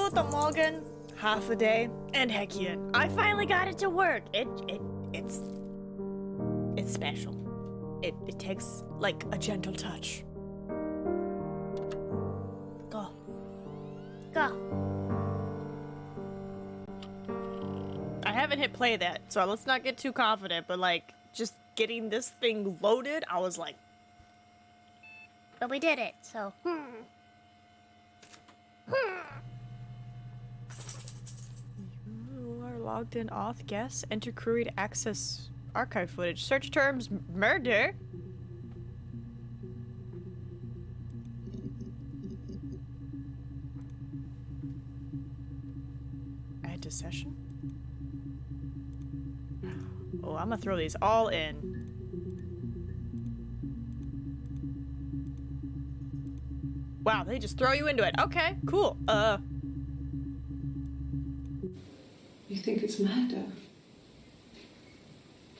with the Morgan, half a day, and Hekian. I finally got it to work. It's special. It takes like a gentle touch. Go. I haven't hit play that, so let's not get too confident, but like just getting this thing loaded, I was like, But we did it, so. You are logged in, auth, guess, enter query to access archive footage. Search terms murder. Add to session. Oh, I'm gonna throw these all in. Wow, they just throw you into it. Okay, cool. You think it's murder?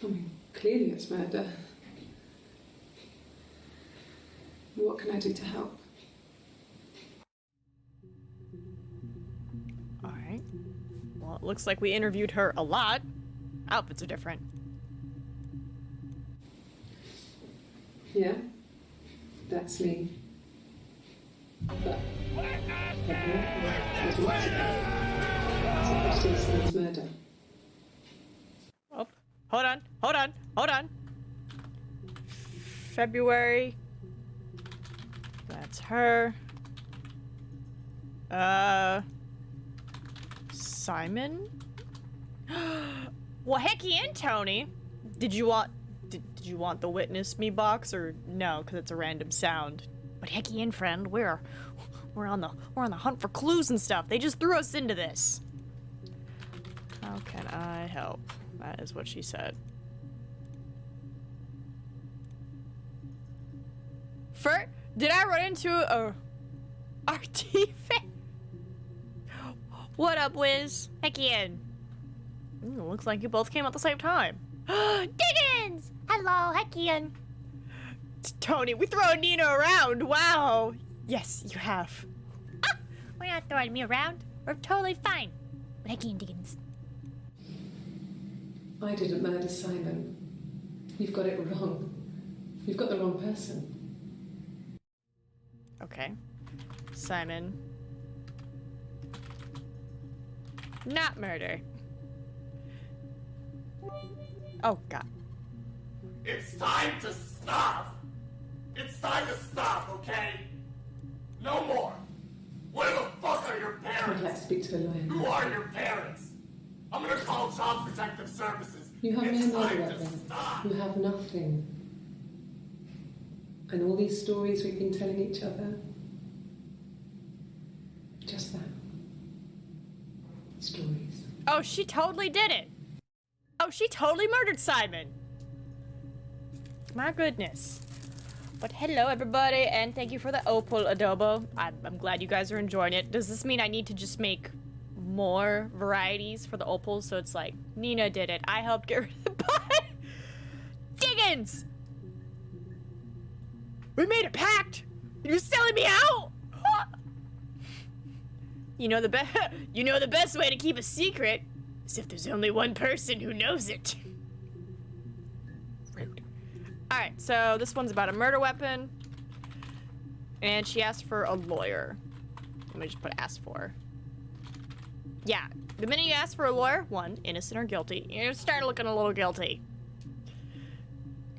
I mean, clearly it's murder. What can I do to help? Alright. Well, it looks like we interviewed her a lot. Outfits are different. Yeah? That's me. But... It's murder. Oh, hold on. February. That's her. Simon? Well, hecky and Tony. Did you want the witness me box or no? Because it's a random sound. But hecky and friend, we're on the hunt for clues and stuff. They just threw us into this. How can I help? That is what she said. Did I run into a artifact? What up, Wiz? Heck yeah. Looks like you both came at the same time. Diggins! Hello, Hekian. Tony, we throw Nina around. Wow. Yes, you have. Ah, we're not throwing me around. We're totally fine. But Hekian Diggins. I didn't murder Simon. You've got it wrong. You've got the wrong person. Okay. Simon. Not murder. Oh, God. It's time to stop! It's time to stop, okay? No more! Where the fuck are your I'd parents? like to speak to a lawyer. Who are your parents? I'm gonna call Child Protective Services. You have It's no time murder to weapon. stop! You have nothing. And all these stories we've been telling each other, just that. Stories. Oh, she totally did it. Oh, she totally murdered Simon. My goodness. But hello, everybody, and thank you for the opal adobo. I'm glad you guys are enjoying it. Does this mean I need to just make more varieties for the opals? So it's like, Nina did it. I helped get rid of the bud. Diggins! We made a pact! You're selling me out? You know the best way to keep a secret is if there's only one person who knows it. Rude. Alright, so this one's about a murder weapon. And she asked for a lawyer. Let me just put asked for. Yeah, the minute you ask for a lawyer, one, innocent or guilty, you start looking a little guilty.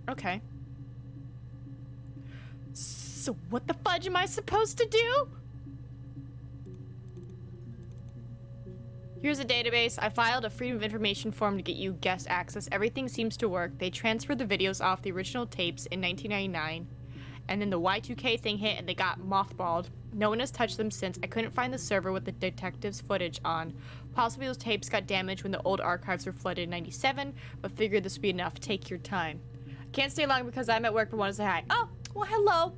Okay. So what the fudge am I supposed to do? Here's a database. I filed a Freedom of Information form to get you guest access. Everything seems to work. They transferred the videos off the original tapes in 1999. And then the Y2K thing hit and they got mothballed. No one has touched them since. I couldn't find the server with the detective's footage on. Possibly those tapes got damaged when the old archives were flooded in 97, but figured this would be enough. Take your time. Can't stay long because I'm at work but want to say hi. Oh, well, hello.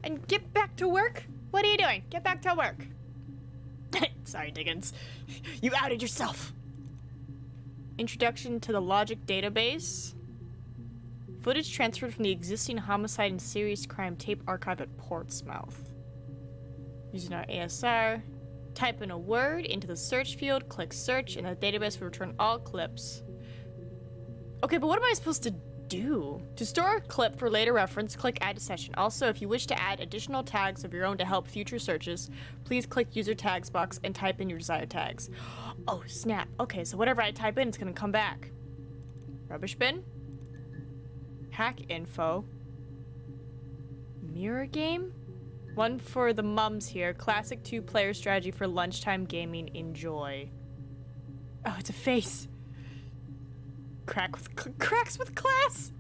And get back to work? What are you doing? Get back to work. Sorry, Diggins. You outed yourself. Introduction to the Logic database. Footage transferred from the existing homicide and serious crime tape archive at Portsmouth. Using our ASR. Type in a word into the search field, click search, and the database will return all clips. Okay, but what am I supposed to do? To store a clip for later reference, click add to session. Also, if you wish to add additional tags of your own to help future searches, please click user tags box and type in your desired tags. Oh, snap. Okay, so whatever I type in, it's gonna come back. Rubbish bin. Hack info. Mirror game? One for the mums here. Classic 2-player strategy for lunchtime gaming. Enjoy. Oh, it's a face. Cracks with class.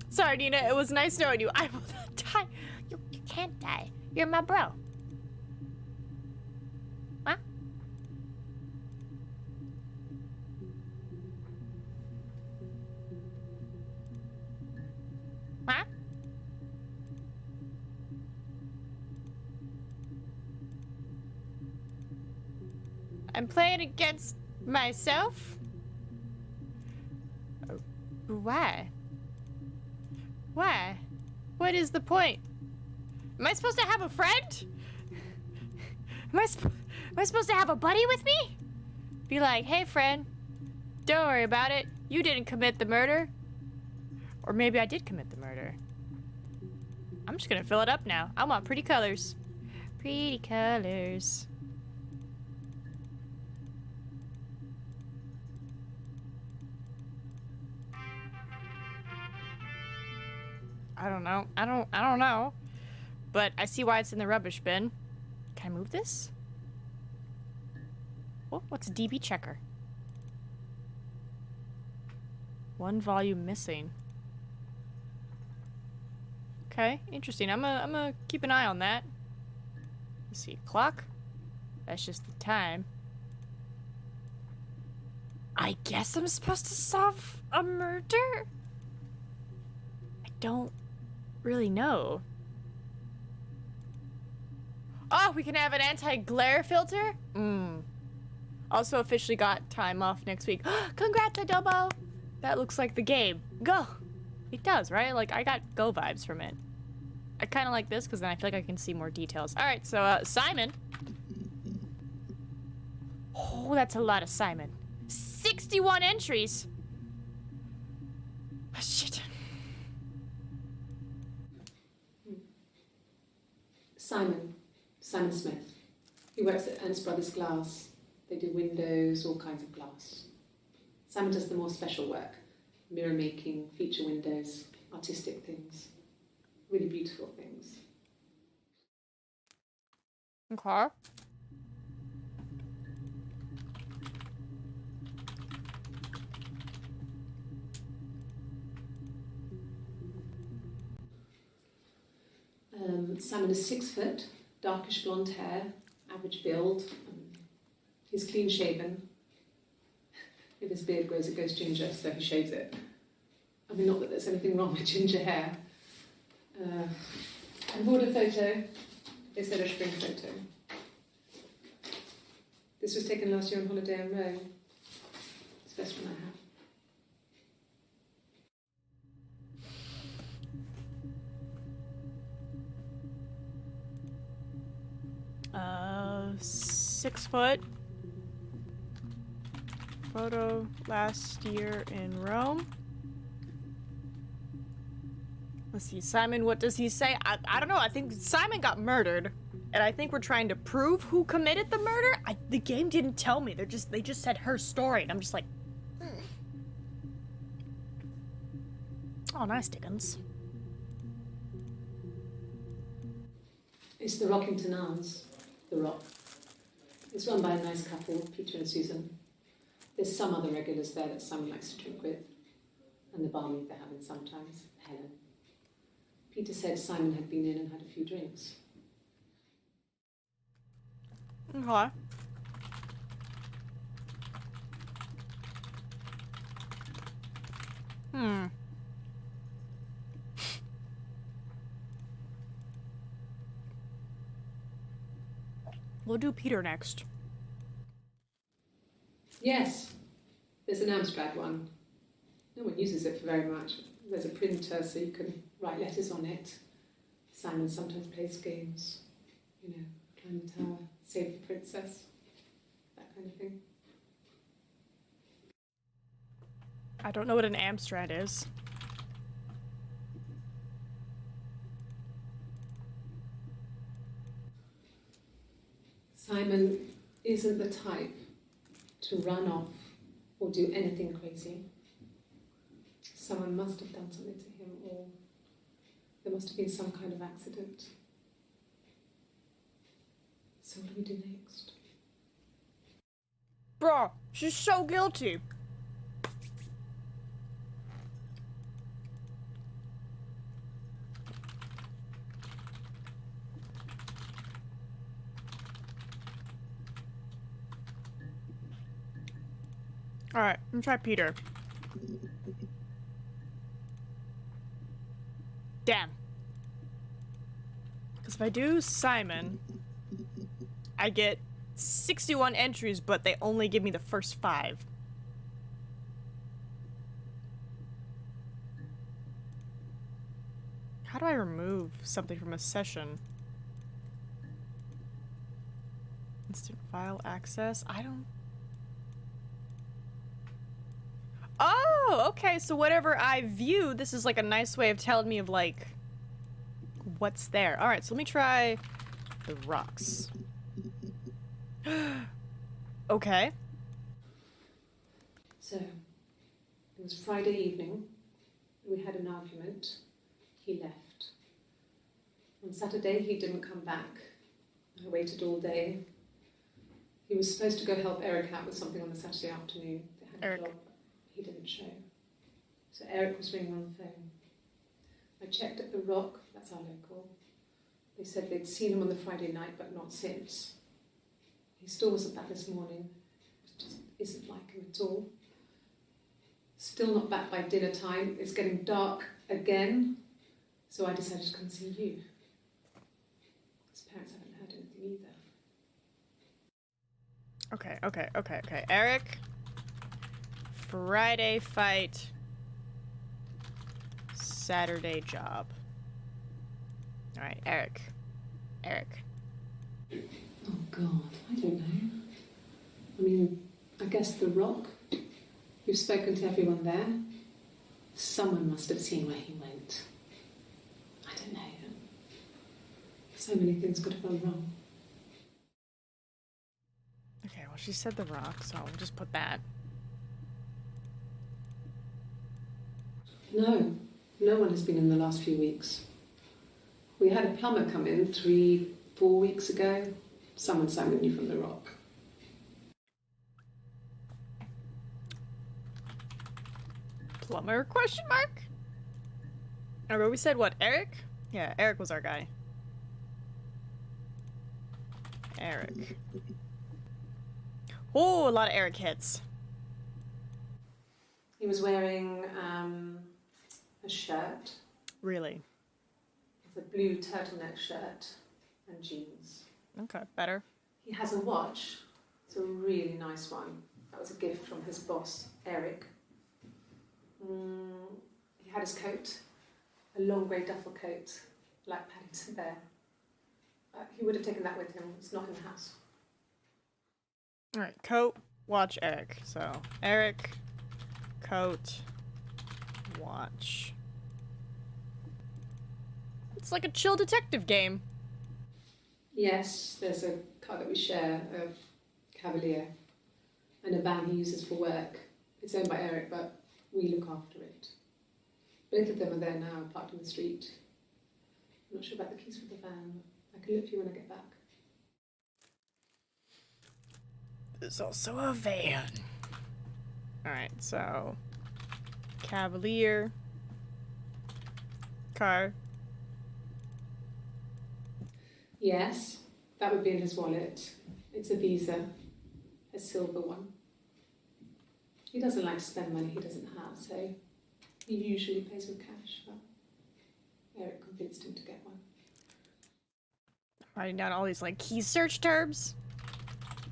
Sorry, Nina. It was nice knowing you. I will not die. You can't die. You're my bro. What? What? I'm playing against myself? Why? Why? What is the point? Am I supposed to have a friend? Am I supposed to have a buddy with me? Be like, hey friend, don't worry about it. You didn't commit the murder. Or maybe I did commit the murder. I'm just gonna fill it up now. I want pretty colors. Pretty colors. I don't know. I don't know. But I see why it's in the rubbish bin. Can I move this? Oh, what's a DB checker? 1 volume missing. Okay, interesting. I'm gonna keep an eye on that. Let's see, clock? That's just the time. I guess I'm supposed to solve a murder? I don't really know. Oh, we can have an anti-glare filter? Also officially got time off next week. Congrats, Adobo! That looks like the game. Go! It does, right? Like, I got Go vibes from it. I kind of like this because then I feel like I can see more details. All right, so Simon. Oh, that's a lot of Simon. 61 entries. Oh, shit. Simon Smith. He works at Ernst Brothers Glass. They do windows, all kinds of glass. Simon does the more special work. Mirror making, feature windows, artistic things. Really beautiful things. Okay. Simon is 6 foot, darkish blonde hair, average build. He's clean shaven. If his beard grows, it goes ginger, so he shaves it. I mean, not that there's anything wrong with ginger hair. I bought a photo. They said a spring photo. This was taken last year on holiday in Rome. It's the best one I have. 6 foot. Photo last year in Rome. Let's see, Simon, what does he say? I don't know, I think Simon got murdered. And I think we're trying to prove who committed the murder. The game didn't tell me. They just said her story, and I'm just like, Oh, nice, Dickens. It's the Rockington Arms, The Rock. It's run by a nice couple, Peter and Susan. There's some other regulars there that Simon likes to drink with, and the barmaid they're having sometimes, Helen. Peter said Simon had been in and had a few drinks. Okay. We'll do Peter next. Yes, there's an Amstrad one. No one uses it for very much. There's a printer so you can write letters on it. Simon sometimes plays games. You know, climb the tower, save the princess, that kind of thing. I don't know what an Amstrad is. Simon isn't the type to run off or do anything crazy. Someone must have done something to him, or there must have been some kind of accident. So what do we do next? Bruh, she's so guilty. Alright, I'm gonna try Peter. Damn. Because if I do Simon, I get 61 entries, but they only give me the first 5. How do I remove something from a session? Instant file access? I don't... Oh, okay, so whatever I view, this is like a nice way of telling me of like what's there. Alright, so let me try the rocks. Okay. So, it was Friday evening. We had an argument. He left. On Saturday, he didn't come back. I waited all day. He was supposed to go help Eric out with something on the Saturday afternoon. They had a Eric. job. He didn't show. So Eric was ringing on the phone. I checked at the Rock, that's our local. They said they'd seen him on the Friday night, but not since. He still wasn't back this morning. It just isn't like him at all. Still not back by dinner time. It's getting dark again. So I decided to come see you. His parents haven't heard anything either. Okay. Eric. Friday fight. Saturday job. Alright, Eric. Oh God, I don't know. I mean, I guess the Rock. You've spoken to everyone there. Someone must have seen where he went. I don't know. So many things could have gone wrong. Okay, well she said the Rock, so we'll just put that. No one has been in the last few weeks. We had a plumber come in 3-4 weeks ago. Someone summoned you from the Rock. Plumber, question mark? Oh, but we said what, Eric? Yeah, Eric was our guy. Eric. Oh, a lot of Eric hits. He was wearing a shirt. Really? It's a blue turtleneck shirt and jeans. Okay, better. He has a watch. It's a really nice one. That was a gift from his boss, Eric. He had his coat, a long grey duffel coat, like Paddington Bear. He would have taken that with him. It's not in the house. Alright, coat, watch, Eric. So, Eric, coat, watch. It's like a chill detective game. Yes, there's a car that we share, a Cavalier, and a van he uses for work. It's owned by Eric, but we look after it. Both of them are there now, parked in the street. I'm not sure about the keys for the van. I can look for you when I get back. There's also a van. Alright, so... Cavalier. Car. Yes, that would be in his wallet. It's a Visa, a silver one. He doesn't like to spend money he doesn't have, so he usually pays with cash, but Eric convinced him to get one. Writing down all these, like, key search terms.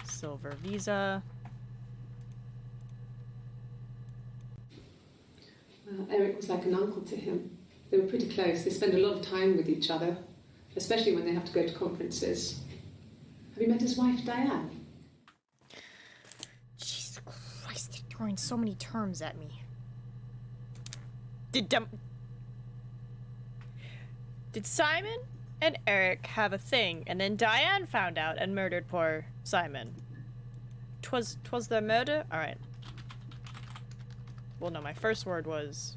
Silver Visa. Eric was like an uncle to him. They were pretty close. They spent a lot of time with each other. especially when they have to go to conferences. Have you met his wife, Diane? Jesus Christ, you're throwing so many terms at me. Did Simon and Eric have a thing, and then Diane found out and murdered poor Simon? Twas their murder? Alright. Well, no, my first word was...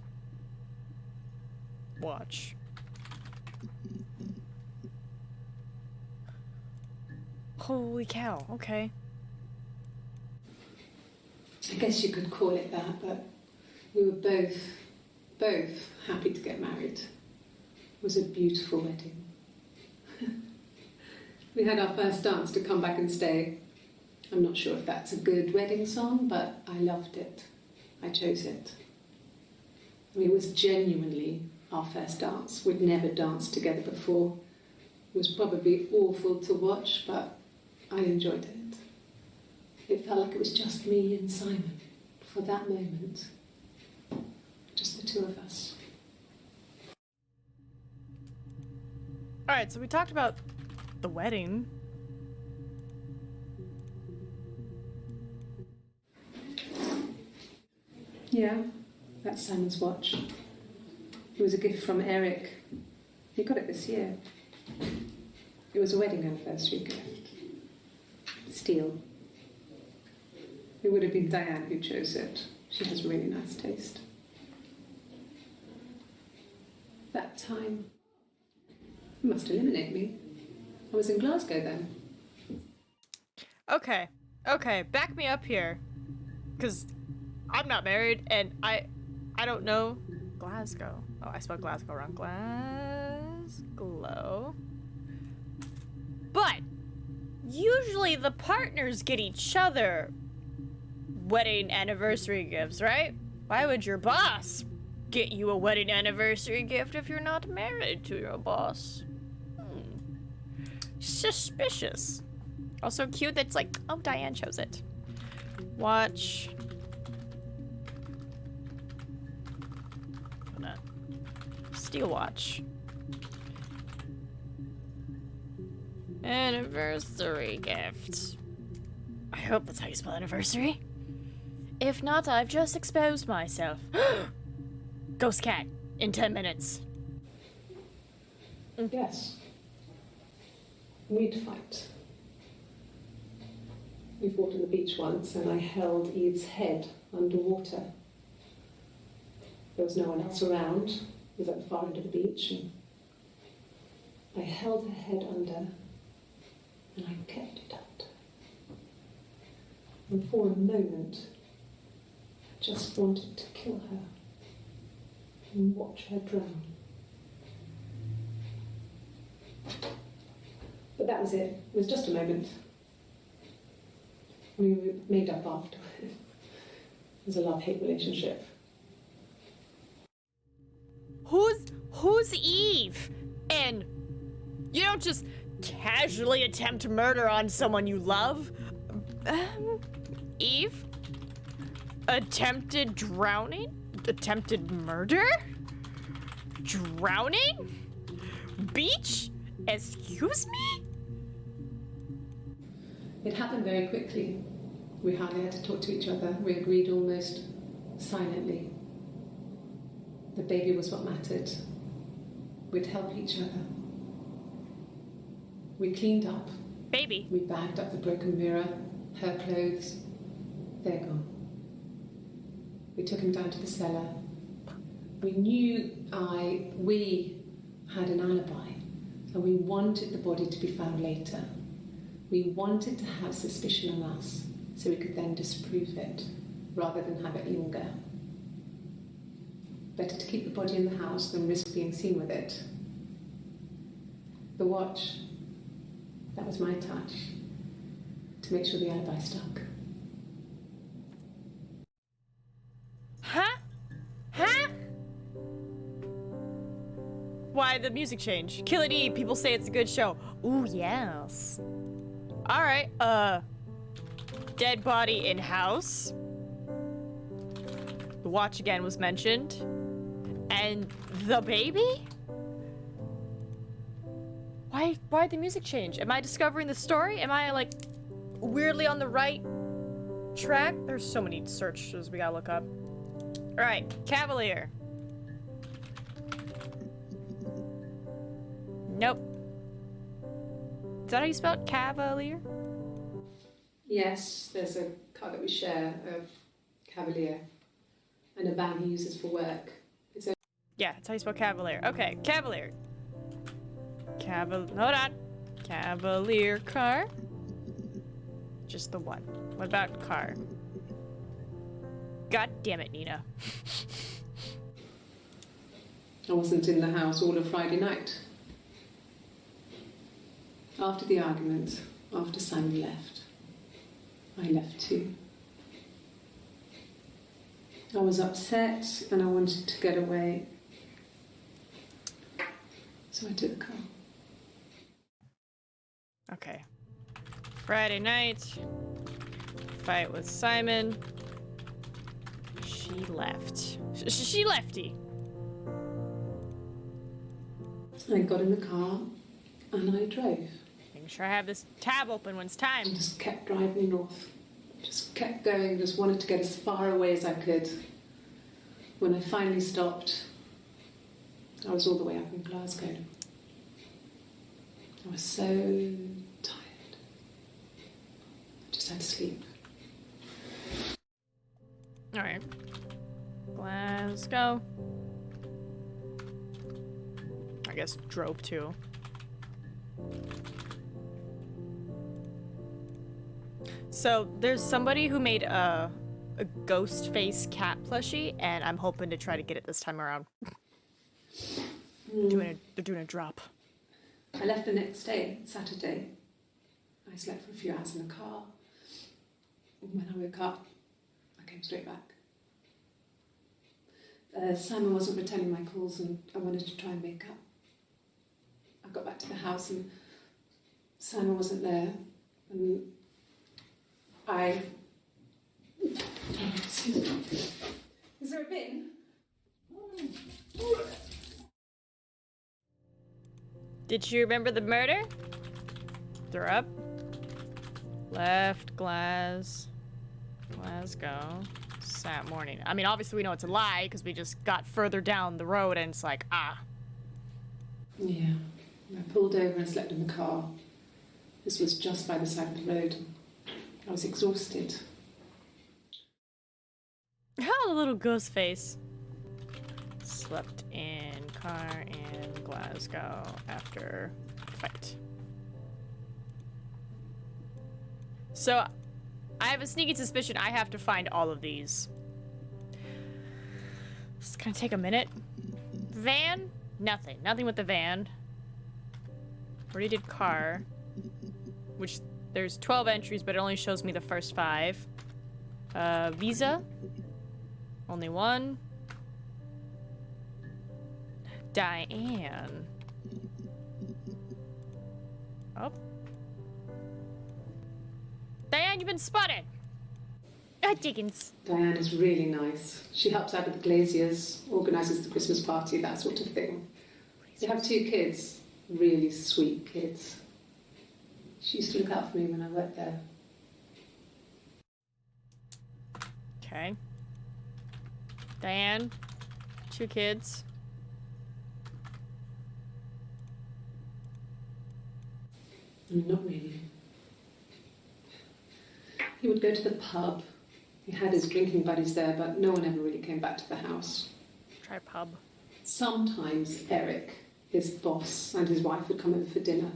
watch. Holy cow, okay. I guess you could call it that, but we were both happy to get married. It was a beautiful wedding. We had our first dance to Come Back and Stay. I'm not sure if that's a good wedding song, but I loved it. I chose it. I mean, it was genuinely our first dance. We'd never danced together before. It was probably awful to watch, but I enjoyed it. It felt like it was just me and Simon for that moment. Just the two of us. Alright, so we talked about the wedding. Yeah, that's Simon's watch. It was a gift from Eric. He got it this year. It was a wedding anniversary gift. Steel. It would have been Diane who chose it. She has really nice taste. That time, you must eliminate me. I was in Glasgow then. Okay, back me up here. Because I'm not married, and I don't know Glasgow. Oh, I spelled Glasgow wrong. Glasgow. But usually the partners get each other wedding anniversary gifts, right? Why would your boss get you a wedding anniversary gift if you're not married to your boss? Suspicious. Also cute that's like, oh, Diane chose it. Watch. Steel watch. Anniversary gift. I hope that's how you spell anniversary. If not, I've just exposed myself. Ghost cat in 10 minutes. Yes. We'd fight. We fought on the beach once and I held Eve's head underwater. There was no one else around. It was at the far end of the beach and I held her head under and I kept it under. And for a moment, I just wanted to kill her and watch her drown. But that was it. It was just a moment. We made up after. It was a love-hate relationship. Who's Eve? And you don't just casually attempt murder on someone you love. Eve? Attempted drowning? Attempted murder? Drowning? Beach? Excuse me? It happened very quickly. We hardly had to talk to each other. We agreed almost silently. The baby was what mattered. We'd help each other. We cleaned up. Baby. We bagged up the broken mirror, her clothes. They're gone. We took him down to the cellar. We knew we had an alibi, and we wanted the body to be found later. We wanted to have suspicion on us, so we could then disprove it, rather than have it linger. Better to keep the body in the house than risk being seen with it. The watch, that was my touch, to make sure the alibi stuck. Huh? Huh? Why the music change? Kill It Eve, people say it's a good show. Ooh, yes. Alright, dead body in house. The watch again was mentioned. And the baby? why'd the music change? Am I discovering the story? Am I like weirdly on the right track? There's so many searches we gotta look up. Alright, Cavalier. Nope. Is that how you spell it? Cavalier? Yes, there's a car that we share of Cavalier and a van he uses for work. It's Yeah, that's how you spell Cavalier. Okay, Cavalier. Hold on. Cavalier car. Just the one. What about car? God damn it, Nina. I wasn't in the house all of Friday night. After the argument, after Simon left, I left too. I was upset and I wanted to get away. So I took the car. Okay. Friday night. Fight with Simon. She left. She lefty. I got in the car and I drove. Making sure I have this tab open when it's time. I just kept driving north. Just kept going, just wanted to get as far away as I could. When I finally stopped, I was all the way up in Glasgow. I was so tired. I just had to sleep. Alright. Glasgow. I guess drove to. So there's somebody who made a ghost face cat plushie, and I'm hoping to try to get it this time around. They're doing a drop. I left the next day, Saturday. I slept for a few hours in the car. And when I woke up, I came straight back. Simon wasn't returning my calls and I wanted to try and make up. I got back to the house and Simon wasn't there. And I... Is there a bin? Did you remember the murder? They're up. Left Glasgow. Sat morning. I mean, obviously we know it's a lie because we just got further down the road and it's like, ah. Yeah. I pulled over and slept in the car. This was just by the side of the road. I was exhausted. Oh, the little ghost face. Slept in car in Glasgow after fight. So, I have a sneaky suspicion I have to find all of these. It's gonna take a minute. Van? Nothing. Nothing with the van. Already did car. Which, there's 12 entries, but it only shows me the first 5. Visa? Only 1. Diane. Oh. Diane, you've been spotted! Dickens. Diane is really nice. She helps out with the glaziers, organises the Christmas party, that sort of thing. They have 2 kids, really sweet kids. She used to look out for me when I worked there. Okay. Diane, 2 kids. Not really. He would go to the pub. He had his drinking buddies there, but no one ever really came back to the house. Try pub. Sometimes Eric, his boss, and his wife would come over for dinner.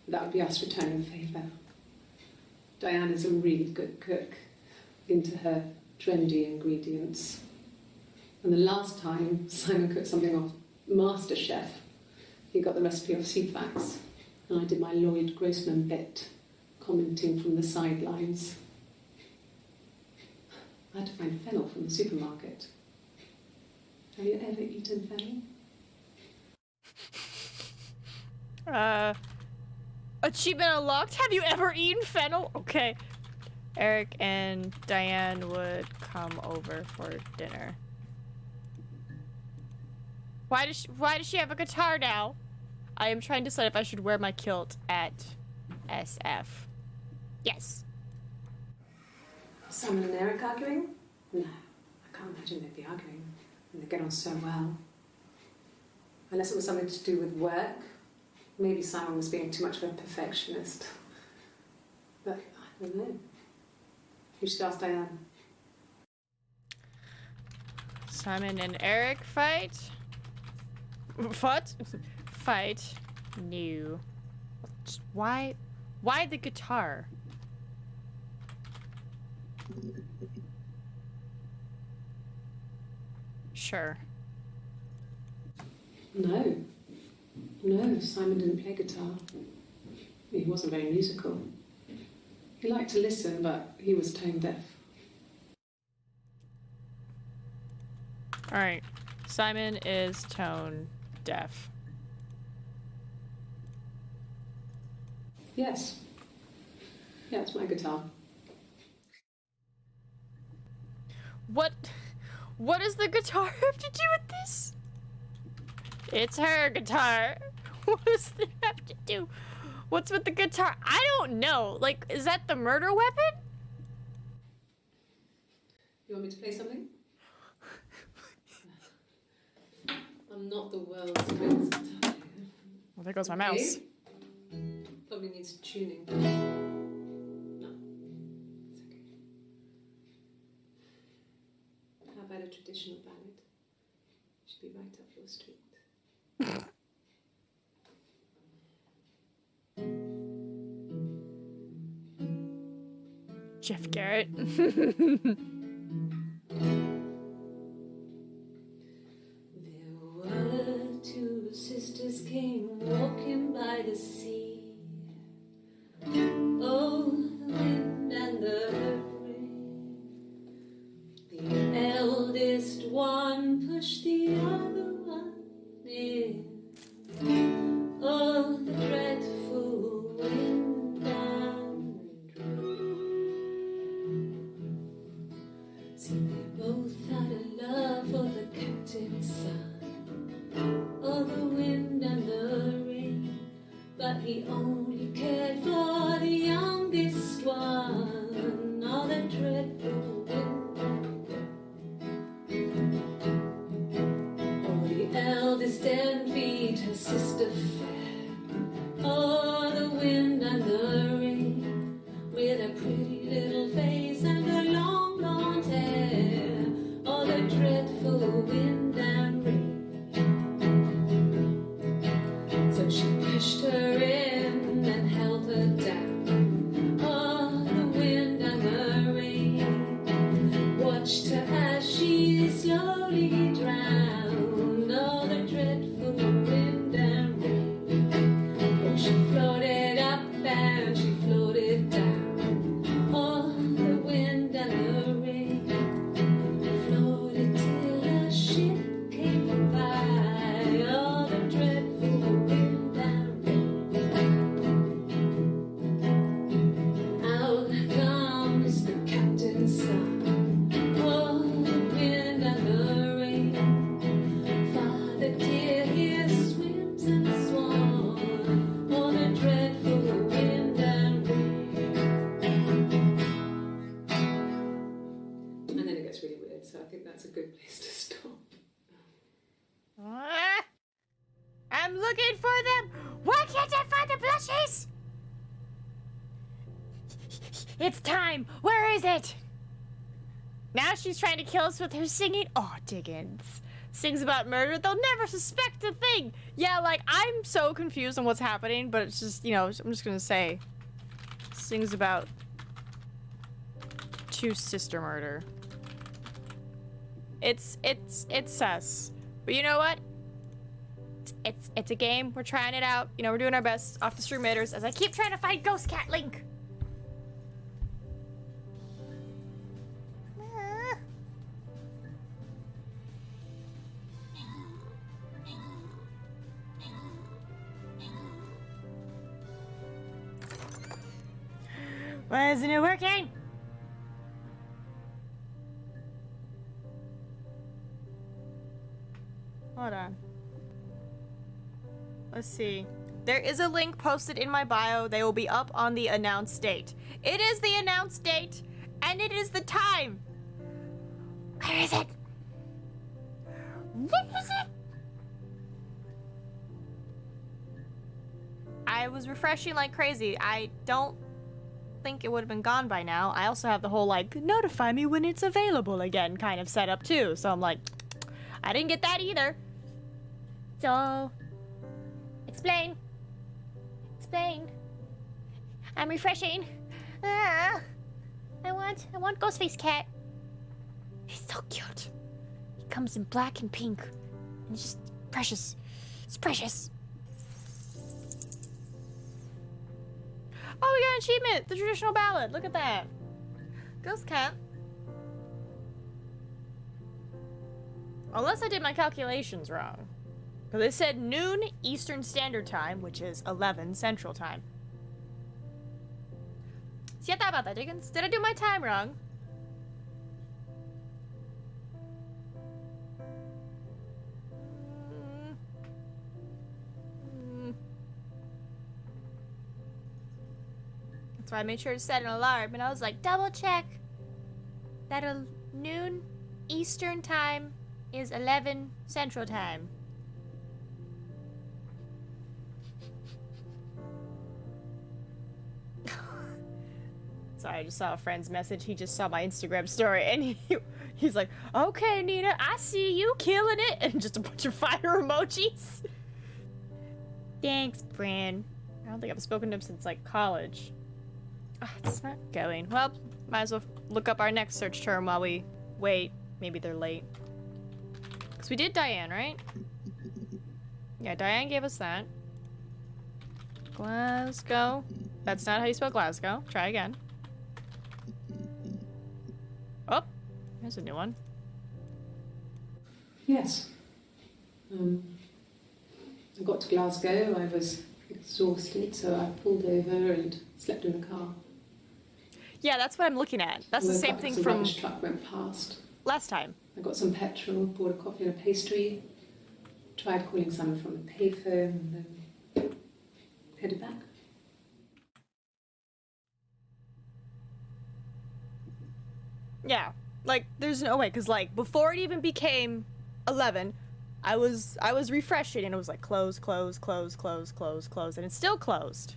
That would be us returning the favour. Diane is a really good cook, into her trendy ingredients. And the last time Simon cooked something off MasterChef, he got the recipe off CFAX, and I did my Lloyd Grossman bit, commenting from the sidelines. I had to find fennel from the supermarket. Have you ever eaten fennel? Achievement unlocked. Have you ever eaten fennel? Okay. Eric and Diane would come over for dinner. Why does she have a guitar now? I am trying to decide if I should wear my kilt at SF. Yes. Simon and Eric arguing? No, I can't imagine they'd be arguing. And they get on so well. Unless it was something to do with work. Maybe Simon was being too much of a perfectionist. But I don't know. You should ask Diane. Simon and Eric fight? What? Fight? No. Why the guitar? Sure. No, Simon didn't play guitar. He wasn't very musical. He liked to listen, but he was tone deaf. Alright. Simon is tone deaf. Yes. Yeah, it's my guitar. What does the guitar have to do with this? It's her guitar. What does that have to do? What's with the guitar? I don't know. Like, is that the murder weapon? You want me to play something? I'm not the world's greatest guitar player. Well, there goes my mouse. Probably needs tuning. No, it's okay. How about a traditional ballad? Should be right up your street. Jeff Garrett. There were two sisters came walking by the sea. Oh, the wind and the rain. The eldest one pushed the other one in. Oh, the dreadful wind and rain. See, they both had a love for the captain's son. Oh, the wind and the rain. But he only cared for the youngest one. Oh, the dreadful wind and rain. Oh, the eldest envied her sister fair. Oh, the wind and the rain. With a pretty little face and her long blonde hair. Oh, the dreadful wind and rain. So she pushed her in and held her down. Oh, the wind and the rain. Watched her as she slowly drowned. Oh, the dreadful wind and rain. Oh, she floated up and she floated down. Oh, the wind and the rain. Floated till a ship came by. Oh, the dreadful wind and rain. Out comes the captain's son. Oh, the wind and the rain. Father dear, here swims and swan. Oh, the dreadful wind and rain. And then it gets really weird, so I think that's a good place to stop. I'm looking for them. Why can't I find the blushies? It's time. Where is it? Now she's trying to kill us with her singing. Oh, Diggins. Sings about murder. They'll never suspect a thing. Yeah, like, I'm so confused on what's happening, but it's just, you know, I'm just gonna say. Sings about two sister murder. It's sus. But you know what? It's a game. We're trying it out. You know, we're doing our best. Off the stream raiders as I keep trying to find Ghost Cat Link. Why isn't it working? Hold on. Let's see. There is a link posted in my bio. They will be up on the announced date. It is the announced date, and it is the time. Where is it? Where is it? I was refreshing like crazy. I don't think it would have been gone by now. I also have the whole, like, notify me when it's available again kind of setup too. So I'm like, I didn't get that either. So, explain. Explain. I'm refreshing. Ah, I want Ghostface Cat. He's so cute. He comes in black and pink. And it's just precious. It's precious. Oh, we got an achievement! The traditional ballad. Look at that. Ghost cat. Unless I did my calculations wrong. Because they said noon Eastern Standard Time, which is 11 Central Time. See, I thought about that, Dickens. Did I do my time wrong? That's why I made sure to set an alarm, and I was like, double check that noon Eastern Time is 11 Central Time. Sorry, I just saw a friend's message. He just saw my Instagram story, and he's like, okay, Nina, I see you killing it, and just a bunch of fire emojis. Thanks, Bran. I don't think I've spoken to him since, like, college. It's not going. Well, might as well look up our next search term while we wait. Maybe they're late. Because we did Diane, right? Yeah, Diane gave us that. Glasgow. That's not how you spell Glasgow. Try again. Oh, there's a new one. Yes. I got to Glasgow, I was exhausted, so I pulled over and slept in the car. Yeah, that's what I'm looking at. That's the Woke same up, thing some from rubbish truck went past. last time. I got some petrol, bought a coffee and a pastry, tried calling someone from the payphone, and then headed back. Yeah, like, there's no way, because, like, before it even became 11, I was refreshing, and it was like, close, close, close, close, close, close, and it's still closed.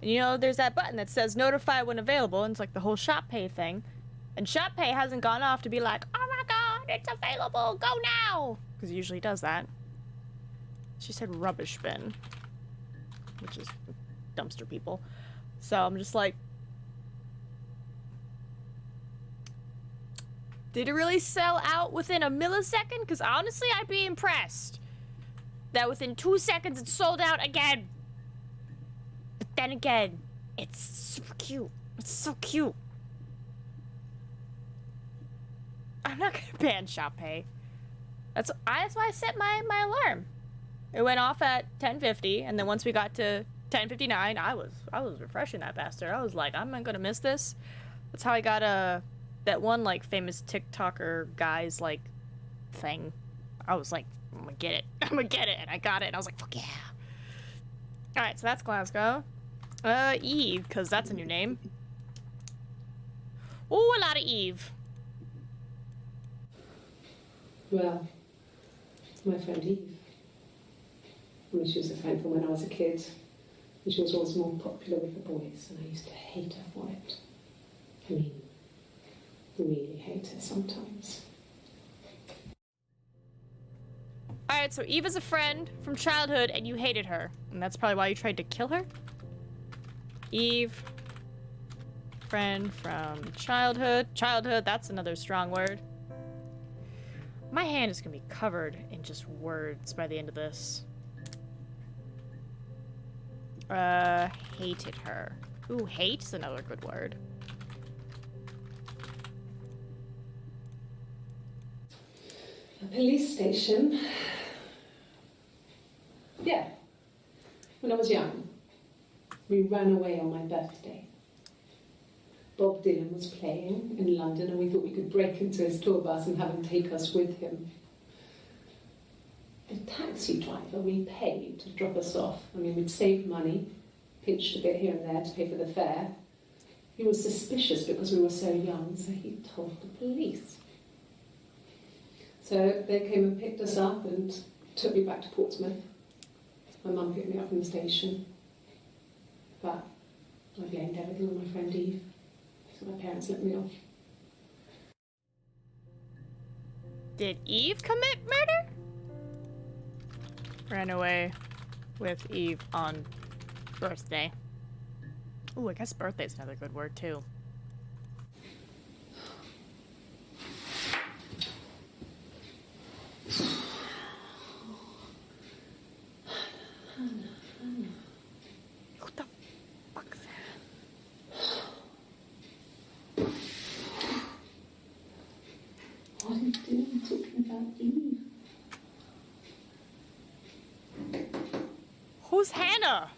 And, you know, there's that button that says notify when available, and it's like the whole shop pay thing. And shop pay hasn't gone off to be like, oh my god, it's available, go now! Because it usually does that. She said rubbish bin, which is dumpster people. So I'm just like, did it really sell out within a millisecond? Because honestly, I'd be impressed that within 2 seconds it sold out again. But then again, it's super cute. It's so cute. I'm not gonna ban shop pay. That's why I set my alarm. It went off at 10:50, and then once we got to 10:59, I was refreshing that bastard. I was like, I'm not gonna miss this. That's how I got that one, like, famous TikToker guy's, like, thing. I was like, I'm gonna get it. I'm gonna get it. And I got it. And I was like, fuck yeah. Alright, so that's Glasgow. Eve, because that's a new name. Ooh, a lot of Eve. Well, my friend Eve. I mean, she was a friend from when I was a kid. And she was always more popular with the boys, and I used to hate her for it. I mean, really hate her sometimes. Alright, so Eve is a friend from childhood, and you hated her. And that's probably why you tried to kill her? Eve. Friend from childhood. Childhood, that's another strong word. My hand is gonna be covered in just words by the end of this. Hated her. Ooh, hate's another good word. A police station. Yeah. When I was young, we ran away on my birthday. Bob Dylan was playing in London, and we thought we could break into his tour bus and have him take us with him. the taxi driver we paid to drop us off. I mean, we'd saved money, pinched a bit here and there to pay for the fare. He was suspicious because we were so young, so he told the police. So they came and picked us up and took me back to Portsmouth. My mum picked me up from the station. But I blamed everything on my friend Eve, so my parents let me off. Did Eve commit murder? Ran away with Eve on birthday. Ooh, I guess birthday's another good word too. Who the fuck's that? What are you doing talking about Eve? Who's Hannah?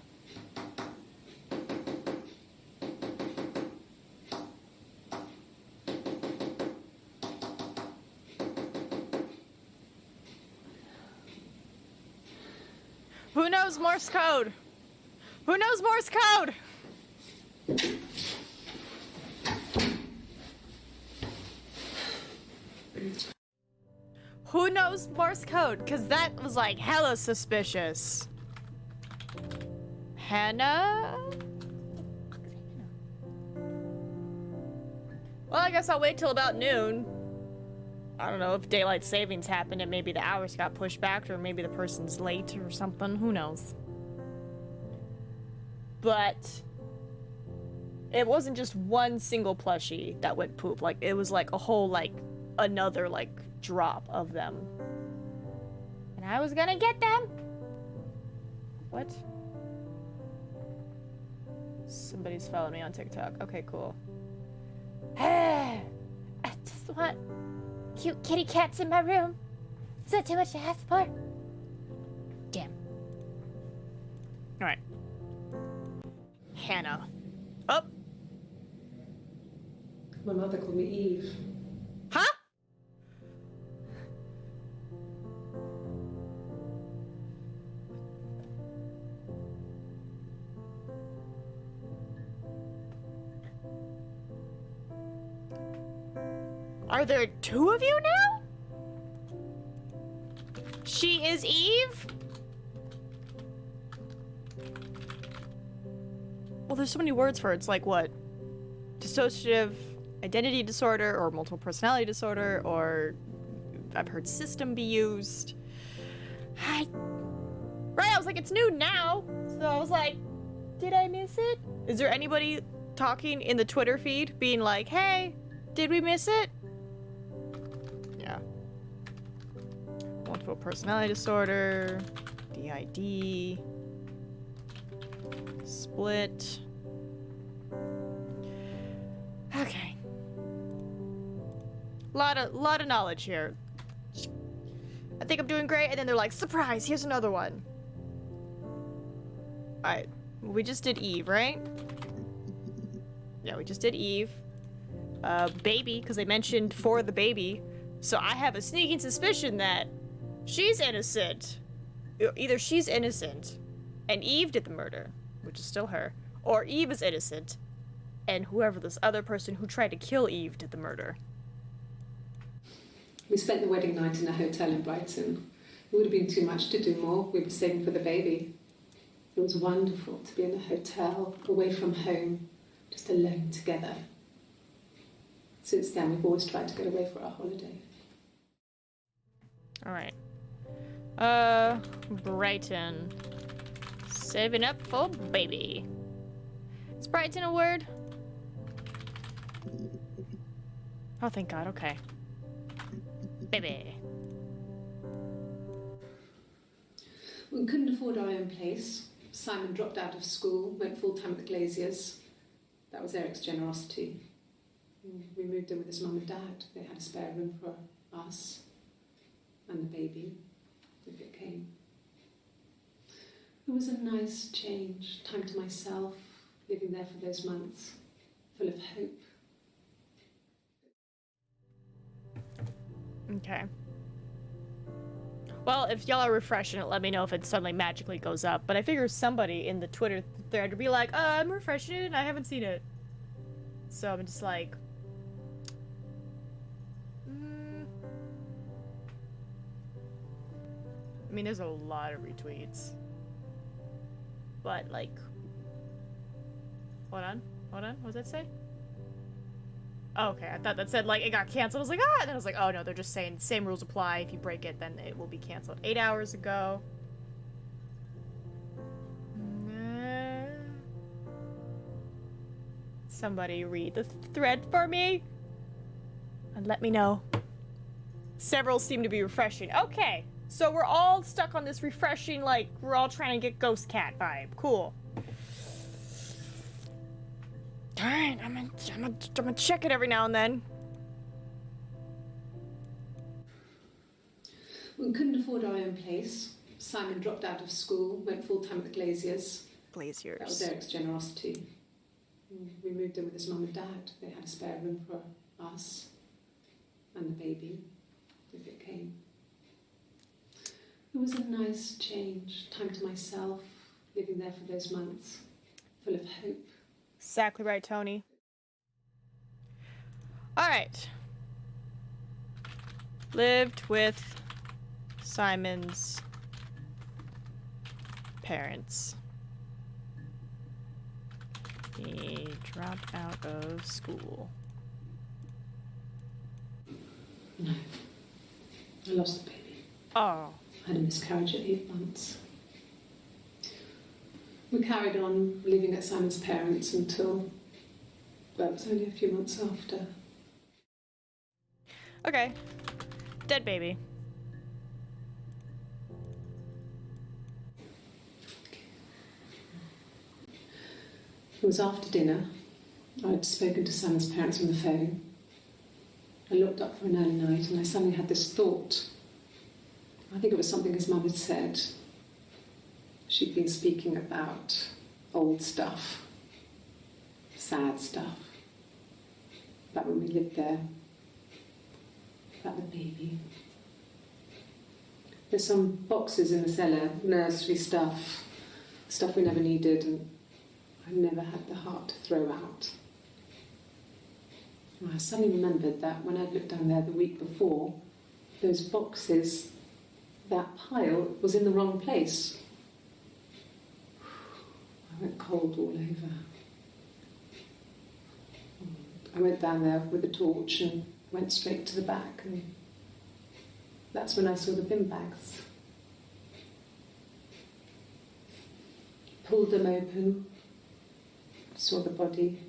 Who knows Morse code? Who knows Morse code? Who knows Morse code? Because that was like hella suspicious. Hannah? Well, I guess I'll wait till about noon. I don't know if daylight savings happened and maybe the hours got pushed back, or maybe the person's late or something. Who knows? But it wasn't just one single plushie that went poop. Like, it was like a whole, like, another, like, drop of them. And I was gonna get them. What? Somebody's following me on TikTok. Okay, cool. I just want cute kitty cats in my room. Is that too much to ask for? Damn. Alright. Hannah. Oh! My mother called me Eve. Huh? Are there two of you now? She is Eve? Well, there's so many words for it. It's like what? Dissociative identity disorder or multiple personality disorder, or I've heard system be used. Right, I was like, it's new now. So I was like, did I miss it? Is there anybody talking in the Twitter feed being like, hey, did we miss it? Yeah. Multiple personality disorder, DID, split. Okay. Lot of knowledge here. I think I'm doing great, and then they're like, surprise, here's another one. Alright. We just did Eve, right? Yeah, we just did Eve. Baby, because they mentioned for the baby. So I have a sneaking suspicion that she's innocent. Either she's innocent and Eve did the murder, which is still her, or Eve is innocent and whoever this other person who tried to kill Eve did the murder. We spent the wedding night in a hotel in Brighton. It would have been too much to do more. We were saving for the baby. It was wonderful to be in a hotel, away from home, just alone together. Since then, we've always tried to get away for our holiday. All right. Brighton. Saving up for baby. Is Brighton a word? Oh, thank God. Okay. Baby. We couldn't afford our own place. Simon dropped out of school, went full-time at the Glaziers. That was Eric's generosity. We moved in with his mum and dad. They had a spare room for us and the baby, if it came. It was a nice change, time to myself, living there for those months, full of hope. Okay. Well, if y'all are refreshing it, let me know if it suddenly magically goes up. But I figure somebody in the Twitter thread would be like, I'm refreshing it and I haven't seen it. So I'm just like... I mean, there's a lot of retweets. But, like... Hold on. What does that say? Oh, okay, I thought that said, like, it got canceled. I was like, ah! And then I was like, oh, no, they're just saying same rules apply. If you break it, then it will be canceled. 8 hours ago. Somebody read the thread for me. And let me know. Several seem to be refreshing. Okay, so we're all stuck on this refreshing, like, we're all trying to get Ghost Cat vibe. Cool. Alright, I'm gonna check it every now and then. We couldn't afford our own place. Simon dropped out of school, went full-time at the Glaziers. Glaziers. That was Eric's generosity. We moved in with his mum and dad. They had a spare room for us and the baby, if it came. It was a nice change, time to myself, living there for those months, full of hope. Exactly right, Tony. Alright. Lived with Simon's parents. He dropped out of school. No. I lost the baby. Oh. I had a miscarriage at 8 months. We carried on living at Simon's parents until, well, it was only a few months after. Okay. Dead baby. It was after dinner. I'd spoken to Simon's parents on the phone. I looked up for an early night and I suddenly had this thought. I think it was something his mum had said. She'd been speaking about old stuff, sad stuff, about when we lived there, about the baby. There's some boxes in the cellar, nursery stuff we never needed, and I never had the heart to throw out. And I suddenly remembered that when I'd looked down there the week before, those boxes, that pile was in the wrong place. I went cold all over. I went down there with a torch and went straight to the back, and that's when I saw the bin bags. Pulled them open, saw the body.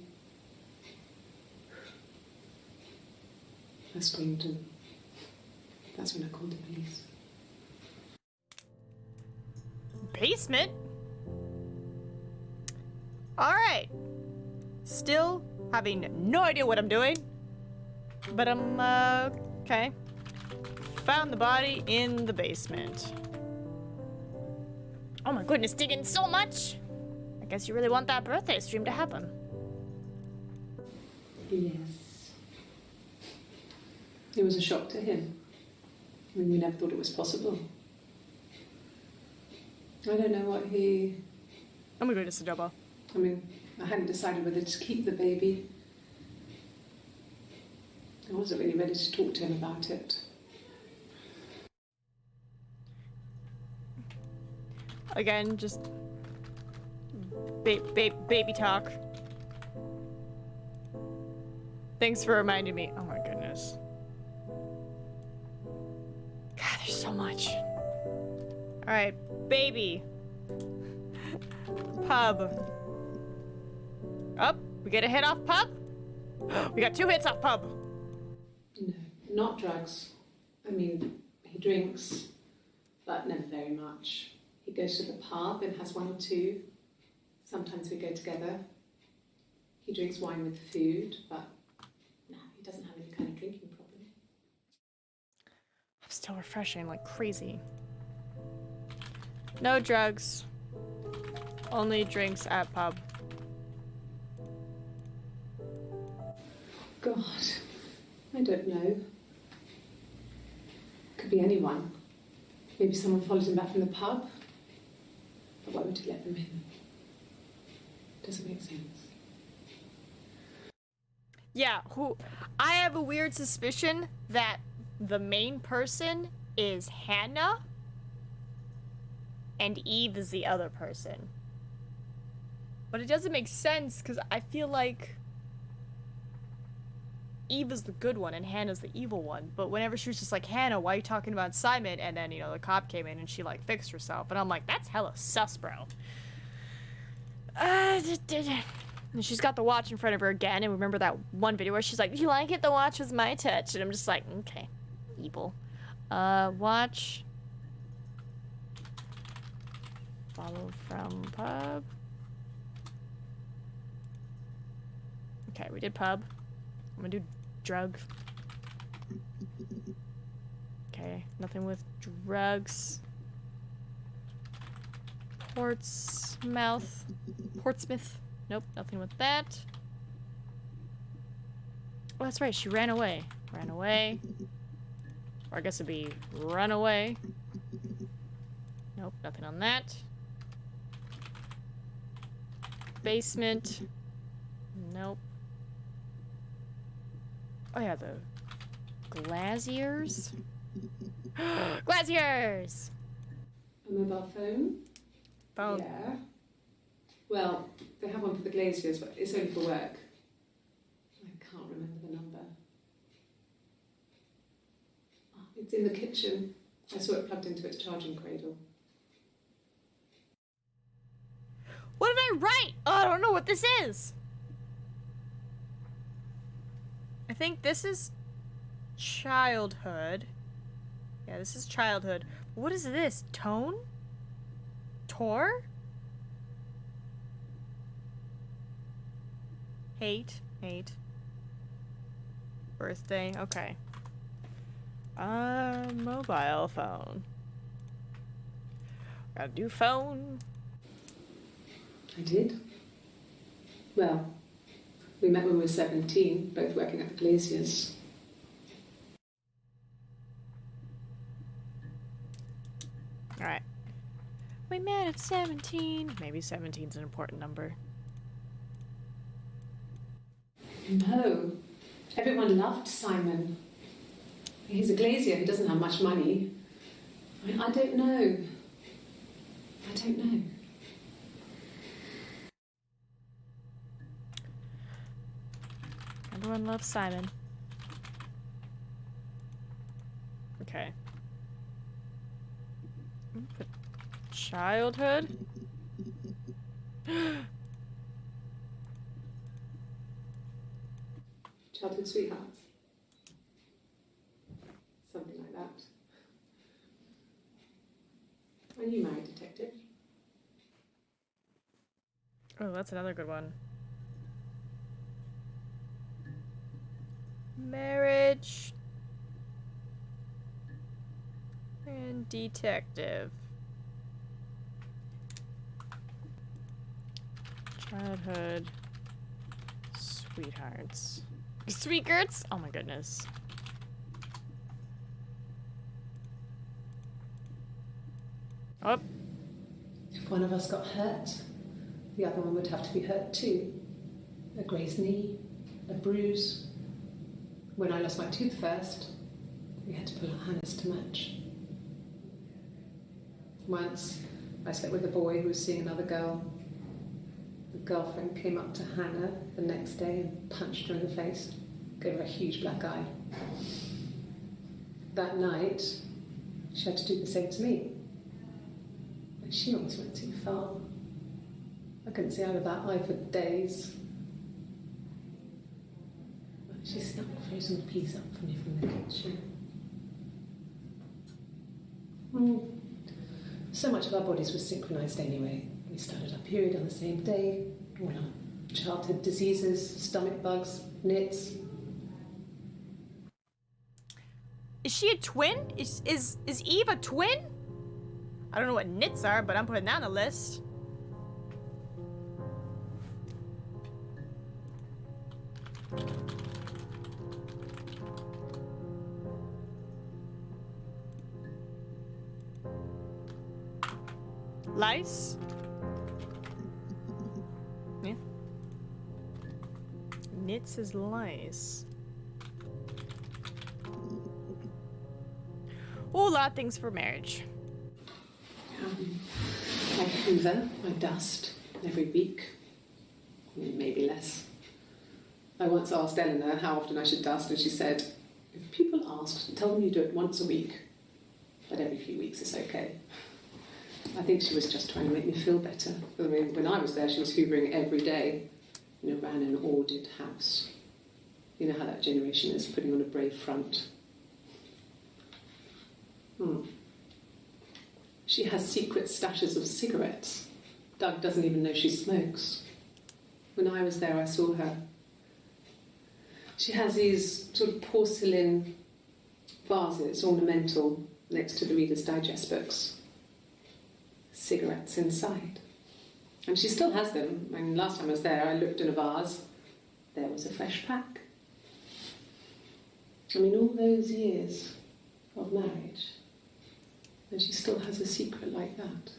I screamed, and that's when I called the police. Basement? Alright. Still having no idea what I'm doing. But I'm, okay. Found the body in the basement. Oh my goodness, digging so much! I guess you really want that birthday stream to happen. Yes. It was a shock to him. I mean, we never thought it was possible. I don't know what he... Oh my goodness, Adobo. I mean, I hadn't decided whether to keep the baby. I wasn't really ready to talk to him about it. Again, just... baby talk. Thanks for reminding me. Oh my goodness. God, there's so much. Alright, baby. Pub. Up, we get a hit off pub? We got 2 hits off pub. No, not drugs. I mean, he drinks, but never very much. He goes to the pub and has 1 or 2. Sometimes we go together. He drinks wine with food, but no, he doesn't have any kind of drinking problem. I'm still refreshing like crazy. No drugs. Only drinks at pub. God, I don't know. Could be anyone. Maybe someone followed him back from the pub. But why would he let them in? Doesn't make sense. Yeah, I have a weird suspicion that the main person is Hannah and Eve is the other person. But it doesn't make sense because I feel like Eve is the good one and Hannah's the evil one. But whenever she was just like, Hannah, why are you talking about Simon? And then, you know, the cop came in and she, like, fixed herself. And I'm like, that's hella sus, bro. And she's got the watch in front of her again. And remember that one video where she's like, you like it? The watch was my touch. And I'm just like, okay, evil. Watch. Follow from pub. Okay, we did pub. I'm gonna do drug. Okay, nothing with drugs. Portsmouth. Nope, nothing with that. Oh, that's right, she ran away. Ran away. Or I guess it'd be run away. Nope, nothing on that. Basement. Nope. Oh yeah, the Glaziers? Glaziers! A mobile phone? Phone. Yeah. Well, they have one for the Glaziers, but it's only for work. I can't remember the number. Oh, it's in the kitchen. I saw it plugged into its charging cradle. What did I write? Oh, I don't know what this is. I think this is childhood. Yeah, this is childhood. What is this? Tone? Tor? Hate. Birthday. Okay. Mobile phone. Gotta do phone. I did. Well, we met when we were 17, both working at the Glaziers. Alright. We met at 17. Maybe 17's an important number. No. Everyone loved Simon. He's a Glazier who doesn't have much money. I don't know. I don't know. Everyone loves Simon. Okay. Put childhood. Childhood sweethearts. Something like that. Are you married, detective? Oh, that's another good one. Marriage and detective. Childhood sweethearts. Sweetgirts? Oh my goodness. Oh. If one of us got hurt, the other one would have to be hurt too. A grazed knee, a bruise. When I lost my tooth first, we had to pull out Hannah's to match. Once, I slept with a boy who was seeing another girl. The girlfriend came up to Hannah the next day and punched her in the face, gave her a huge black eye. That night, she had to do the same to me. But she almost went too far. I couldn't see out of that eye for days. She snuck a frozen piece up for me from the kitchen. So much of our bodies was synchronised anyway. We started our period on the same day. All our childhood diseases, stomach bugs, nits. Is she a twin? Is Eve a twin? I don't know what nits are, but I'm putting that on the list. Lice? Yeah. Knits is lice. Oh, a lot of things for marriage. I hoover, I dust every week, maybe less. I once asked Eleanor how often I should dust, and she said, if people ask, tell them you do it once a week, but every few weeks is okay. I think she was just trying to make me feel better. I mean, when I was there, she was hoovering every day, ran an ordered house. You know how that generation is, putting on a brave front. She has secret stashes of cigarettes. Doug doesn't even know she smokes. When I was there, I saw her. She has these sort of porcelain vases, ornamental, next to the Reader's Digest books. Cigarettes inside. And she still has them. I mean, last time I was there, I looked in a vase. There was a fresh pack. I mean, all those years of marriage, and she still has a secret like that.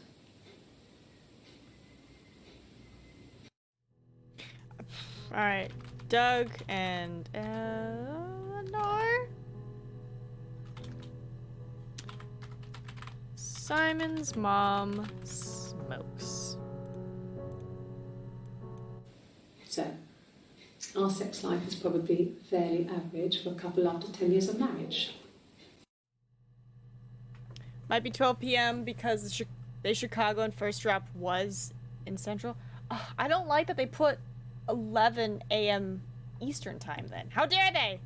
All right, Doug and Eleanor. Simon's mom smokes. So, our sex life is probably fairly average for a couple after 10 years of marriage. Might be 12 p.m. because the Chicago and first drop was in Central. I don't like that they put 11 a.m. Eastern time then. How dare they?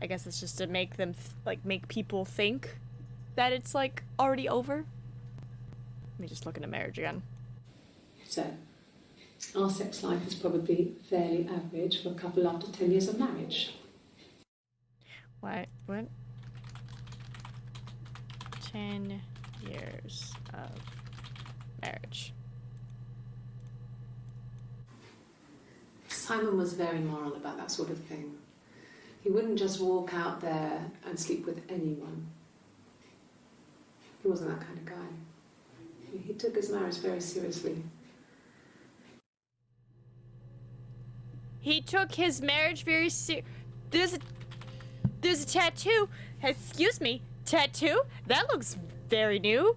I guess it's just to make them, make people think that it's, already over. Let me just look into marriage again. So, our sex life is probably fairly average for a couple after 10 years of marriage. What? 10 years of marriage. Simon was very moral about that sort of thing. He wouldn't just walk out there and sleep with anyone. He wasn't that kind of guy. He took his marriage very seriously. He took his marriage very There's a tattoo. Excuse me, tattoo? That looks very new.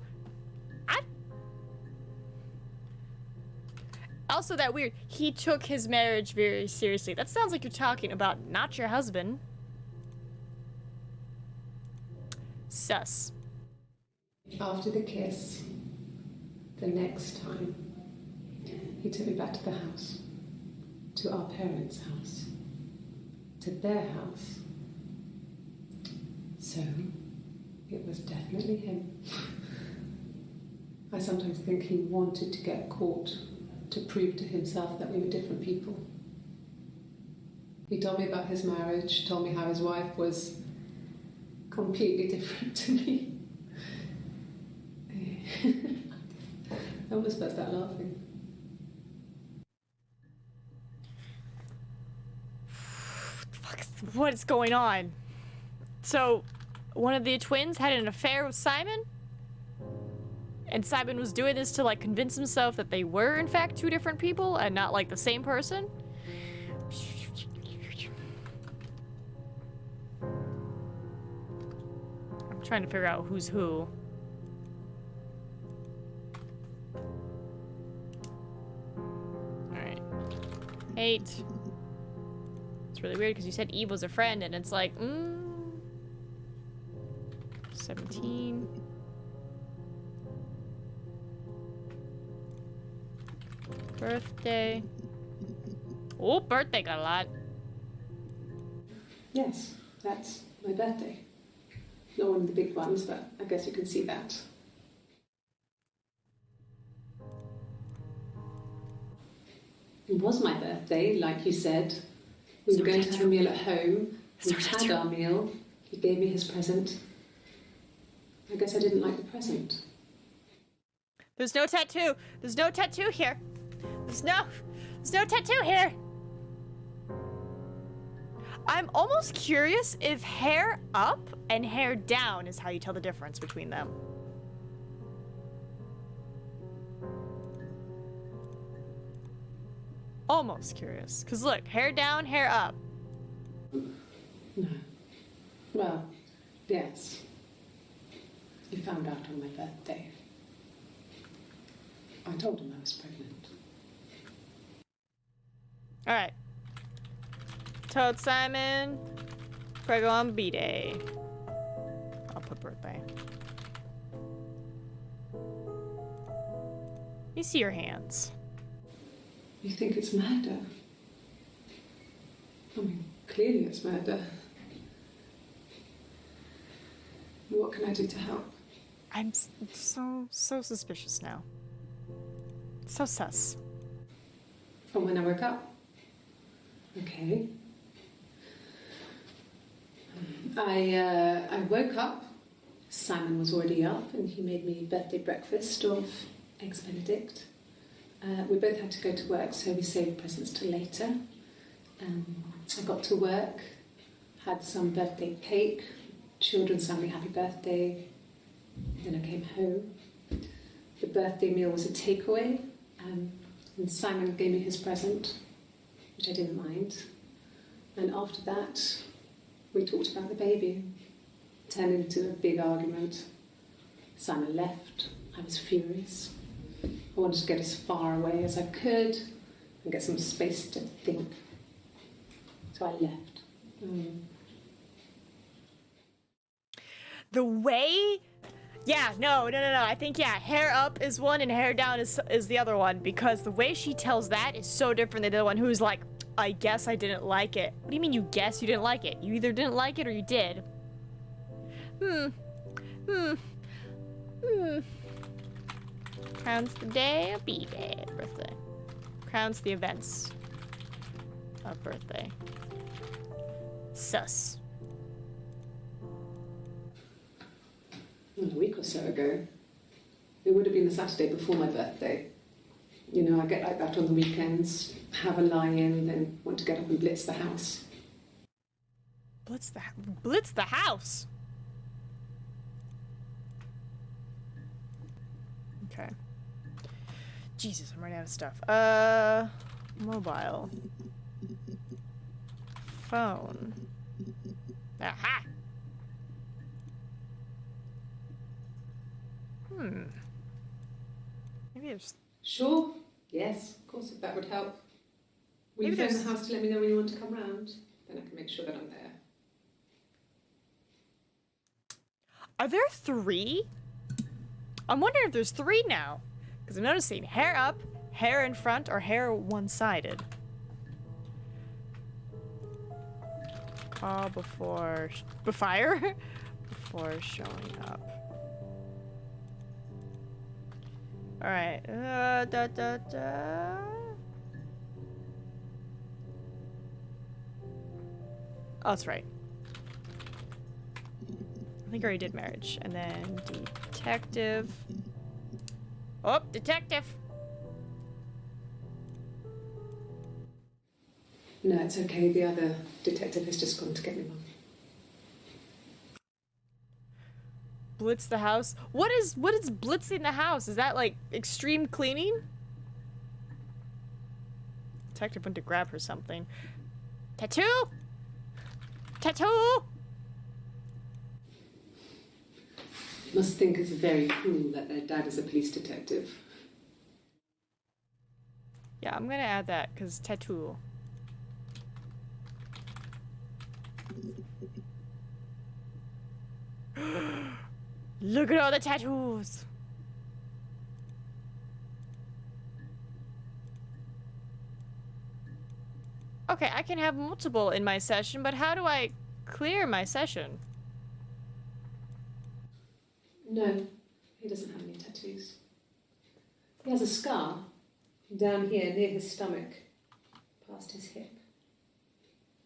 Also, that weird. He took his marriage very seriously. That sounds like you're talking about not your husband. Sus. After the kiss, the next time, he took me back to the house, to our parents' house, to their house. So, it was definitely him. I sometimes think he wanted to get caught to prove to himself that we were different people. He told me about his marriage, told me how his wife was completely different to me. I almost burst out laughing. What is going on? So, one of the twins had an affair with Simon? And Simon was doing this to, convince himself that they were, in fact, two different people and not, the same person? I'm trying to figure out who's who. Alright. 8. It's really weird because you said Eve was a friend and it's 17. Birthday. Oh, birthday got a lot. Yes, that's my birthday. Not one of the big ones, but I guess you can see that. It was my birthday, like you said. We were going to have a meal at home. We had our meal. He gave me his present. I guess I didn't like the present. There's no tattoo. There's no tattoo here. There's no tattoo here. I'm almost curious if hair up and hair down is how you tell the difference between them. almost curious. Because look, hair down, hair up. No. Well, yes. He found out on my birthday. I told him I was pregnant. Alright. Toad Simon. Prego on B-Day. I'll put birthday. You see your hands. You think it's murder? I mean, clearly it's murder. What can I do to help? I'm so suspicious now. So sus. From when I woke up? Okay. I woke up. Simon was already up and he made me birthday breakfast of Eggs Benedict. We both had to go to work, so we saved presents till later. I got to work, had some birthday cake, children sang me happy birthday. Then I came home. The birthday meal was a takeaway, and Simon gave me his present, which I didn't mind. And after that, we talked about the baby. It turned into a big argument. Simon left. I was furious. I wanted to get as far away as I could and get some space to think. So I left. The way... Yeah, no. I think, yeah, hair up is one and hair down is the other one. Because the way she tells that is so different than the other one who's like, I guess I didn't like it. What do you mean you guess you didn't like it? You either didn't like it or you did. Crowns the day of B-Day, birthday. Crowns the events of birthday. Sus. A week or so ago. It would have been the Saturday before my birthday. You know, I get like that on the weekends, have a lie-in, then want to get up and blitz the house. Blitz the house? Okay. Jesus, I'm running out of stuff. Mobile. Phone. Aha! Maybe there's... Sure. Yes, of course, if that would help. Will you Maybe phone the house to let me know when you want to come round? Then I can make sure that I'm there. Are there 3? I'm wondering if there's 3 now. Because I'm noticing hair up, hair in front, or hair one-sided. Call before... Before showing up. Alright. Oh, that's right. I think I already did marriage. And then detective. Oh, detective! No, it's okay. The other detective has just gone to get me one. Blitz the house? What is blitzing the house? Is that like extreme cleaning? Detective went to grab her something. Tattoo? Tattoo? Must think it's very cool that their dad is a police detective. Yeah, I'm gonna add that because tattoo. Look at all the tattoos. Okay, I can have multiple in my session, but how do I clear my session? No, he doesn't have any tattoos. He has a scar down here near his stomach, past his hip.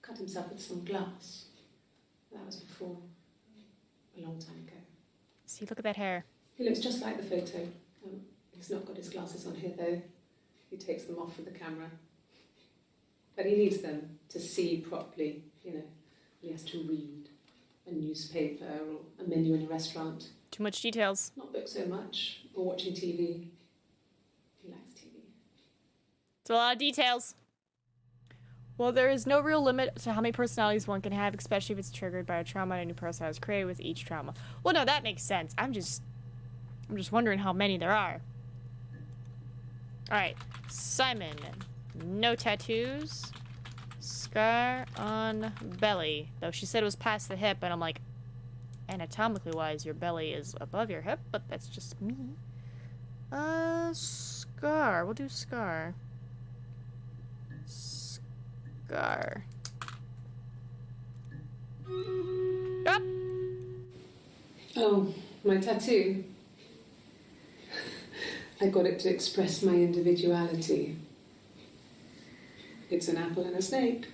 Cut himself with some glass. That was before, a long time ago. See, look at that hair. He looks just like the photo. He's not got his glasses on here though. He takes them off for the camera. But he needs them to see properly, you know. He has to read a newspaper or a menu in a restaurant. Too much details. Not book so much, or watching TV. He likes TV. It's a lot of details. Well, there is no real limit to how many personalities one can have, especially if it's triggered by a trauma and a new personality is created with each trauma. Well, no, that makes sense. I'm just wondering how many there are. Alright, Simon. No tattoos. Scar on belly. Though she said it was past the hip, and I'm like, anatomically wise, your belly is above your hip, but that's just me. Scar. We'll do scar. Scar. Up! Oh, my tattoo. I got it to express my individuality. It's an apple and a snake.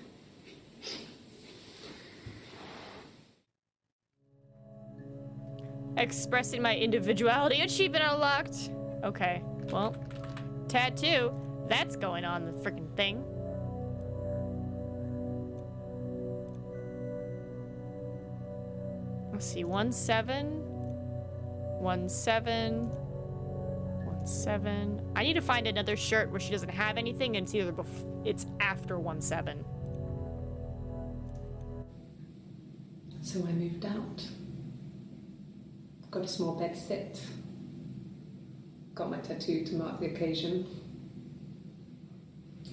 Expressing my individuality. Achievement unlocked. Okay, well, tattoo. That's going on the freaking thing. Let's see, 1-7. 1-7. 1-7. I need to find another shirt where she doesn't have anything, and it's after 1-7. So I moved out. Got a small bed sit. Got my tattoo to mark the occasion.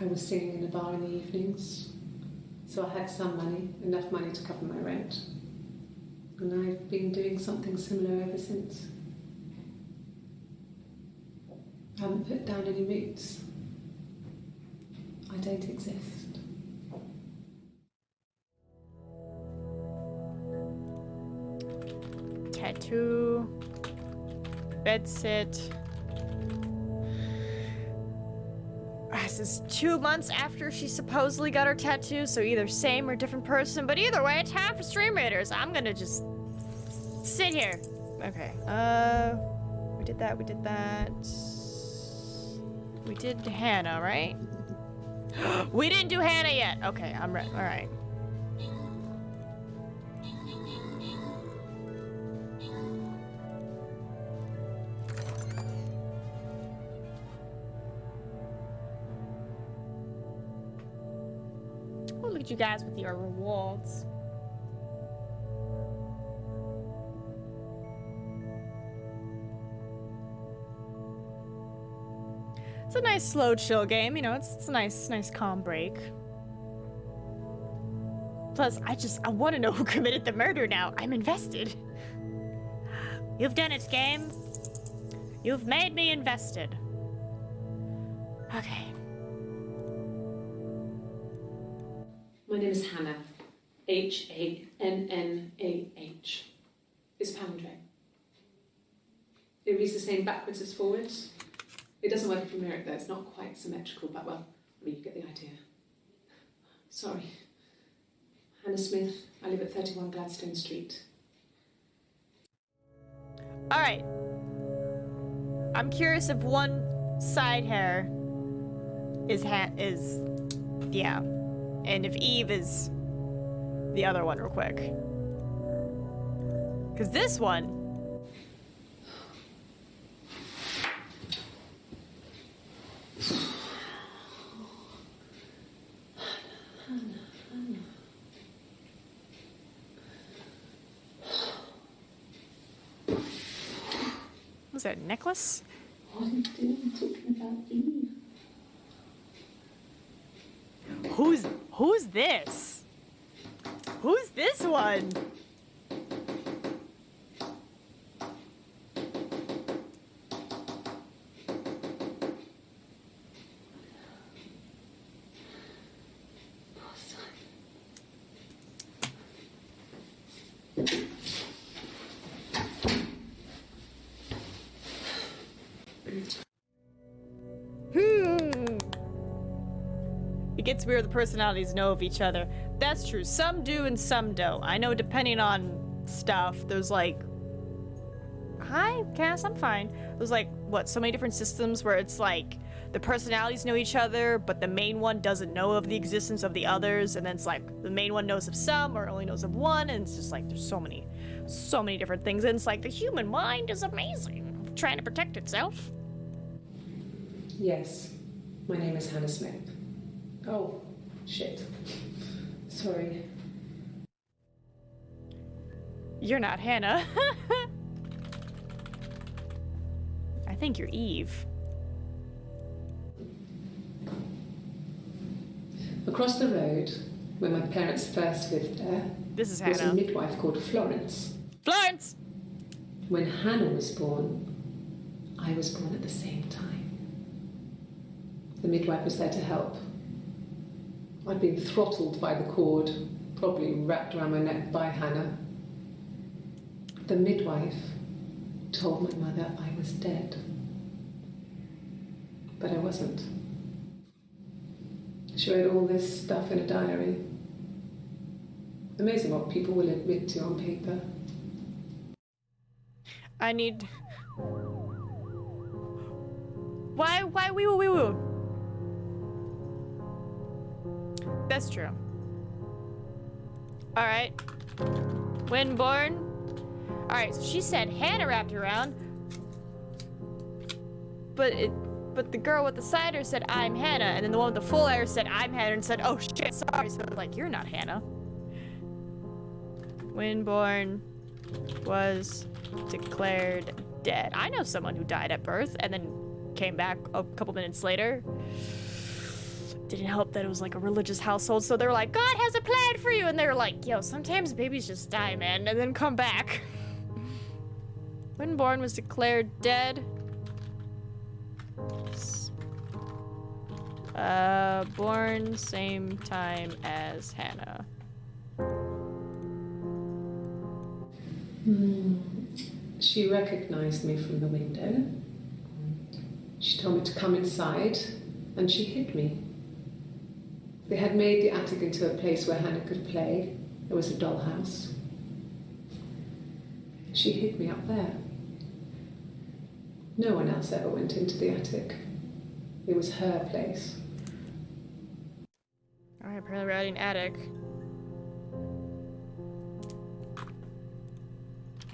I was singing in a bar in the evenings, so I had some money, enough money to cover my rent. And I've been doing something similar ever since. I haven't put down any roots. I don't exist. Tattoo. Bed sit. This is 2 months after she supposedly got her tattoo, so either same or different person, but either way, time for Stream Raiders. I'm gonna just sit here. Okay, we did that, we did that. We did Hannah, right? We didn't do Hannah yet. Okay, I'm ready. All right. Oh, look at you guys with your rewards. It's a nice slow chill game, you know, it's a nice calm break. Plus, I want to know who committed the murder now. I'm invested. You've done it, game. You've made me invested. Okay. My name is Hannah. H-A-N-N-A-H. It's palindrome. It reads the same backwards as forwards. It doesn't work from here, though. It's not quite symmetrical, but well, I mean, you get the idea. Sorry. Hannah Smith. I live at 31 Gladstone Street. All right. I'm curious if one side hair is yeah, and if Eve is the other one, real quick. Because this one. Was that a necklace? What are you doing talking about Eve? Who's this? Who's this one? It gets weird the personalities know of each other. That's true. Some do and some don't. I know depending on stuff, there's like... Hi, Cass, I'm fine. There's like, what, so many different systems where it's like the personalities know each other, but the main one doesn't know of the existence of the others, and then it's like the main one knows of some or only knows of one, and it's just like there's so many different things, and it's like the human mind is amazing, trying to protect itself. Yes. My name is Hannah Smith. Oh, Shit. Sorry. You're not Hannah. I think you're Eve. Across the road, where my parents first lived there, This is was a Hannah. midwife called Florence. Florence! When Hannah was born, I was born at the same time. The midwife was there to help. I'd been throttled by the cord, probably wrapped around my neck by Hannah. The midwife told my mother I was dead. But I wasn't. She wrote all this stuff in a diary. Amazing what people will admit to on paper. I need... Why wee woo wee woo? That's true. Alright. When born? Alright, so she said Hannah wrapped her around. But the girl with the cider said, I'm Hannah. And then the one with the full hair said, I'm Hannah, and said, oh shit, sorry. So like, you're not Hannah. When born was declared dead. I know someone who died at birth and then came back a couple minutes later. Didn't help that it was like a religious household, so they're like, God has a plan for you, and they're like, yo, sometimes babies just die, man, and then come back. When born was declared dead. Born same time as Hannah. She recognized me from the window. She told me to come inside, and she hid me. They had made the attic into a place where Hannah could play. There was a dollhouse. She hid me up there. No one else ever went into the attic. It was her place. Alright, apparently we're adding attic.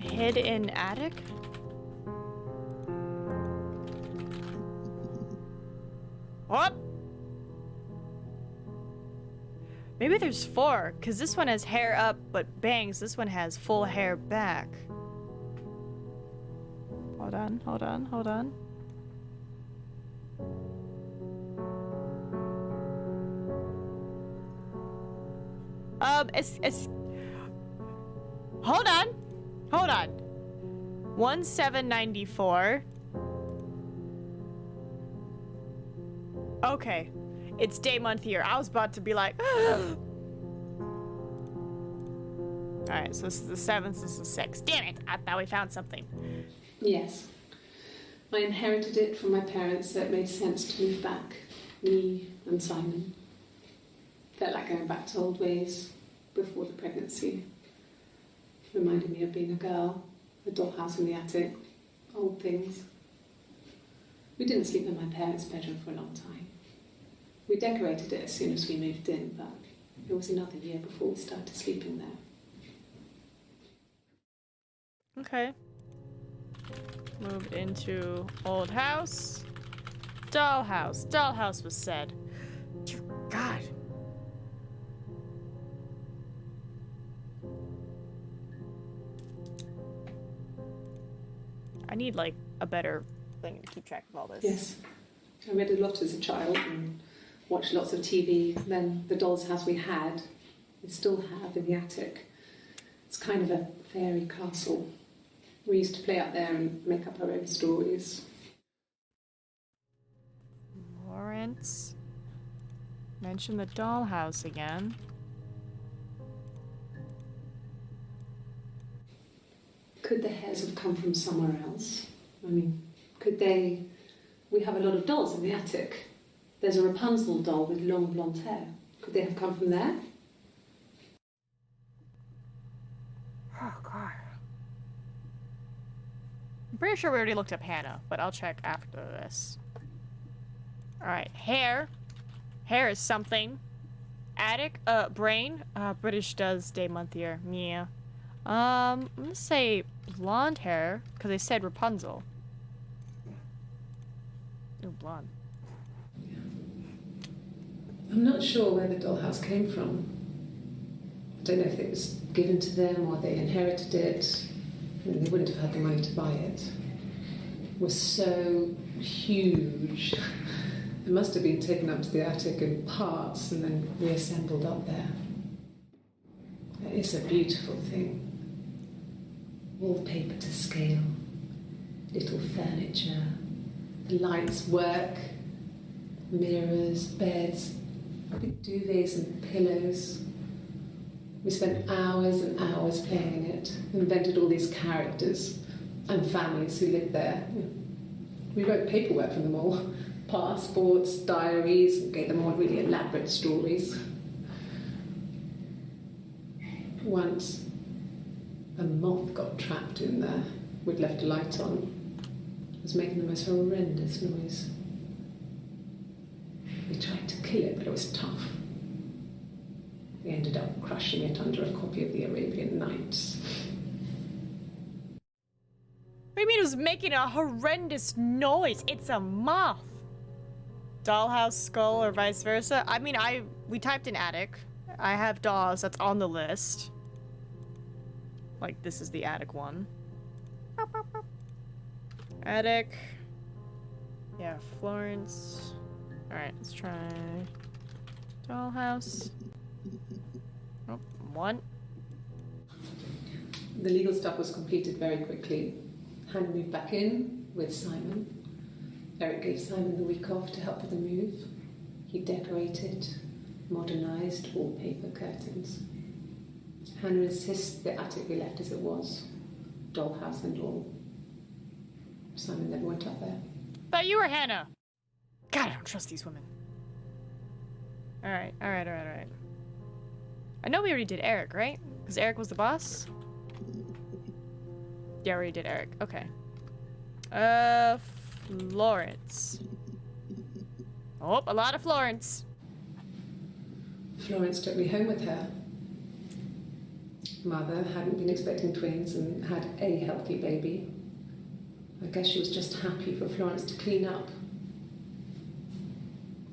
Hid in attic? What? Maybe there's 4, because this one has hair up but bangs. This one has full hair back. Hold on, hold on, hold on. Hold on. Hold on. 1794. Okay. It's day, month, year. I was about to be like, alright, so this is the 7th, this is the 6th. Damn it! I thought we found something. Yes. I inherited it from my parents, so it made sense to move back. Me and Simon. Felt like going back to old ways before the pregnancy. Reminded me of being a girl, the dollhouse in the attic, old things. We didn't sleep in my parents' bedroom for a long time. We decorated it as soon as we moved in, but it was another year before we started sleeping there. Okay. Moved into old house. Dollhouse. Dollhouse was said. Dear God. I need, like, a better thing to keep track of all this. Yes. I read a lot as a child and watched lots of TV. Then the doll's house we had, we still have in the attic. It's kind of a fairy castle. We used to play out there and make up our own stories. Lawrence. Mention the dollhouse again. Could the hairs have come from somewhere else? I mean, could they... We have a lot of dolls in the attic. There's a Rapunzel doll with long blonde hair. Could they have come from there? Oh, God. I'm pretty sure we already looked up Hannah, but I'll check after this. Alright, hair. Hair is something. Attic, brain. British does day, month, year. Yeah. I'm gonna say blonde hair, because they said Rapunzel. Ooh, blonde. I'm not sure where the dollhouse came from. I don't know if it was given to them or they inherited it. I mean, they wouldn't have had the money to buy it. It was so huge. It must have been taken up to the attic in parts and then reassembled up there. It's a beautiful thing. Wallpaper to scale, little furniture, the lights work, mirrors, beds, big duvets and pillows. We spent hours and hours playing in it, invented all these characters and families who lived there. We wrote paperwork for them all, passports, diaries, and gave them all really elaborate stories. Once, a moth got trapped in there. We'd left a light on. It was making the most horrendous noise. We tried to kill it, but it was tough. We ended up crushing it under a copy of the Arabian Nights. What do you mean it was making a horrendous noise? It's a moth. Dollhouse, skull, or vice versa? I mean, we typed in attic. I have dolls, that's on the list. Like, this is the attic one. Attic. Yeah, Florence. Alright, let's try dollhouse. Oh, one. The legal stuff was completed very quickly. Hannah moved back in with Simon. Eric gave Simon the week off to help with the move. He decorated, modernised wallpaper curtains. Hannah insists the attic be left as it was, dollhouse and all. Simon never went up there. Thought you were Hannah. God, I don't trust these women. Alright. I know we already did Eric, right? Because Eric was the boss? Yeah, we already did Eric. Okay. Florence. Oh, a lot of Florence. Florence took me home with her. Mother hadn't been expecting twins and had a healthy baby. I guess she was just happy for Florence to clean up.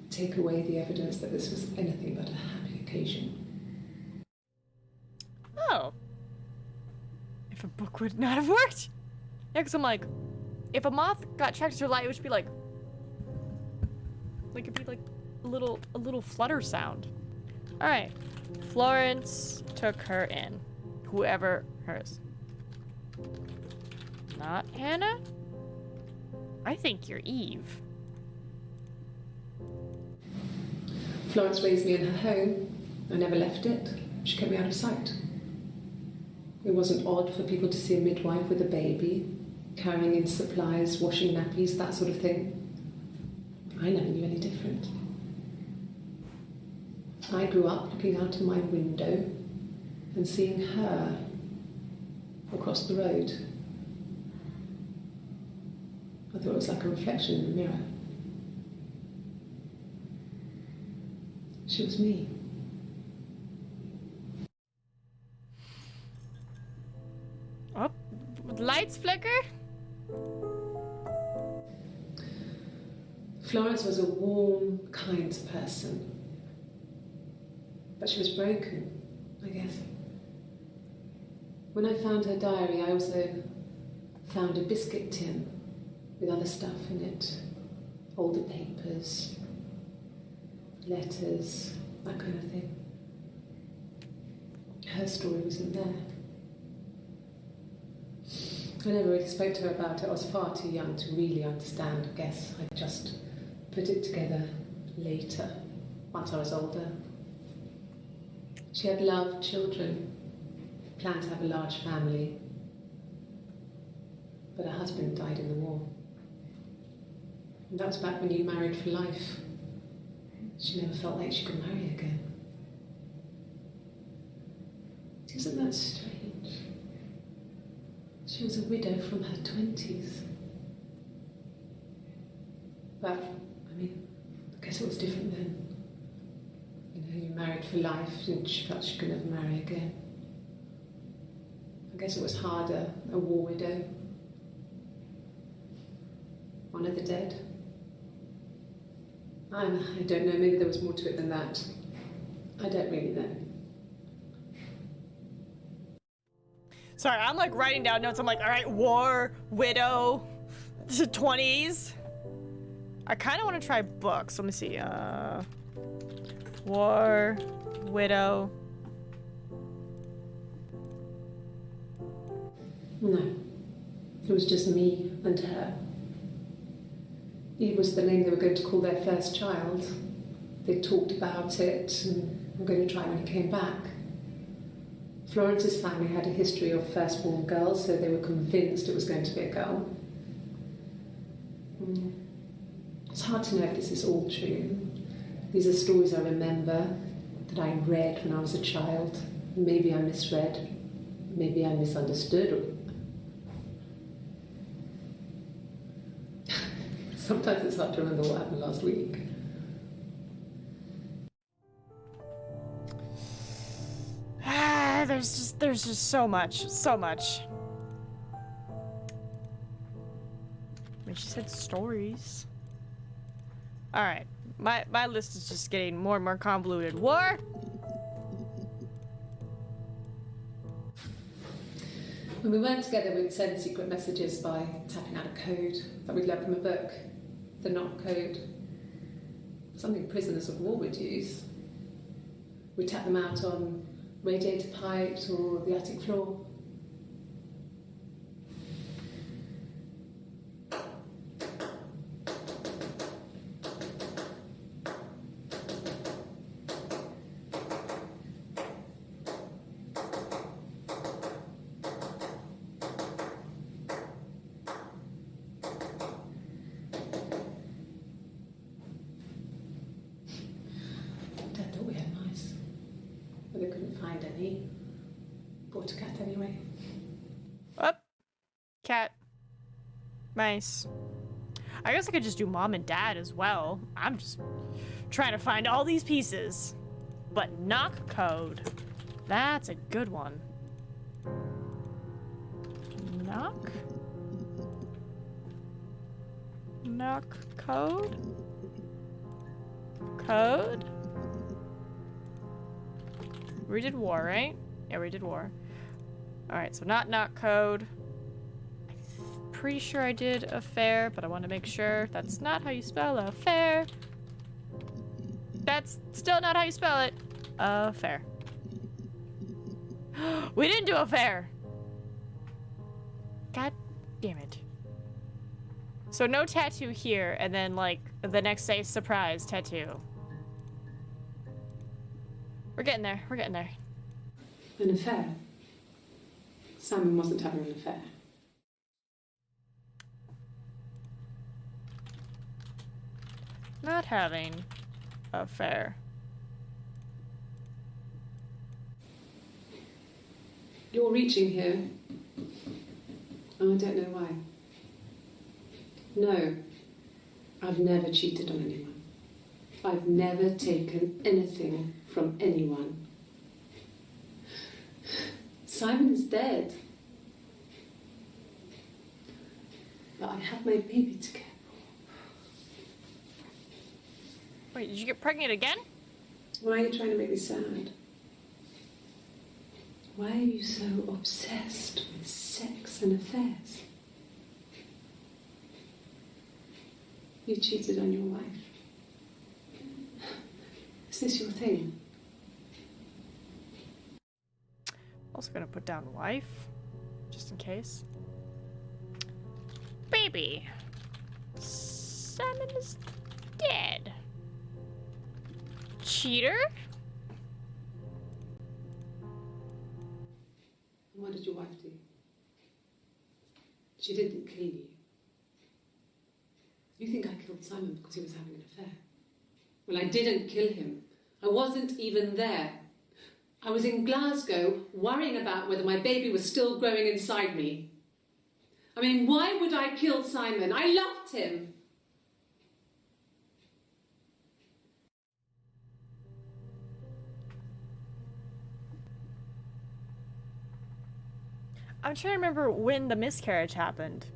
Take away the evidence that this was anything but a happy occasion. Oh. If a book would not have worked. Yeah, because I'm like, if a moth got trapped to her light, it would be like it'd be like a little flutter sound. All right. Florence took her in. Whoever hers. Not Hannah? I think you're Eve. Florence raised me in her home. I never left it. She kept me out of sight. It wasn't odd for people to see a midwife with a baby, carrying in supplies, washing nappies, that sort of thing. I never knew any different. I grew up looking out of my window and seeing her across the road. I thought it was like a reflection in the mirror. She was me. Oh, lights flicker? Florence was a warm, kind person. But she was broken, I guess. When I found her diary, I also found a biscuit tin with other stuff in it. Older papers, letters, that kind of thing. Her story wasn't there. I never really spoke to her about it. I was far too young to really understand, I guess. I just put it together later, once I was older. She had loved children, planned to have a large family, but her husband died in the war. And that was back when you married for life. She never felt like she could marry again. Isn't that strange? She was a widow from her 20s. But, I mean, I guess it was different then. You know, you married for life and she felt she could never marry again. I guess it was harder, a war widow. One of the dead. I don't know, maybe there was more to it than that. I don't really know. Sorry, I'm like writing down notes. I'm like, all right, war, widow, 20s. I kind of want to try books. Let me see. War, widow. No. It was just me and her. It was the name they were going to call their first child. They talked about it and were going to try when he came back. Florence's family had a history of firstborn girls, so they were convinced it was going to be a girl. It's hard to know if this is all true. These are stories I remember, that I read when I was a child. Maybe I misread, maybe I misunderstood. Sometimes it's hard to remember what happened last week. There's just so much. I mean, she said stories. All right, my list is just getting more and more convoluted. War. When we weren't together, we'd send secret messages by tapping out a code that we'd learned from a book. The knock code. Something prisoners of war would use. We'd tap them out on radiator pipes or the attic floor. Dad thought we had mice, but they couldn't find any. Bought a cat anyway. Up. Cat. Mice. I guess I could just do mom and dad as well. I'm just trying to find all these pieces. But knock code. That's a good one. Knock? Knock code? Code? We did war, right? Yeah, we did war. Alright, so not knock code. I'm pretty sure I did affair, but I want to make sure that's not how you spell affair. That's still not how you spell it. Affair. We didn't do affair. God damn it. So no tattoo here, and then like the next day, surprise tattoo. We're getting there. We're getting there. An affair? Simon wasn't having an affair. Not having affair. You're reaching here. Oh, I don't know why. No, I've never cheated on anyone. I've never taken anything from anyone. Simon is dead. But I have my baby to care for. Wait, did you get pregnant again? Why are you trying to make me sad? Why are you so obsessed with sex and affairs? You cheated on your wife. Is this your thing? Also gonna put down wife, just in case. Baby. Simon is dead. Cheater? What did your wife do? She didn't kill you. You think I killed Simon because he was having an affair? Well, I didn't kill him. I wasn't even there. I was in Glasgow worrying about whether my baby was still growing inside me. I mean, why would I kill Simon? I loved him. I'm trying to remember when the miscarriage happened.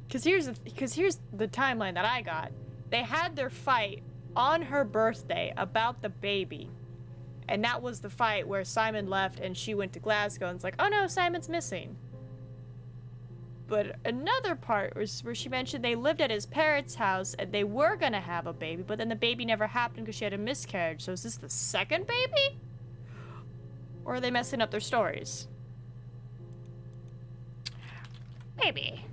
Because here's the timeline that I got. They had their fight on her birthday about the baby. And that was the fight where Simon left and she went to Glasgow and it's like, oh no, Simon's missing. But another part was where she mentioned they lived at his parents' house and they were gonna have a baby, but then the baby never happened because she had a miscarriage. So is this the second baby? Or are they messing up their stories? Maybe.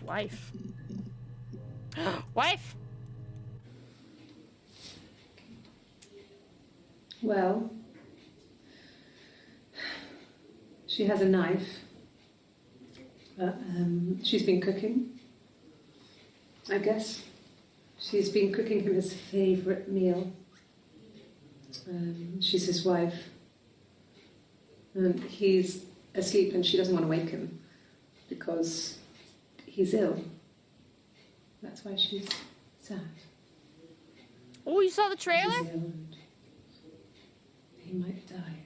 Wife. Wife! Well, she has a knife. She's been cooking, I guess. She's been cooking him his favourite meal. She's his wife. And he's asleep and she doesn't want to wake him because he's ill. That's why she's sad. Oh, you saw the He's trailer? ill and he might die.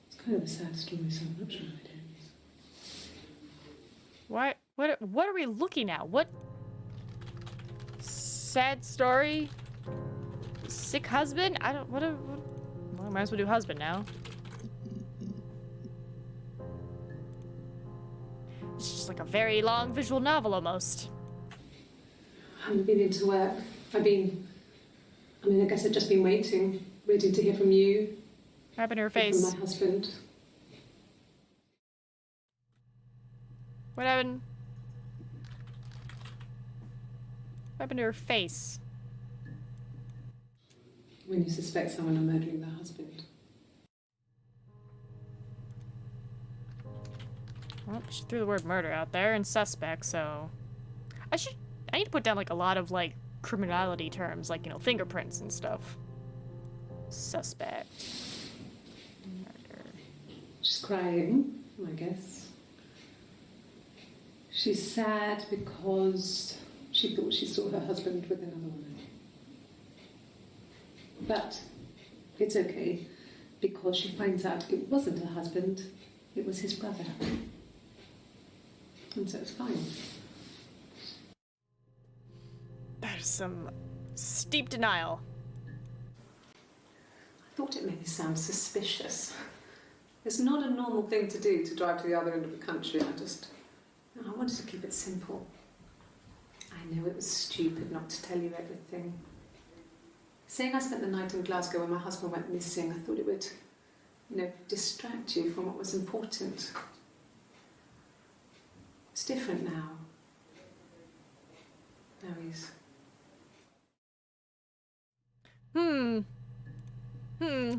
It's kind of a sad story, so I'm not sure how it ends. What are we looking at? What sad story? Sick husband? I don't. Well, I might as well do husband now. It's just like a very long visual novel almost. I haven't been into work. I guess I've just been waiting to hear from you. What happened to her and from face? my husband. What happened? What happened to her face? When you suspect someone of murdering their husband. Well, she threw the word murder out there and suspect, so I need to put down like a lot of like criminality terms, like, you know, fingerprints and stuff. Suspect. Murder. She's crying, I guess. She's sad because she thought she saw her husband with another woman. But it's okay, because she finds out it wasn't her husband, it was his brother. And so it's fine. That is some steep denial. I thought it made me sound suspicious. It's not a normal thing to do, to drive to the other end of the country. I wanted to keep it simple. I know it was stupid not to tell you everything. Saying I spent the night in Glasgow when my husband went missing, I thought it would, distract you from what was important. It's different now. Now he's...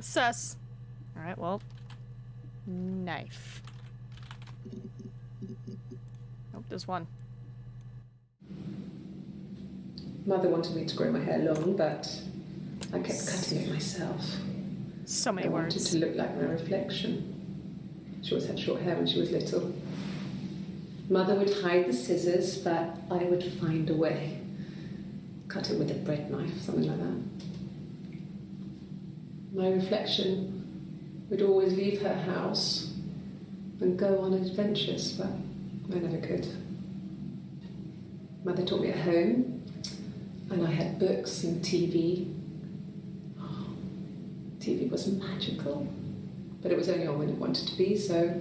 Sus. Alright, well. Knife. Nope, there's one. Mother wanted me to grow my hair long, but I kept cutting it myself. So many I wanted words. to look like my reflection. She always had short hair when she was little. Mother would hide the scissors, but I would find a way. Cut it with a bread knife, something like that. My reflection would always leave her house and go on adventures, but I never could. Mother taught me at home, and I had books and TV. Oh, TV was magical, but it was only on when it wanted to be, so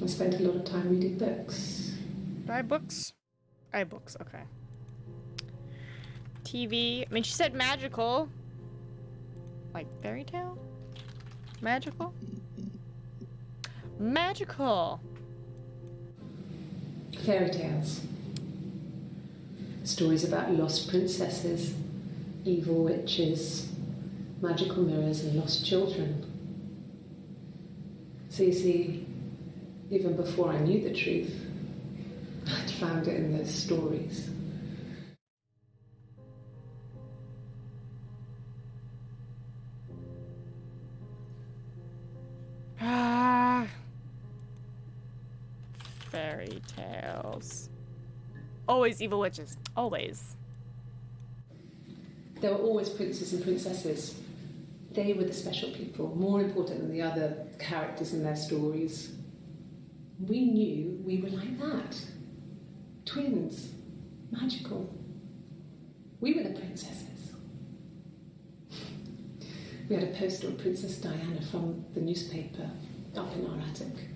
I spent a lot of time reading books. iBooks? iBooks, okay. TV. I mean, she said magical. Like fairy tale? Magical? Magical! Fairy tales. Stories about lost princesses, evil witches, magical mirrors, and lost children. So you see, even before I knew the truth, I'd found it in those stories. Fairy tales. Always evil witches. Always. There were always princes and princesses. They were the special people, more important than the other characters in their stories. We knew we were like that. Twins. Magical. We were the princesses. We had a poster of Princess Diana from the newspaper up in our attic.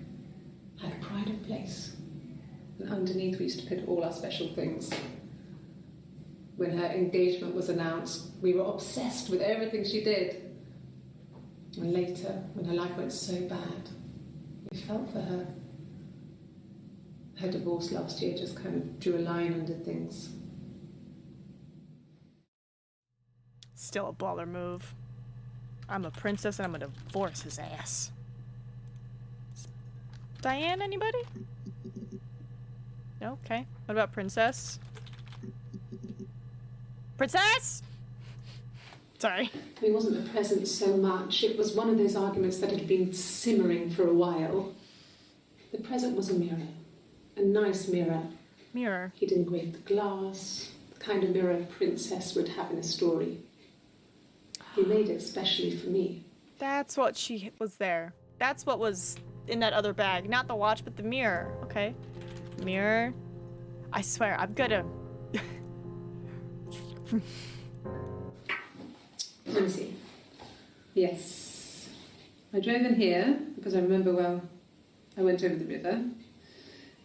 Had pride of place. And underneath we used to put all our special things. When her engagement was announced, we were obsessed with everything she did. And later, when her life went so bad, we felt for her. Her divorce last year just kind of drew a line under things. Still a baller move. I'm a princess and I'm gonna divorce his ass. Diane, anybody? No? Okay. What about Princess? Princess? Sorry. He wasn't present so much. It was one of those arguments that had been simmering for a while. The present was a mirror. A nice mirror. Mirror. He'd engraved the glass, the kind of mirror a princess would have in a story. He made it specially for me. That's what she was there. That's what was in that other bag. Not the watch, but the mirror. Okay. Mirror. I swear, I'm gonna... Let me see. Yes. I drove in here because I remember, well, I went over the river.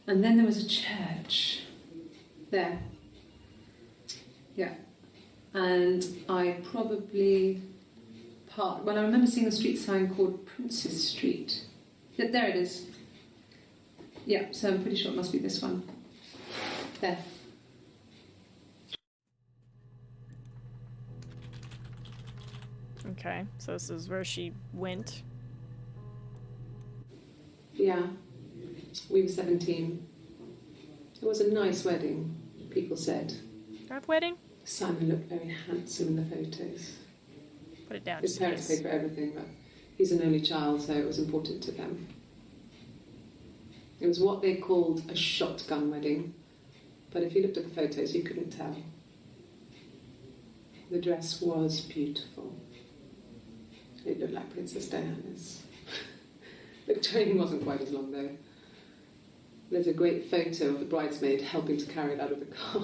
And then there was a church. There. Yeah. And I probably parked... Well, I remember seeing a street sign called Princess Street. Yeah, there it is. Yeah, so I'm pretty sure it must be this one. There. Okay, so this is where she went. Yeah. We were 17. It was a nice wedding, people said. That wedding? Simon looked very handsome in the photos. Put it down. His parents paid for everything, but he's an only child, so it was important to them. It was what they called a shotgun wedding, but if you looked at the photos, you couldn't tell. The dress was beautiful. It looked like Princess Diana's. The train wasn't quite as long, though. There's a great photo of the bridesmaid helping to carry it out of the car.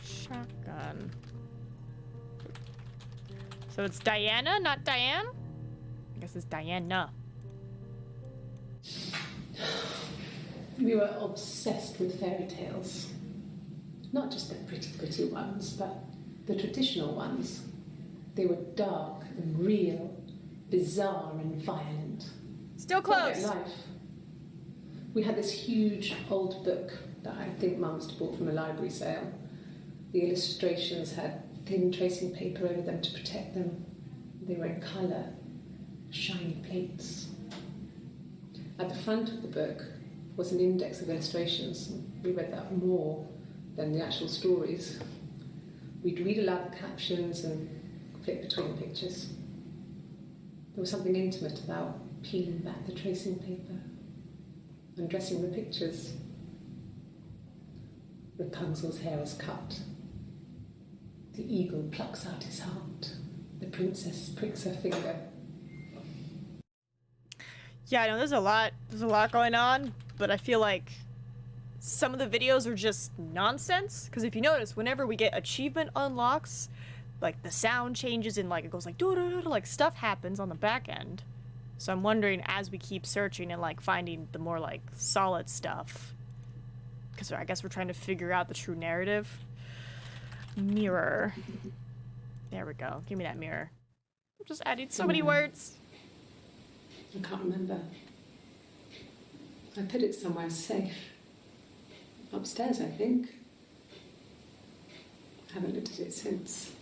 Shotgun. So it's Diana, not Diane? I guess it's Diana. We were obsessed with fairy tales. Not just the pretty, pretty ones, but the traditional ones. They were dark and real, bizarre and violent. Still close. Life. We had this huge old book that I think Mum must have bought from a library sale. The illustrations had thin tracing paper over them to protect them. They were in colour, shiny plates. At the front of the book was an index of illustrations. We read that more than the actual stories. We'd read aloud the captions and flip between pictures. There was something intimate about peeling back the tracing paper, undressing the pictures. Rapunzel's hair is cut. The eagle plucks out his heart. The princess pricks her finger. Yeah, I know there's a lot going on, but I feel like some of the videos are just nonsense. Because if you notice, whenever we get achievement unlocks, like the sound changes and like it goes like doo-doo-doo, like stuff happens on the back end. So I'm wondering as we keep searching and like finding the more like solid stuff, because I guess we're trying to figure out the true narrative. Mirror. There we go. Give me that mirror. I'm just adding so many words. I can't remember. I put it somewhere safe. Upstairs, I think. I haven't looked at it since.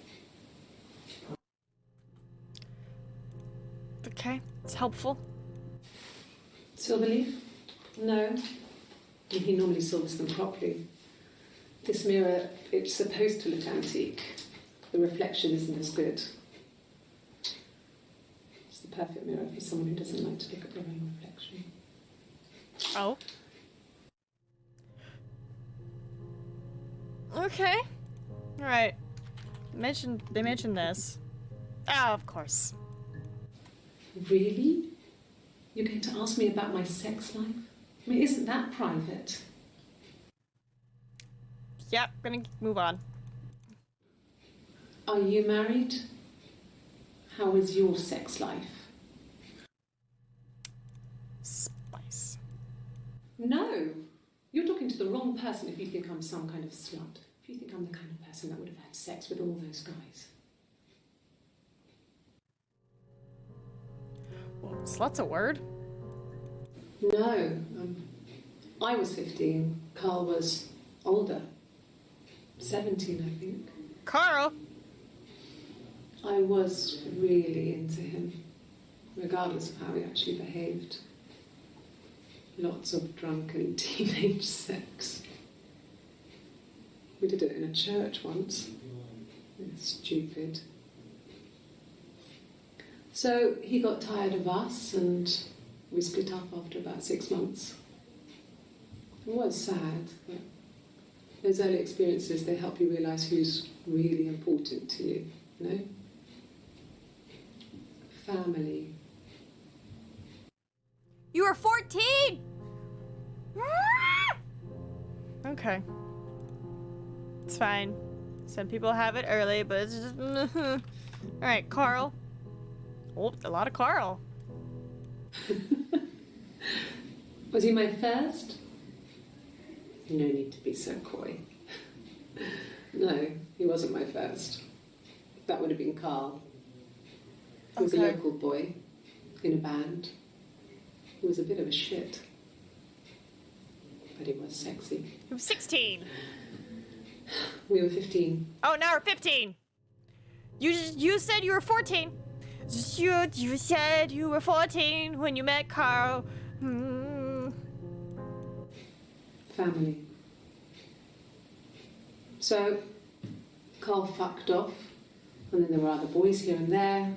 Okay, it's helpful. Silverleaf? No. He normally silvers them properly. This mirror, it's supposed to look antique. The reflection isn't as good. It's the perfect mirror for someone who doesn't like to look at their own reflection. Oh. Okay. Alright. They mentioned this. Oh, of course. Really? You're going to ask me about my sex life? I mean, isn't that private? Yep, gonna move on. Are you married? How is your sex life? Spice. No! You're talking to the wrong person if you think I'm some kind of slut. If you think I'm the kind of person that would have had sex with all those guys. Well, slut's a word. No. I was 15. Carl was older. 17, I think. Carl! I was really into him, regardless of how he actually behaved. Lots of drunken teenage sex. We did it in a church once. Stupid. So he got tired of us and we split up after about 6 months. It was sad, but those early experiences, they help you realise who's really important to you, you know? Family. You were 14! Okay. It's fine. Some people have it early, but it's just... Alright, Carl. Oh, a lot of Carl. Was he my first? No need to be so coy. No, he wasn't my first. That would have been Carl. He was a Okay. local boy in a band. He was a bit of a shit. But he was sexy. You were 16. We were 15. Oh, now we're 15. You said you were 14. You said you were 14 when you met Carl. Family. So, Carl fucked off, and then there were other boys here and there,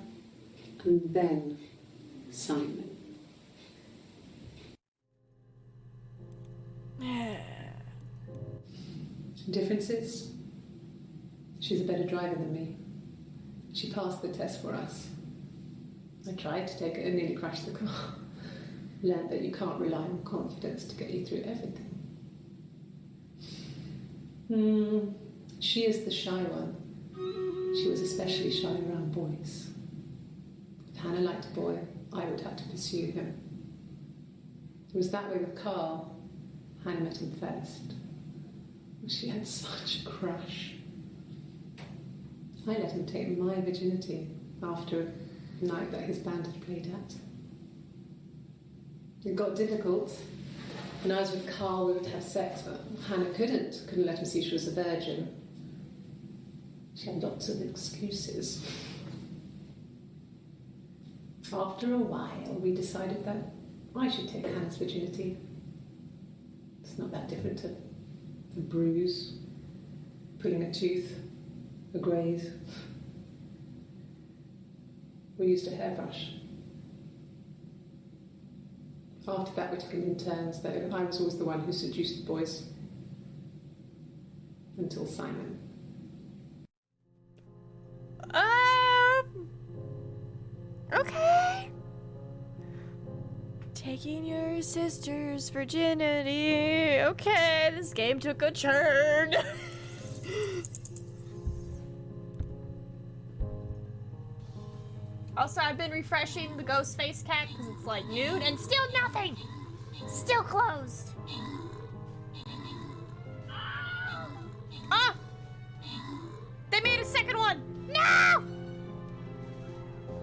and then Simon. Differences? She's a better driver than me. She passed the test for us. I tried to take it and nearly crashed the car. Learned that you can't rely on confidence to get you through everything. She is the shy one. She was especially shy around boys. If Hannah liked a boy, I would have to pursue him. It was that way with Carl. Hannah met him first. She had such a crush. I let him take my virginity after a night that his band had played at. It got difficult. When I was with Carl, we would have sex, but Hannah couldn't let him see she was a virgin. She had lots of excuses. After a while, we decided that I should take Hannah's virginity. It's not that different to a bruise, pulling a tooth, a graze. We used a hairbrush. After that, we took it in turns, though I was always the one who seduced the boys. Until Simon. Okay. Taking your sister's virginity. Okay, this game took a turn. Also, I've been refreshing the ghost face cat because it's like noon and still nothing. Still closed. Ah! They made a second one. No!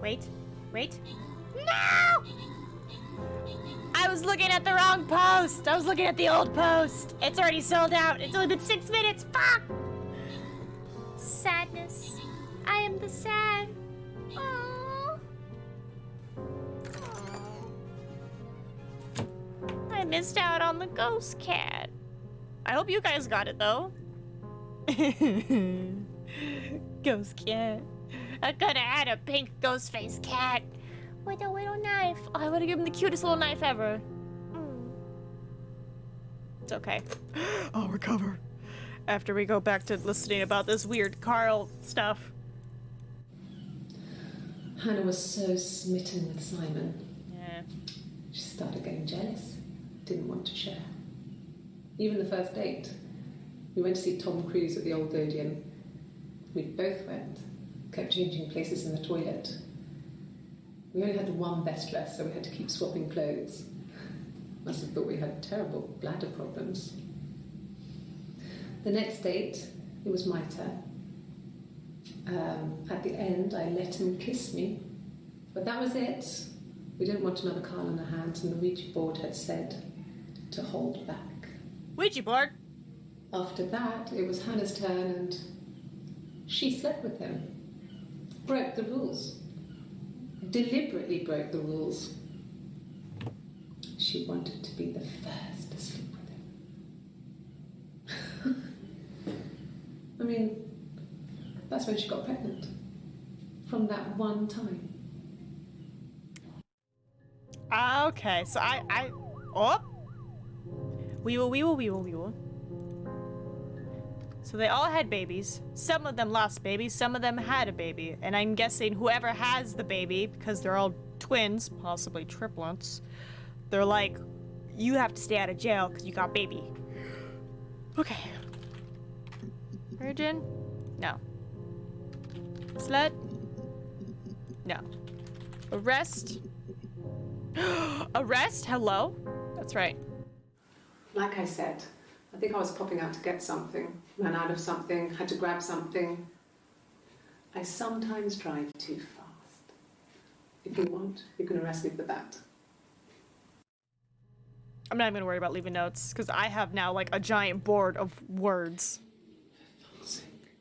Wait. No! I was looking at the wrong post. I was looking at the old post. It's already sold out. It's only been 6 minutes. Fuck! Sadness. I am the sad. Aww. I missed out on the ghost cat. I hope you guys got it though. Ghost cat. I could have had a pink ghost face cat with a little knife. Oh, I would have given him the cutest little knife ever. It's okay. I'll recover. after we go back to listening about this weird Carl stuff. Hannah was so smitten with Simon. Yeah. She started getting jealous. Didn't want to share. Even the first date. We went to see Tom Cruise at the Old Odeon. We both went. Kept changing places in the toilet. We only had one best dress, so we had to keep swapping clothes. Must have thought we had terrible bladder problems. The next date, it was my turn. At the end, I let him kiss me. But that was it. We didn't want another Carl on our hands, and the Ouija board had said to hold back. Ouija board? After that, it was Hannah's turn, and she slept with him. Broke the rules. Deliberately broke the rules. She wanted to be the first to sleep with him. I mean, that's when she got pregnant. From that one time. Okay, so oh! We will. So they all had babies. Some of them lost babies, some of them had a baby. And I'm guessing whoever has the baby, because they're all twins, possibly triplets, they're like, you have to stay out of jail because you got baby. Okay. Virgin? No. Slut? No. Arrest? Arrest? Hello? That's right. Like I said, I think I was popping out to get something, ran out of something, had to grab something. I sometimes drive too fast. If you want, you can arrest me for that. I'm not even gonna worry about leaving notes, because I have now, like, a giant board of words. For fuck's sake.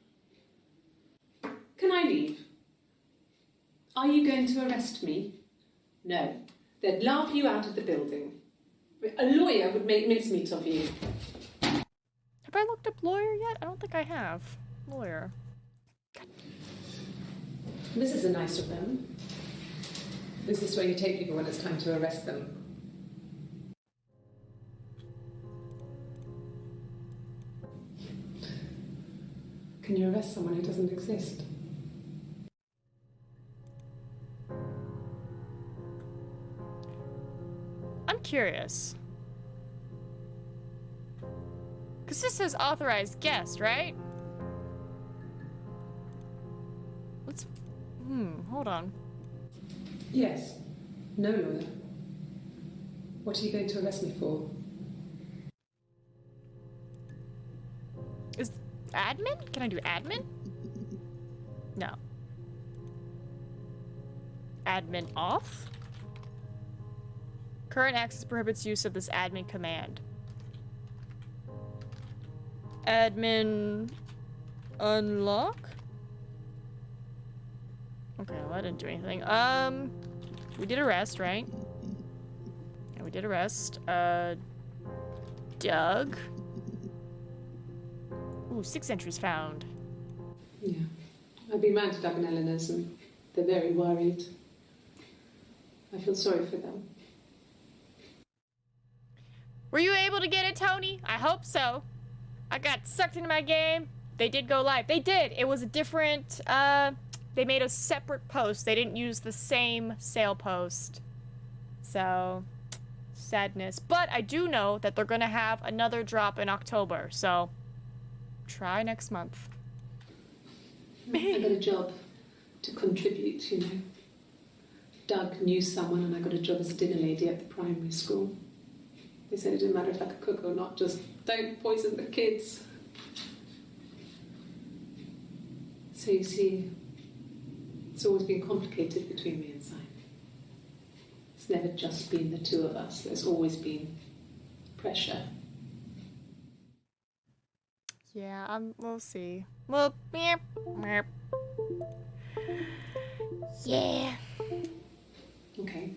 Can I leave? Are you going to arrest me? No. They'd laugh you out of the building. A lawyer would make mincemeat of you. Have I looked up lawyer yet? I don't think I have. Lawyer. This is a nice of them. This is where you take people when it's time to arrest them. Can you arrest someone who doesn't exist? I'm curious. Because this says authorized guest, right? Let's... hold on. Yes. No lawyer. What are you going to arrest me for? Is admin? Can I do admin? No. Admin off? Current access prohibits use of this admin command. Admin unlock? Okay, well, I didn't do anything. We did arrest, right? Yeah, we did arrest. Doug. Ooh, 6 entries found. Yeah. I've been round to Doug and Eleanor's and they're very worried. I feel sorry for them. Were you able to get it, Tony? I hope so. I got sucked into my game. They did go live. They did. It was a different, they made a separate post. They didn't use the same sale post. So, sadness. But I do know that they're gonna have another drop in October. So, try next month. I got a job to contribute, you know. Doug knew someone and I got a job as a dinner lady at the primary school. They said it didn't matter if I could cook or not, just don't poison the kids. So you see, it's always been complicated between me and Simon. It's never just been the two of us. There's always been pressure. Yeah, we'll see. Well, meep, meep. Yeah. Okay.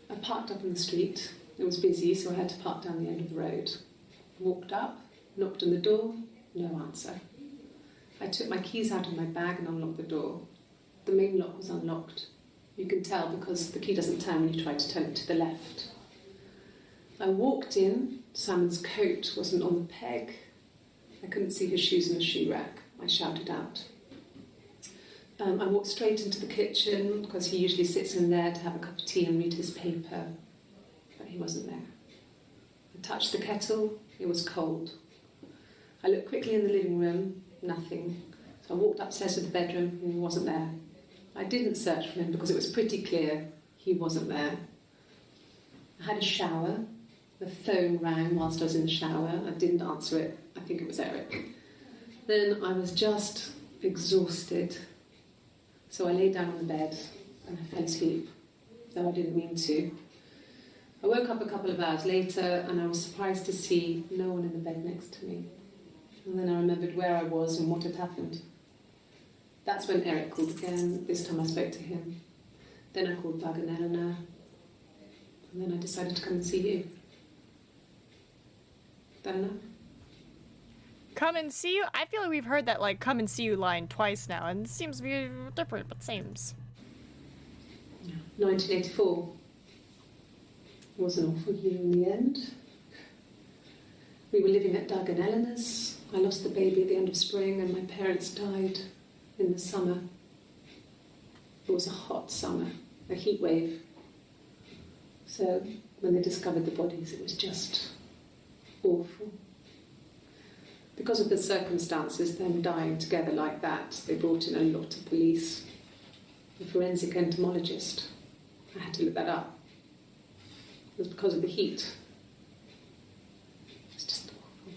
I parked up in the street. It was busy, so I had to park down the end of the road. Walked up, knocked on the door, no answer. I took my keys out of my bag and unlocked the door. The main lock was unlocked. You can tell because the key doesn't turn when you try to turn it to the left. I walked in, Simon's coat wasn't on the peg. I couldn't see his shoes in the shoe rack. I shouted out. I walked straight into the kitchen because he usually sits in there to have a cup of tea and read his paper, but he wasn't there. I touched the kettle, it was cold. I looked quickly in the living room, nothing. So I walked upstairs to the bedroom and he wasn't there. I didn't search for him because it was pretty clear he wasn't there. I had a shower. The phone rang whilst I was in the shower. I didn't answer it. I think it was Eric. Then I was just exhausted. So I lay down on the bed and I fell asleep, though I didn't mean to. I woke up a couple of hours later and I was surprised to see no one in the bed next to me. And then I remembered where I was and what had happened. That's when Eric called again. This time I spoke to him. Then I called Doug and Eleanor. And then I decided to come and see you. That enough? Come and see you? I feel like we've heard that, like, come and see you line twice now, and it seems to be different, but seems. 1984. It was an awful year in the end. We were living at Doug and Eleanor's. I lost the baby at the end of spring, and my parents died in the summer. It was a hot summer, a heat wave. So when they discovered the bodies, it was just awful. Because of the circumstances, them dying together like that, they brought in a lot of police. A forensic entomologist. I had to look that up. It was because of the heat. It's just awful.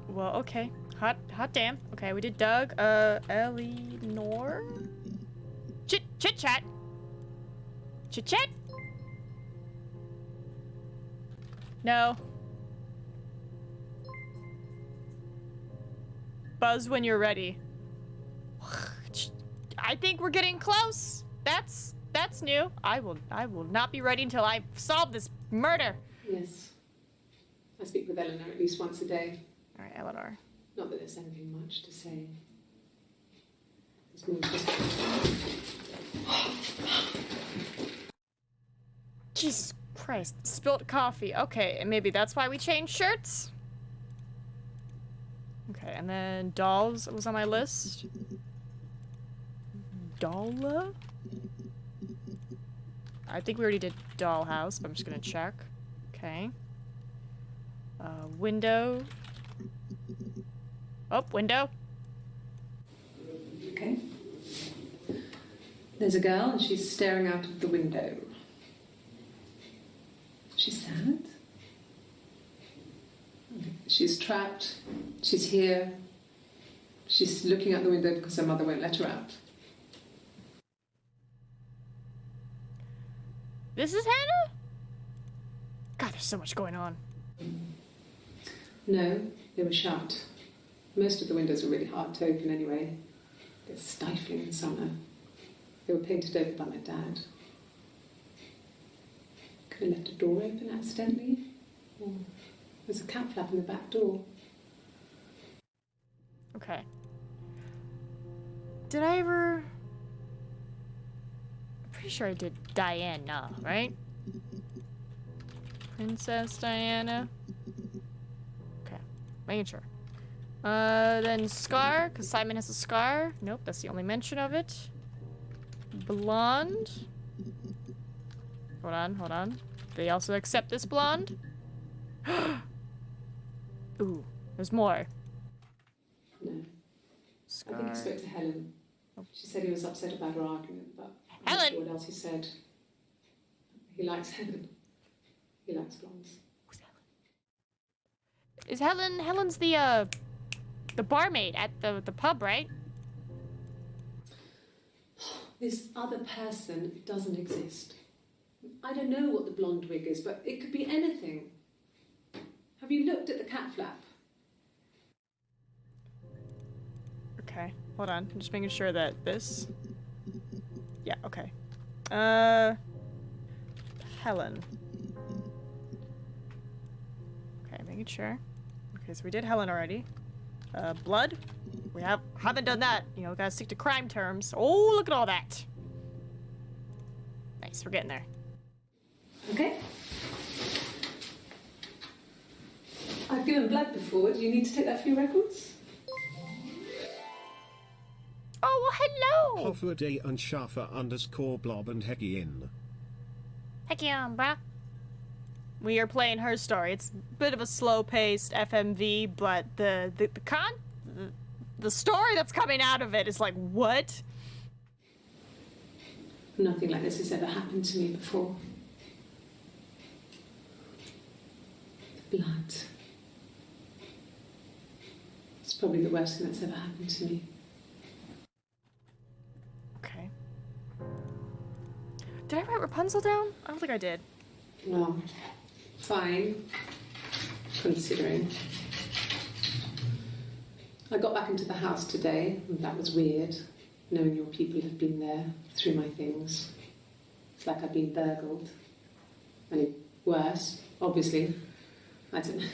Well, okay. Hot damn. Okay, we did Doug, Eleanor? Chit-chat. Chit-chat? No. Buzz when you're ready. I think we're getting close. That's new. I will not be ready until I solve this murder. Yes. I speak with Eleanor at least once a day. All right, Eleanor. Not that there's anything much to say. It's more just... Jesus Christ. Spilled coffee. Okay, and maybe that's why we changed shirts? Okay, and then dolls was on my list. Dolla? I think we already did dollhouse, but I'm just gonna check. Okay. Window. Oh, window. Okay. There's a girl and she's staring out of the window. She's sad. She's trapped. She's here. She's looking out the window because her mother won't let her out. This is Hannah? God, there's so much going on. No, they were shut. Most of the windows were really hard to open anyway. They're stifling in summer. They were painted over by my dad. Could have left a door open accidentally. Or there's a cat flap in the back door. Okay. Did I ever... I'm pretty sure I did Diana, right? Princess Diana. Okay, making sure. Then scar, because Simon has a scar. Nope, that's the only mention of it. Blonde. Hold on. They also accept this blonde? Ooh, there's more. No. Scar. I think he spoke to Helen. She said he was upset about her argument, but I'm Helen! not sure what else he said. He likes Helen. He likes blondes. Who's Helen? Is Helen's the barmaid at the pub, right? This other person doesn't exist. I don't know what the blonde wig is, but it could be anything. Have you looked at the cat flap? Okay, hold on. I'm just making sure that this... Yeah, okay. Helen. Okay, making sure. Okay, so we did Helen already. Blood? We haven't done that. You know, gotta stick to crime terms. Oh, look at all that. Nice, we're getting there. Okay. I've given blood before. Do you need to take that for your records? Oh, well, hello! Hoffer day and Shafa _blob and Hecky in. Heck yeah, bruh. We are playing Her Story. It's a bit of a slow-paced FMV, but the story that's coming out of it is like, what? Nothing like this has ever happened to me before. The blood. It's probably the worst thing that's ever happened to me. Okay. Did I write Rapunzel down? I don't think I did. Well, fine, considering. I got back into the house today, and that was weird, knowing your people have been there through my things. It's like I've been burgled. Only worse, obviously. I don't know.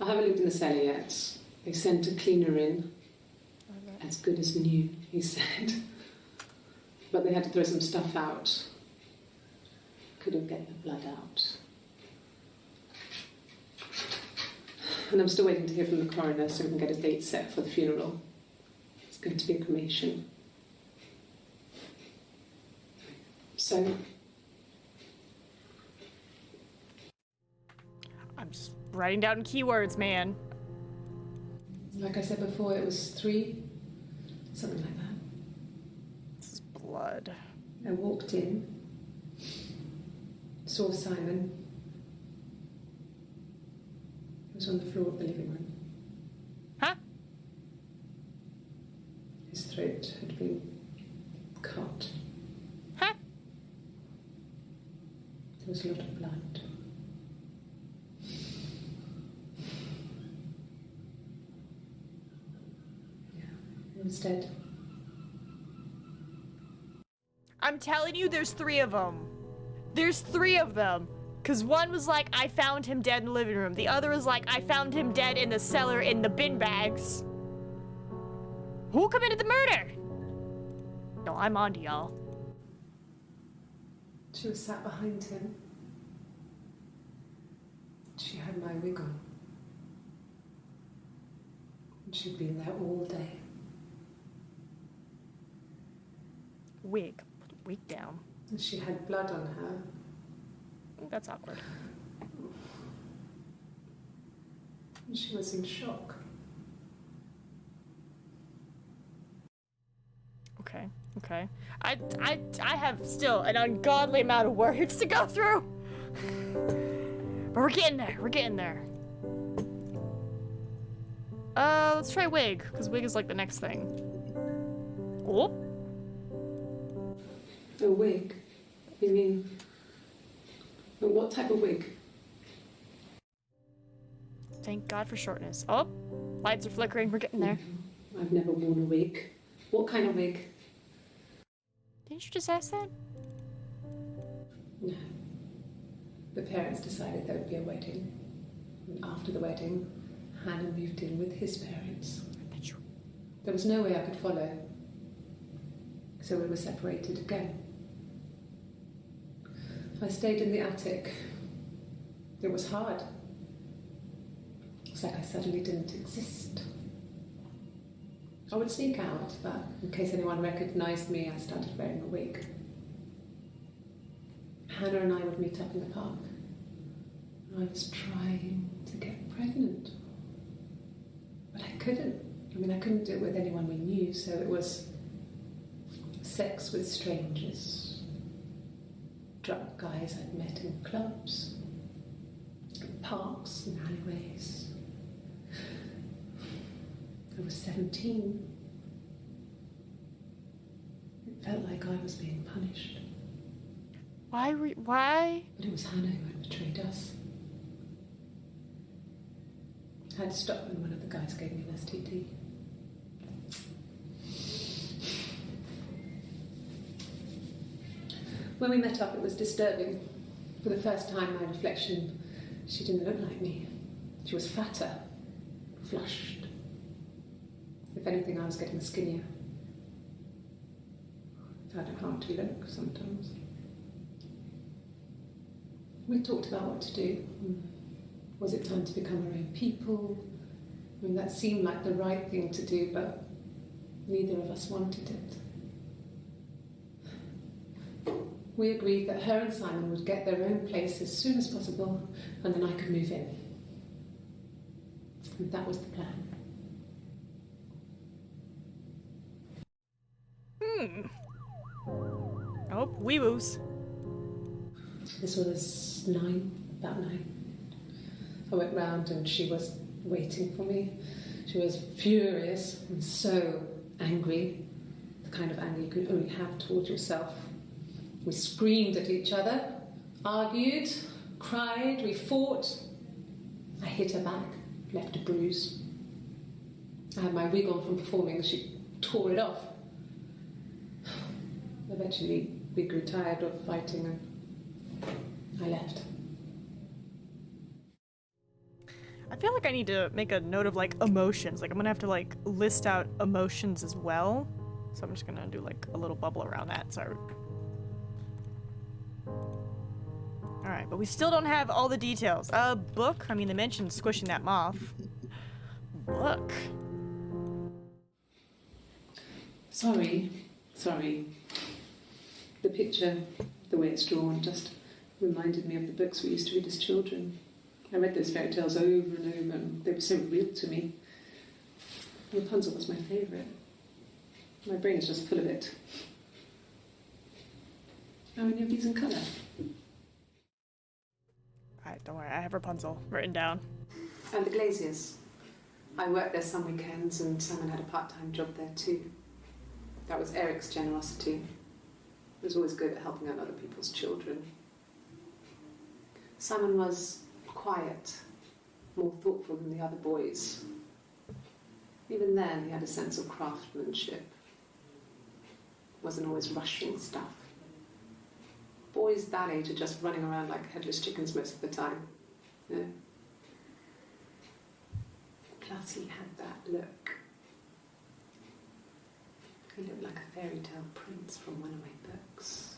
I haven't lived in the cellar yet. They sent a cleaner in. As good as new, he said. But they had to throw some stuff out. Couldn't get the blood out. And I'm still waiting to hear from the coroner so we can get a date set for the funeral. It's going to be a cremation. So, I'm just writing down keywords, man. like I said before, it was 3, something like that. This is blood. I walked in, saw Simon. He was on the floor of the living room. Huh? His throat had been cut. Huh? There was a lot of blood. Yeah, he was dead. I'm telling you, there's 3 of them. There's 3 of them. Because one was like, I found him dead in the living room. The other was like, I found him dead in the cellar in the bin bags. Who committed the murder? No, I'm on to y'all. She was sat behind him. She had my wig on. And she'd been there all day. Wig. Put the wig down. And she had blood on her. That's awkward. And she was in shock. Okay, okay. I have still an ungodly amount of words to go through. But we're getting there, we're getting there. Let's try wig, because wig is like the next thing. Oh. A wig? You mean... But what type of wig? Thank God for shortness. Oh, lights are flickering, we're getting there. I've never worn a wig. What kind of wig? Didn't you just ask that? No. The parents decided there would be a wedding. And after the wedding, Hannah moved in with his parents. I bet you. There was no way I could follow. So we were separated again. I stayed in the attic. It was hard. It's like I suddenly didn't exist. I would sneak out, but in case anyone recognized me, I started wearing a wig. Hannah and I would meet up in the park. I was trying to get pregnant. But I couldn't. I mean, I couldn't do it with anyone we knew, so it was sex with strangers. Drunk guys I'd met in clubs, in parks and alleyways. I was 17. It felt like I was being punished. Why? But it was Hannah who had betrayed us. I had to stop when one of the guys gave me an STD. When we met up, it was disturbing. For the first time, my reflection, she didn't look like me. She was fatter, flushed. If anything, I was getting skinnier. had a hard to look sometimes. We talked about what to do. Was it time to become our own people? I mean, that seemed like the right thing to do, but neither of us wanted it. We agreed that her and Simon would get their own place as soon as possible, and then I could move in. And that was the plan. Oh, wee-woos. This was about 9. I went round and she was waiting for me. She was furious and so angry, the kind of anger you can only have towards yourself. We screamed at each other, argued, cried, we fought. I hit her back, left a bruise. I had my wig on from performing and she tore it off. Eventually, we grew tired of fighting and I left. I feel like I need to make a note of like emotions. Like I'm gonna have to like list out emotions as well. So I'm just gonna do like a little bubble around that. Sorry. Alright, but we still don't have all the details. Book? I mean, they mentioned squishing that moth. Book. Sorry. The picture, the way it's drawn, just reminded me of the books we used to read as children. I read those fairy tales over and over, and they were so real to me. Rapunzel was my favourite. My brain is just full of it. How many of these in colour? Alright, don't worry, I have Rapunzel written down. And the Glaziers. I worked there some weekends, and Simon had a part-time job there too. That was Eric's generosity. He was always good at helping out other people's children. Simon was quiet, more thoughtful than the other boys. Even then, he had a sense of craftsmanship. Wasn't always rushing stuff. Boys that age are just running around like headless chickens most of the time. Yeah. Plus, he had that look. He looked like a fairy tale prince from one of my books.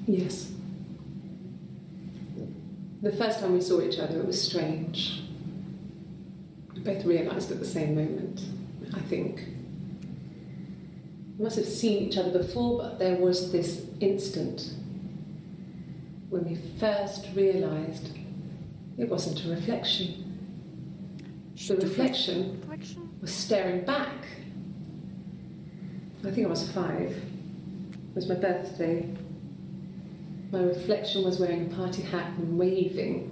Yes. The first time we saw each other, it was strange. We both realised at the same moment, I think. We must have seen each other before, but there was this instant when we first realised it wasn't a reflection. The reflection was staring back. I think I was 5. It was my birthday. My reflection was wearing a party hat and waving.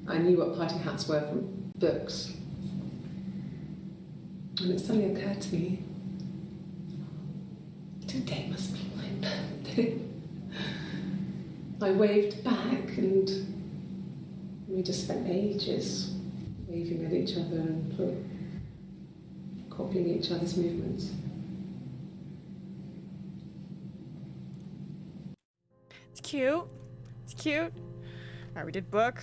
I knew what party hats were from books. And it suddenly occurred to me, today must be my birthday. I waved back and we just spent ages waving at each other and copying each other's movements. It's cute. It's cute. Alright, we did book.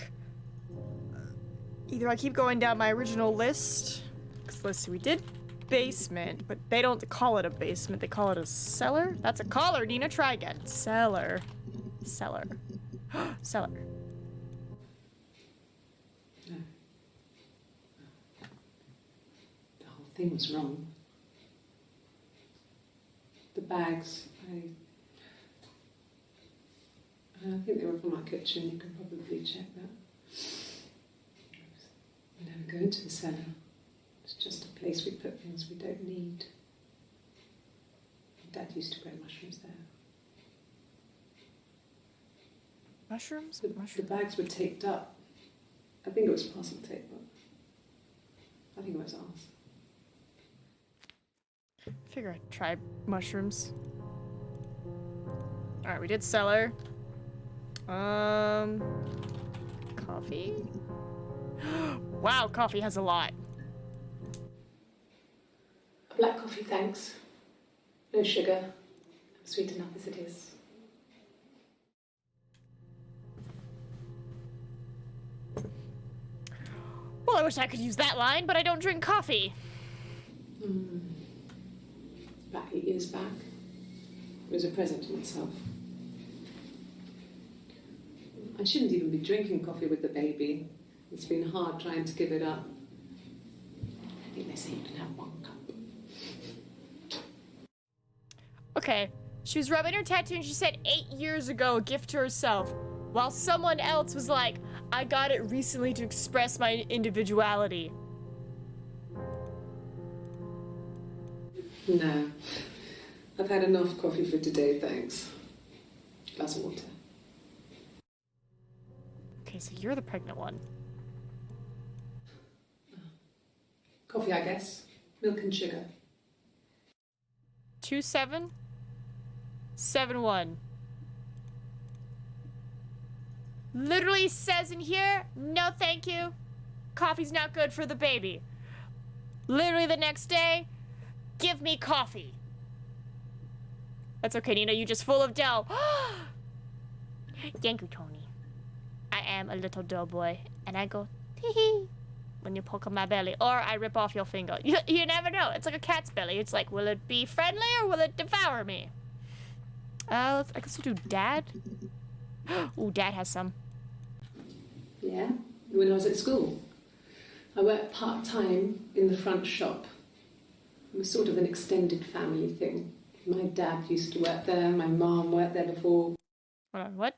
Either I keep going down my original list. Cause let's see, we did basement, but they don't call it a basement, they call it a cellar? That's a collar, Nina, try again. Cellar. Cellar. Cellar. No. The whole thing was wrong. The bags, I think they were from our kitchen, you can probably check that. We never go into the cellar. It's just a place we put things we don't need. Dad used to grow mushrooms there. Mushrooms? The bags were taped up. I think it was parcel tape, but I think it was ours. Figure I'd try mushrooms. Alright, we did cellar. Coffee? Wow, coffee has a lot. Black coffee, thanks. No sugar. I'm sweet enough as it is. wish I could use that line, but I don't drink coffee. About 8 years back. It was a present to myself. I shouldn't even be drinking coffee with the baby. It's been hard trying to give it up. I think they say you can have 1 cup. Okay, she was rubbing her tattoo and she said 8 years ago, a gift to herself. While someone else was like, I got it recently to express my individuality. No. I've had enough coffee for today, thanks. Glass of water. Okay, so you're the pregnant one. Coffee, I guess. Milk and sugar. 2771. Literally says in here, no thank you. Coffee's not good for the baby. Literally the next day, give me coffee. That's okay, Nina, you just full of dough. Thank you, Tony. I am a little doughboy, and I go, tee-hee, when you poke on my belly, or I rip off your finger. You never know. It's like a cat's belly. It's like, will it be friendly or will it devour me? I guess we'll do Dad. Ooh, Dad has some. Yeah, when I was at school. I worked part-time in the front shop. It was sort of an extended family thing. My dad used to work there, my mum worked there before. Hold on, what?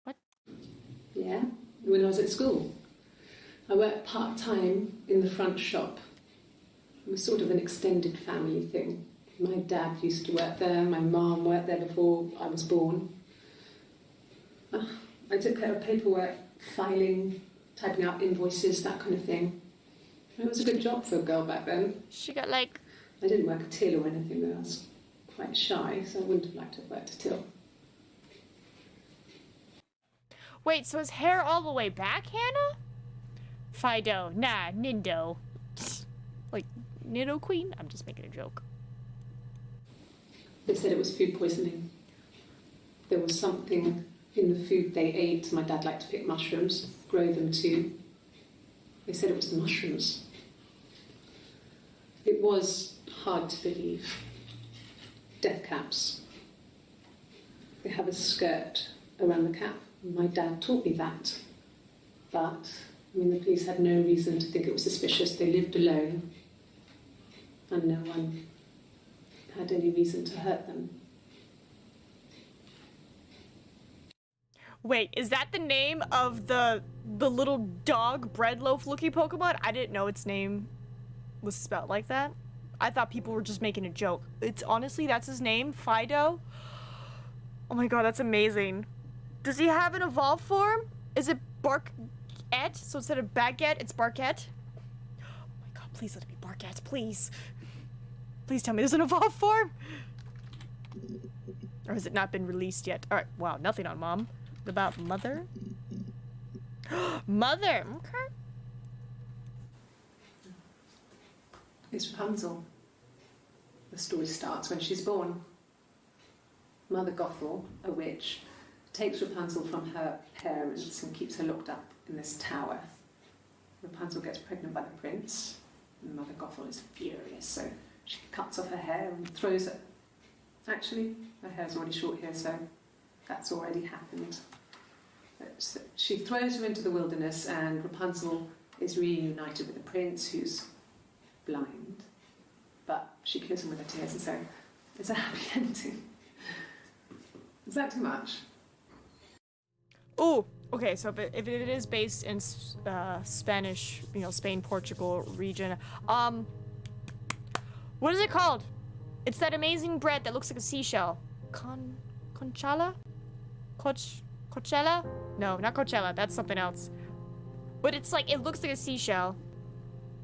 What? Yeah, when I was at school. I worked part-time in the front shop. It was sort of an extended family thing. My dad used to work there, my mum worked there before I was born. I took care of paperwork, filing, typing out invoices, that kind of thing. It was a good job for a girl back then. She got like... I didn't work a till or anything, though. I was quite shy, so I wouldn't have liked to have worked a till. Wait, so his hair all the way back, Hannah? Fido. Nah, Nindo. Like, Nido Queen? I'm just making a joke. They said it was food poisoning. There was something in the food they ate. My dad liked to pick mushrooms, grow them too. They said it was the mushrooms. It was hard to believe. Death caps. They have a skirt around the cap. My dad taught me that. But, the police had no reason to think it was suspicious. They lived alone. And no one had any reason to hurt them. Wait, is that the name of the little dog bread loaf looking Pokemon? I didn't know its name was spelled like that. I thought people were just making a joke. It's honestly, that's his name, Fido. Oh my god, that's amazing. Does he have an evolved form? Is it Barkette? So instead of Baguette, it's Barkette? Oh my god, please let it be Barkette, please. Please tell me there's an evolved form. Or has it not been released yet? Alright, wow, nothing on Mom. What about Mother? Mother, okay. It's Rapunzel. The story starts when she's born. Mother Gothel, a witch, takes Rapunzel from her parents and keeps her locked up in this tower. Rapunzel gets pregnant by the prince, and Mother Gothel is furious, so she cuts off her hair and throws it. Actually, her hair's already short here, so that's already happened. So she throws her into the wilderness, and Rapunzel is reunited with the prince, who's blind, but she kills him with her tears, and so it's a happy ending. Is that too much? Oh, okay, so if it is based in Spanish, Spain, Portugal region, what is it called? It's that amazing bread that looks like a seashell. Conchala? Coachella? No, not Coachella, that's something else. But it's like, it looks like a seashell.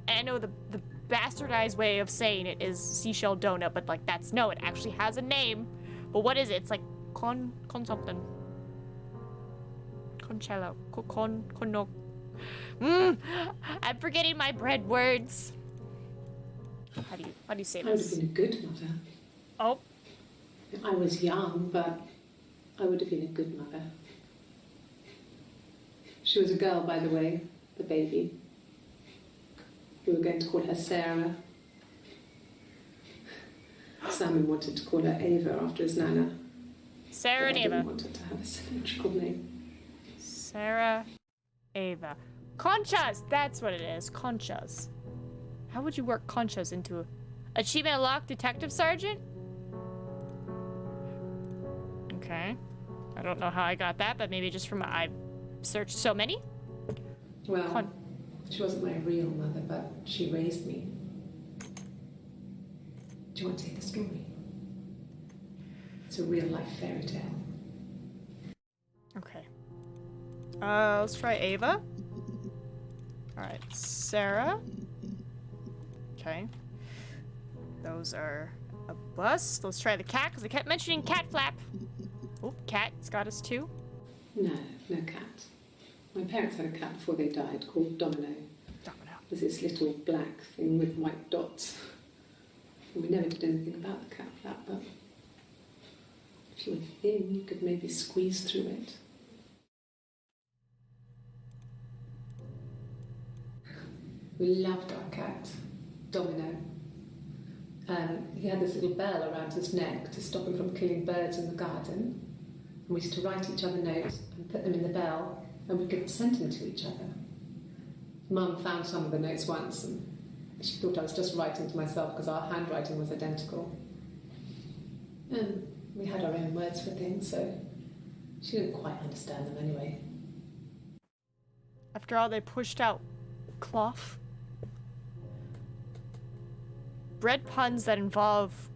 And I know the bastardized way of saying it is seashell donut, but like no, it actually has a name. But what is it? It's like con something. Conchella. Conno. I'm forgetting my bread words. How do you say I would have this? been a good mother. Oh. I was young, but I would have been a good mother. She was a girl, by the way, the baby. We were going to call her Sarah. Simon wanted to call her Ava after his nana. Sarah and I Ava. didn't want her to have a symmetrical name. Sarah, Ava. Conchas! That's what it is. Conchas. How would you work conchas into a... Achievement unlocked, Detective Sergeant? Okay. I don't know how I got that, but maybe just from... I searched so many? Well, she wasn't my real mother, but she raised me. Do you want to hear the story? It's a real-life fairy tale. Okay. Let's try Ava. Alright, Sarah. Okay. Those are a bus. Let's try the cat, because I kept mentioning cat flap. Oh, cat. It's got us too. No, no cat. My parents had a cat before they died called Domino. Domino. It was this little black thing with white dots. And we never did anything about the cat flap, but if you were thin, you could maybe squeeze through it. We loved our cat, Domino. He had this little bell around his neck to stop him from killing birds in the garden. And we used to write each other notes and put them in the bell, and we could send them to each other. Mum found some of the notes once, and she thought I was just writing to myself because our handwriting was identical. And we had our own words for things, so she didn't quite understand them anyway. After all, they pushed out cloth. Bread puns that involve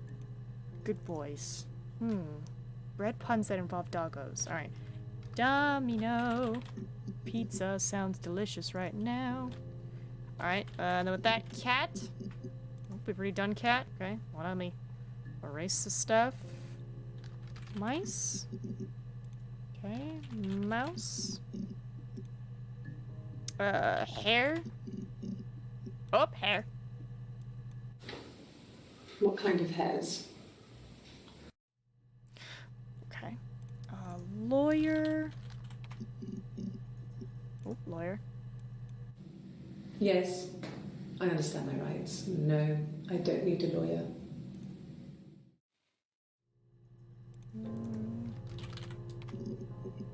good boys. Bread puns that involve doggos. Alright. Domino. Pizza sounds delicious right now. Alright, then with that, cat. Oh, we've already done cat. Okay, well, let me erase the stuff. Mice. Okay, mouse. Hair. Oh, hair. What kind of hairs? Okay. Lawyer. Oh, lawyer. Yes, I understand my rights. No, I don't need a lawyer.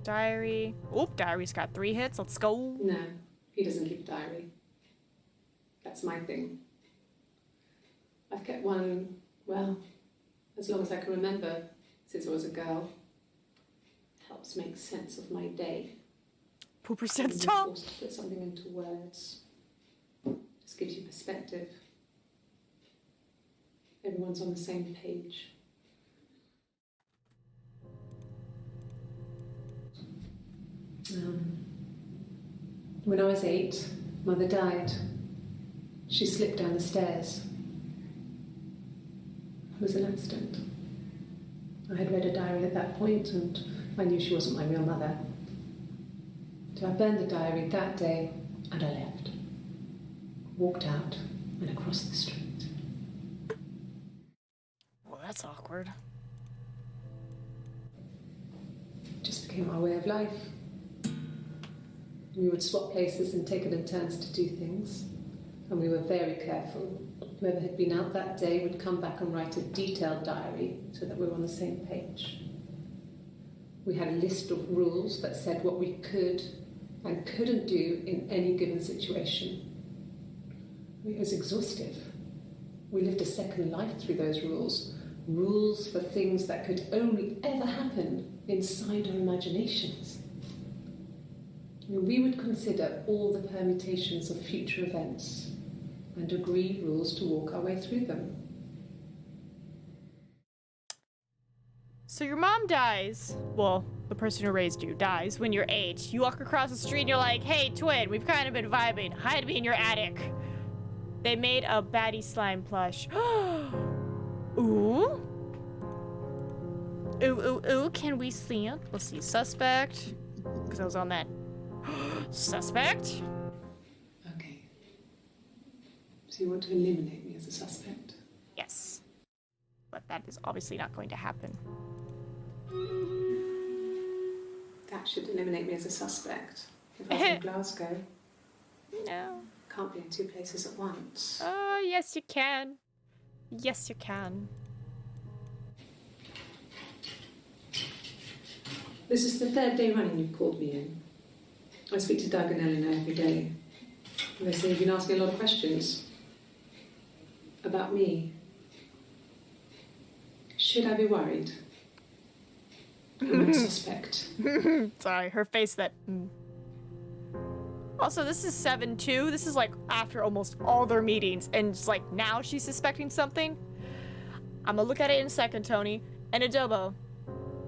Diary. Oh, diary's got 3 hits. Let's go. No, he doesn't keep a diary. That's my thing. I've kept one, well, as long as I can remember, since I was a girl. Helps make sense of my day. Pooper When sets you're top. forced to put something into words. Just gives you perspective. Everyone's on the same page. When I was 8, Mother died. She slipped down the stairs. It was an accident. I had read a diary at that point, and I knew she wasn't my real mother. So I burned the diary that day, and I left. Walked out and across the street. Well, that's awkward. It just became our way of life. We would swap places and take it in turns to do things. And we were very careful. Whoever had been out that day would come back and write a detailed diary so that we were on the same page. We had a list of rules that said what we could and couldn't do in any given situation. It was exhaustive. We lived a second life through those rules. Rules for things that could only ever happen inside our imaginations. We would consider all the permutations of future events and agree rules to walk our way through them. So your mom dies. Well, the person who raised you dies when you're 8. You walk across the street and you're like, hey, twin, we've kind of been vibing. Hide me in your attic. They made a baddie slime plush. Ooh. Ooh, can we see it? Let's see, suspect. Because I was on that. Suspect? Okay. So you want to eliminate me as a suspect? Yes. But that is obviously not going to happen. That should eliminate me as a suspect. If I was in Glasgow, No. can't be in two places at once. Oh, yes, you can. Yes, you can. This is the third day running you've called me in. I speak to Doug and Eleanor every day. And they say you've been asking a lot of questions. About me. Should I be worried? I'm a suspect. Sorry, her face that... Also, this is 7-2. This is like after almost all their meetings, and it's like now she's suspecting something. I'm gonna look at it in a second, Tony. And Adobo,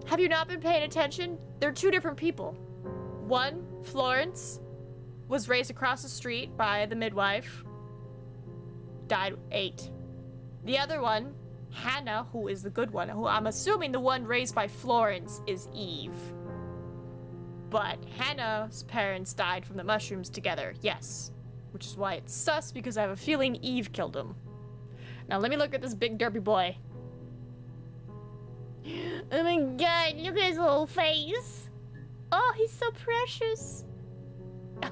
have you not been paying attention? They're two different people. One, Florence, was raised across the street by the midwife. Died 8. The other one, Hannah, who is the good one, who I'm assuming the one raised by Florence is Eve. But Hannah's parents died from the mushrooms together, yes. Which is why it's sus, because I have a feeling Eve killed him. Now let me look at this big derpy boy. Oh my god, look at his little face. Oh, he's so precious.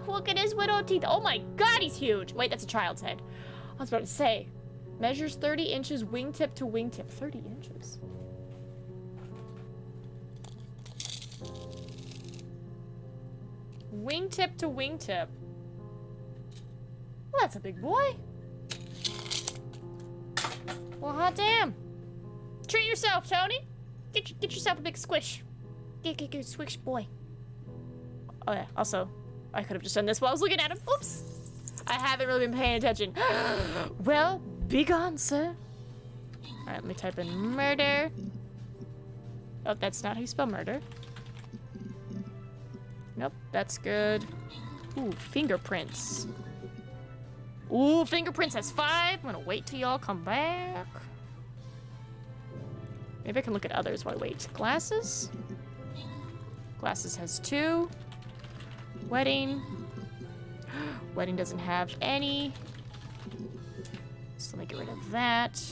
Look at his widow teeth. Oh my god, he's huge. Wait, that's a child's head. I was about to say. Measures 30 inches wingtip to wingtip. 30 inches. Wingtip to wingtip. Well, that's a big boy. Well, hot damn. Treat yourself, Tony. Get yourself a big squish. Get squish, boy. Oh yeah, also, I could have just done this while I was looking at him. Oops. I haven't really been paying attention. Well, be gone, sir. Alright, let me type in murder. Oh, that's not how you spell murder. Nope, that's good. Ooh, fingerprints. Ooh, fingerprints has 5. I'm gonna wait till y'all come back. Maybe I can look at others while I wait. Glasses? Glasses has 2. Wedding. Wedding doesn't have any. So let me get rid of that.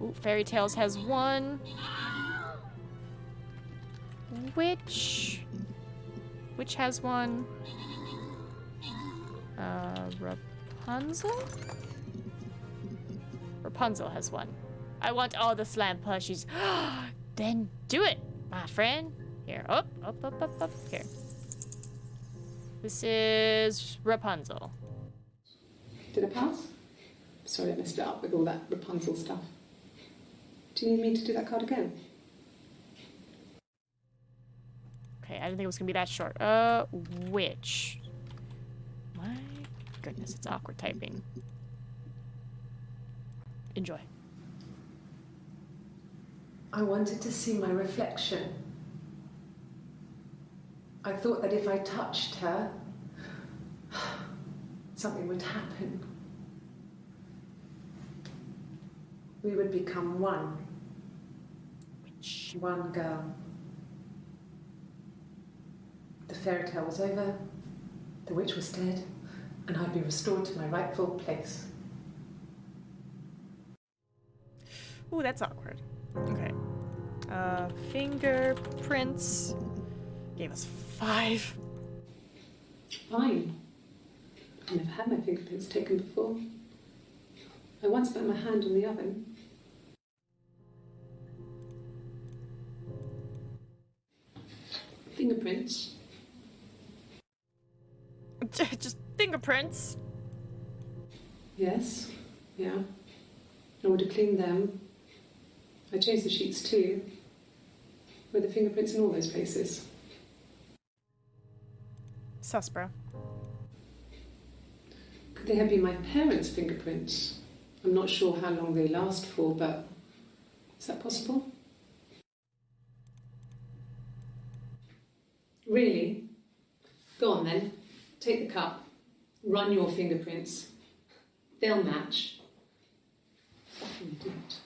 Ooh, Fairy Tales has 1. Witch has 1. Rapunzel? Rapunzel has 1. I want all the slam plushies. Then do it, my friend. Here, up. Here. This is Rapunzel. Did I pass? Sorry, I messed it up with all that Rapunzel stuff. Do you need me to do that card again? Okay, I didn't think it was gonna be that short. Witch. My goodness, it's awkward typing. Enjoy. I wanted to see my reflection. I thought that if I touched her, something would happen. We would become one. Witch. One girl. The fairy tale was over, the witch was dead, and I'd be restored to my rightful place. Ooh, that's awkward. Okay. Fingerprints. Gave us 5. Fine. I've never had my fingerprints taken before. I once put my hand on the oven. Fingerprints. Just fingerprints. Yes. Yeah. I would have cleaned them. I changed the sheets too. Were the fingerprints in all those places? Sus, bro. Could they have been my parents' fingerprints? I'm not sure how long they last for, but is that possible? Really? Go on then. Take the cup. Run your fingerprints. They'll match. Fucking idiot.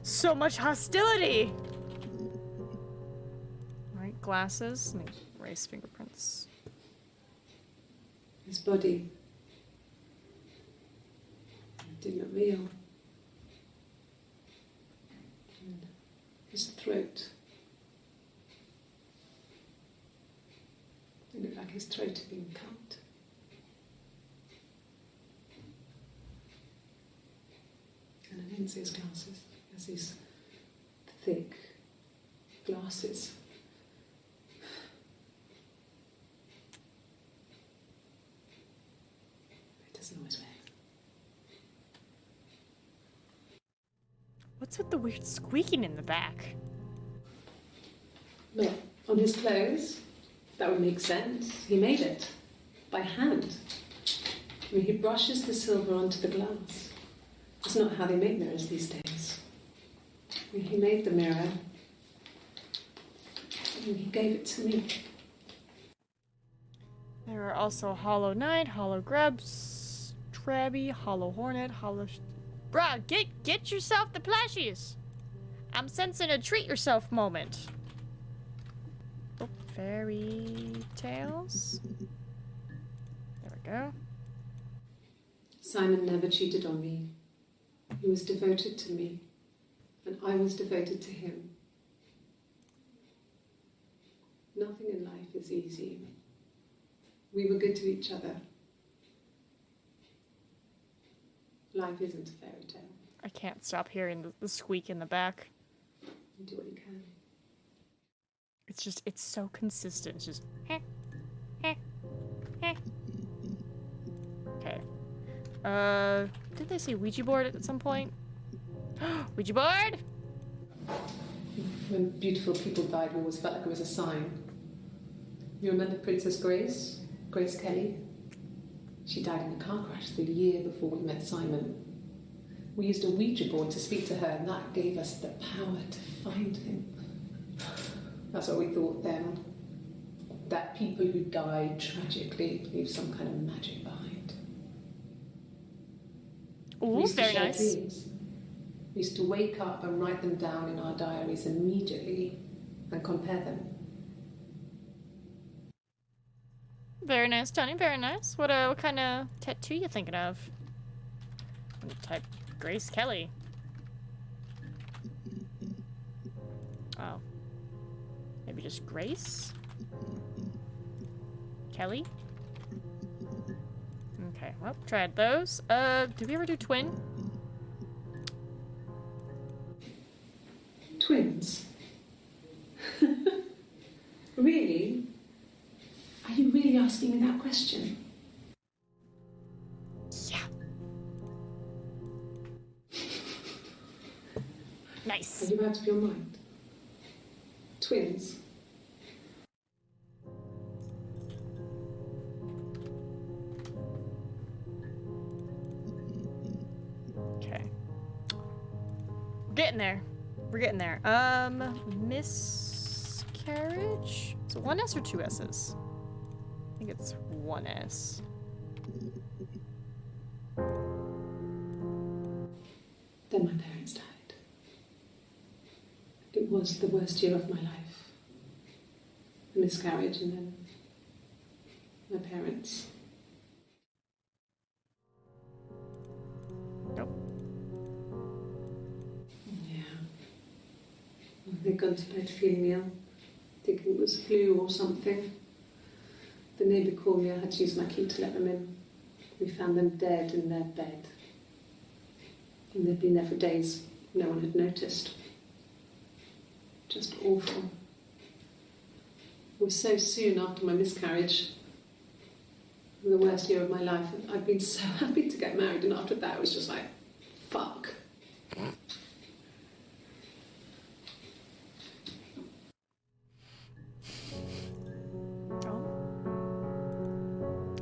So much hostility. Right, glasses. Let me erase fingerprints. His body. It didn't look real. his throat. It looked like his throat had been cut. And I didn't see his glasses. There's these thick glasses. It doesn't always wear. What's with the weird squeaking in the back? Look, on his clothes, that would make sense. He made it by hand. I mean, he brushes the silver onto the glass. It's not how they make mirrors these days. I mean, he made the mirror and he gave it to me. There are also Hollow Knight, Hollow Grubs, Trabby, Hollow Hornet, Hollow... Bruh, get yourself the plushies! I'm sensing a treat yourself moment. Oh, fairy tales. There we go. Simon never cheated on me. He was devoted to me, and I was devoted to him. Nothing in life is easy. We were good to each other. Life isn't a fairy tale. I can't stop hearing the squeak in the back. You do what you can. It's just, it's so consistent. It's just, heh, heh, heh. Okay. Did they say Ouija board at some point? Ouija board? When beautiful people died, we always felt like it was a sign. You remember Princess Grace? Grace Kelly? She died in a car crash the year before we met Simon. We used a Ouija board to speak to her, and that gave us the power to find him. That's what we thought then. That people who died tragically leave some kind of magic behind. We Ooh, used to very share nice. dreams. We used to wake up and write them down in our diaries immediately and compare them. Very nice, Tony. Very nice. What kind of tattoo you thinking of? I'm gonna type Grace Kelly. Oh, maybe just Grace Kelly. Okay, well, tried those. Did we ever do twin? Twins? Really? Are you really asking me that question? Yeah. Nice. Are you out of your mind? Twins? Okay. We're getting there. We're getting there. Miscarriage? Is it one S or two S's? I think it's one S. Then my parents died. It was the worst year of my life. A miscarriage and then my parents. Nope. Yeah. They'd gone to bed feeling ill, thinking it was flu or something. The neighbour called me, I had to use my key to let them in. We found them dead in their bed. And they'd been there for days. No one had noticed. Just awful. It was so soon after my miscarriage. The worst year of my life. I'd been so happy to get married, and after that it was just like, fuck.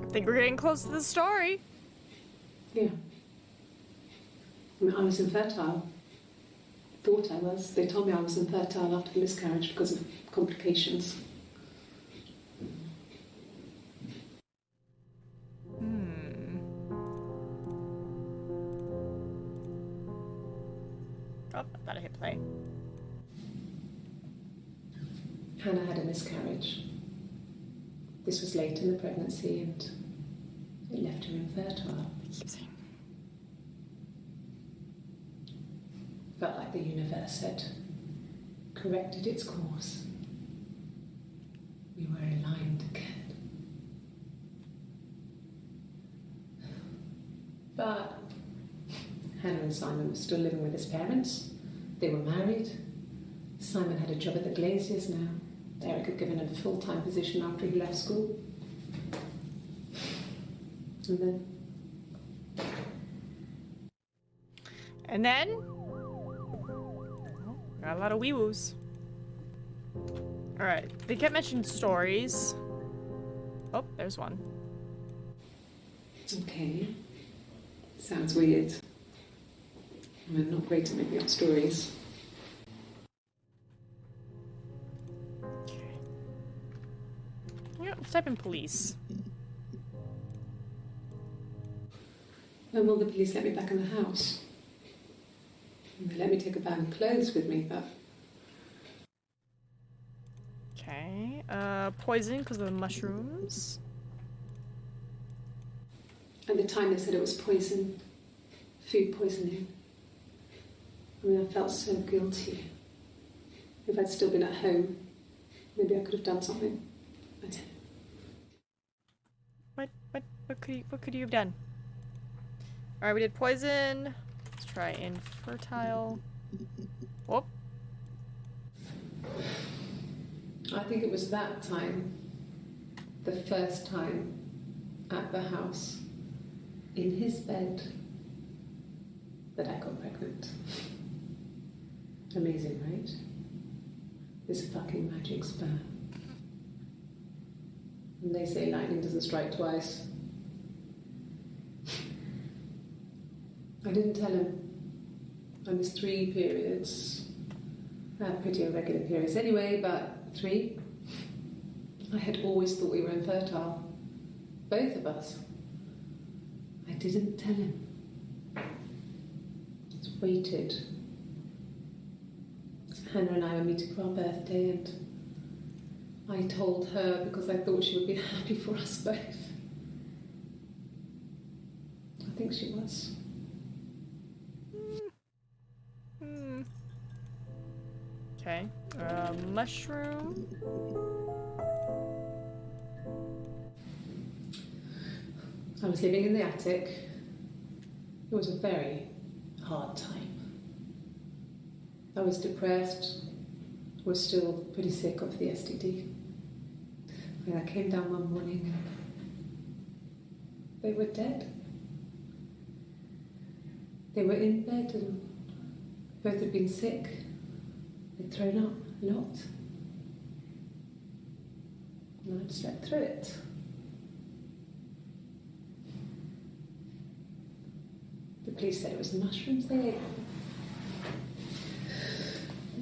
I think we're getting close to the story. Yeah. I mean, I was infertile. Thought I was. They told me I was infertile after the miscarriage because of complications. Oh, I thought I hit play. Hannah had a miscarriage. This was late in the pregnancy and it left her infertile. Keep saying. Felt like the universe said, corrected its course. We were aligned again. But Hannah and Simon were still living with his parents. They were married. Simon had a job at the Glaziers now. Eric had given him a full-time position after he left school. And then got a lot of wee-woos. Alright, they kept mentioning stories. Oh, there's one. Okay. Sounds weird. I'm not great at making up stories. Okay. Yeah, let's type in police. When will the police let me back in the house? They let me take a bag of clothes with me, but... Okay, poison because of the mushrooms. At the time they said it was poison. Food poisoning. I mean, I felt so guilty. If I'd still been at home, maybe I could have done something. I didn't. What could you have done? Alright, we did poison. Let's try infertile. Whoop. I think it was that time, the first time at the house, in his bed, that I got pregnant. Amazing, right? This fucking magic sperm. And they say lightning doesn't strike twice. I didn't tell him. I missed 3 periods. I had pretty irregular periods anyway, but 3. I had always thought we were infertile. Both of us. I didn't tell him. Just waited. Hannah and I were meeting for our birthday, and I told her because I thought she would be happy for us both. I think she was. Okay. Mushroom. I was living in the attic. It was a very hard time. I was depressed, was still pretty sick of the STD. And I came down one morning and they were dead. They were in bed and both had been sick. They'd thrown up a lot. And I'd slept through it. The police said it was mushrooms they ate.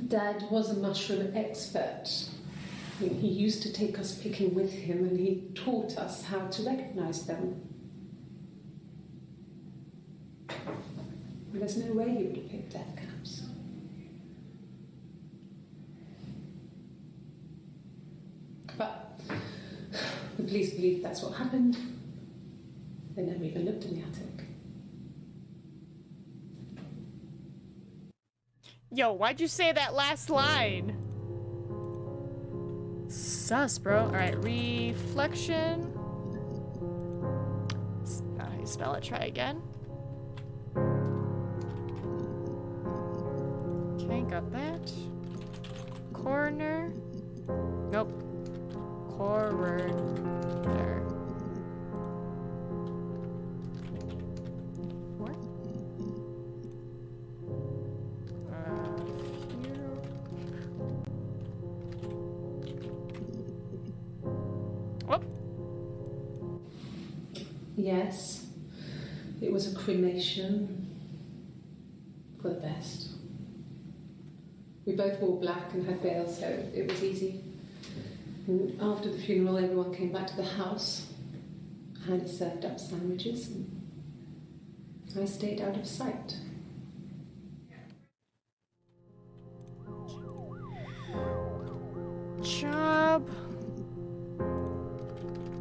Dad was a mushroom expert. I mean, he used to take us picking with him and he taught us how to recognise them. And there's no way he would have picked death caps. But the police believe that's what happened. They never even looked in the attic. Yo, why'd you say that last line? Sus, bro. Alright, reflection. That's not how you spell it. Try again. Okay, got that. Corner. Nope. Coroner. What? Whoop. Yes, it was a cremation for the best. We both wore black and had veils, so it was easy. And after the funeral, everyone came back to the house. Hannah served up sandwiches, and I stayed out of sight. Job.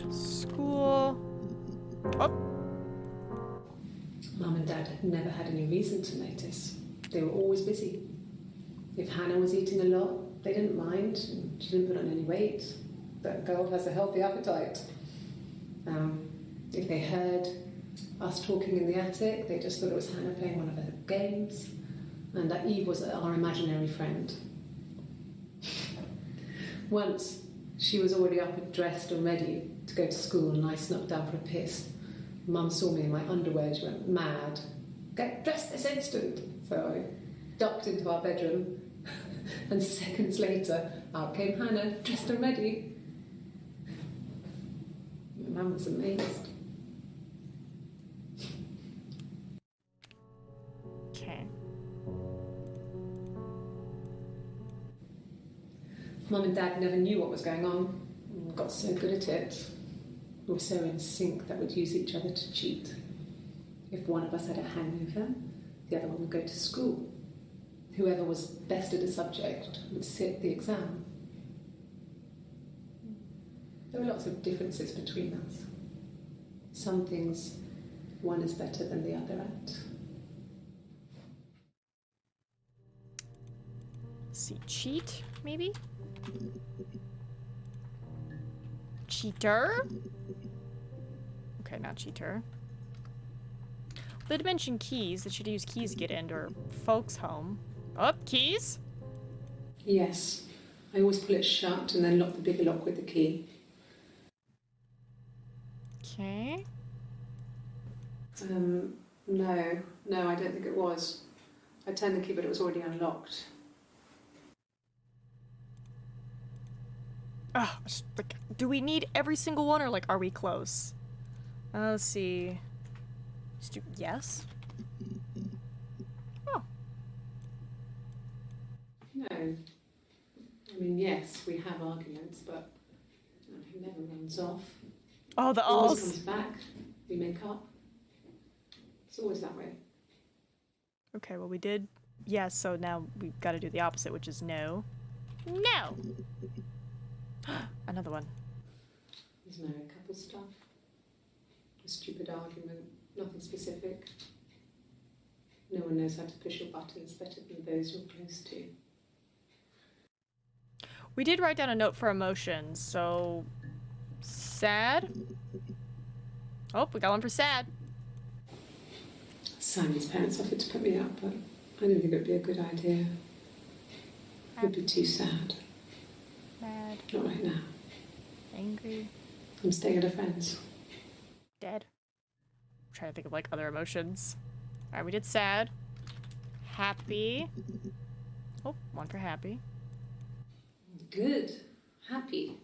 School. Oh. Mum and Dad had never had any reason to notice. They were always busy. If Hannah was eating a lot, they didn't mind. She didn't put on any weight. That girl has a healthy appetite. If they heard us talking in the attic, they just thought it was Hannah playing one of her games, and that Eve was our imaginary friend. Once, she was already up and dressed and ready to go to school, and I snuck down for a piss. Mum saw me in my underwear and she went mad. Get dressed this instant! So I ducked into our bedroom, and seconds later, out came Hannah, dressed and ready. My mum was amazed. Okay. Mum and Dad never knew what was going on. We got so good at it. We were so in sync that we'd use each other to cheat. If one of us had a hangover, the other one would go to school. Whoever was best at a subject would sit the exam. There were lots of differences between us. Some things one is better than the other at. See, cheat, maybe? Cheater? Okay, not cheater. They'd mentioned keys. They should use keys to get into her folks' home. Oh, keys? Yes. I always pull it shut and then lock the bigger lock with the key. Okay. No, I don't think it was. I turned the key, but it was already unlocked. Like, do we need every single one, or like, are we close? Let's see. Just do yes. Oh. No. I mean, yes, we have arguments, but he never runs off. Oh, the He always alls. comes back. We make up. It's always that way. Okay, well, we did yes, so now we've got to do the opposite, which is no. No! Another one. There's no couple stuff. A stupid argument. Nothing specific. No one knows how to push your buttons better than those you're close to. We did write down a note for emotions, so... sad? Oh, we got one for sad. Simon's parents offered to put me up, but I didn't think it would be a good idea. It would be too sad. Mad. Not right now. Angry. I'm staying at a friend's. Dead. I'm trying to think of like other emotions. Alright, we did sad. Happy. Oh, one for happy. Good. Happy.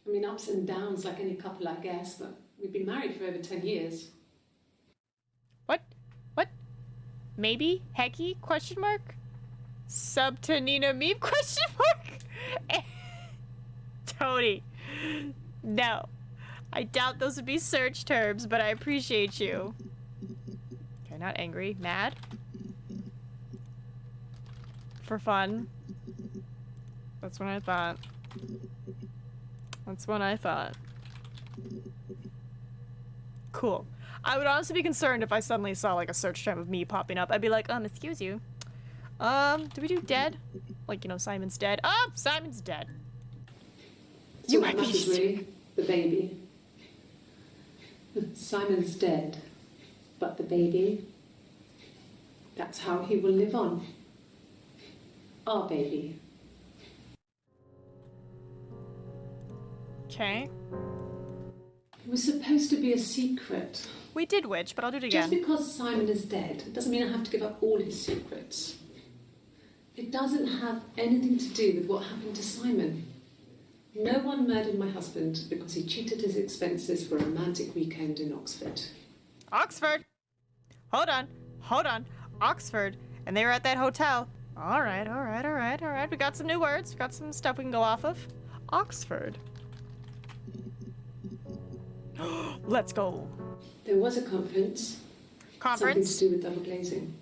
I mean, ups and downs like any couple, I guess, but we've been married for over 10 years. What? What? Maybe? Hecky? Question mark? Sub to NinaMeep? Question mark? Tony. No. I doubt those would be search terms, but I appreciate you. Okay, not angry. Mad? For fun. That's what I thought. That's what I thought. Cool. I would honestly be concerned if I suddenly saw like a search term of me popping up. I'd be like, excuse you. Do we do dead? Like, you know, Simon's dead. Oh, Simon's dead. So what matters really? The baby. Simon's dead, but the baby, that's how he will live on. Our baby. Okay. It was supposed to be a secret. We did witch, but I'll do it again. Just because Simon is dead doesn't mean I have to give up all his secrets. It doesn't have anything to do with what happened to Simon. No one murdered my husband because he cheated his expenses for a romantic weekend in Oxford. Oxford! Hold on. Hold on. Oxford. And they were at that hotel. Alright, alright, alright, alright. We got some new words. We got some stuff we can go off of. Oxford. Let's go. There was a conference. Conference? Something to do with double glazing.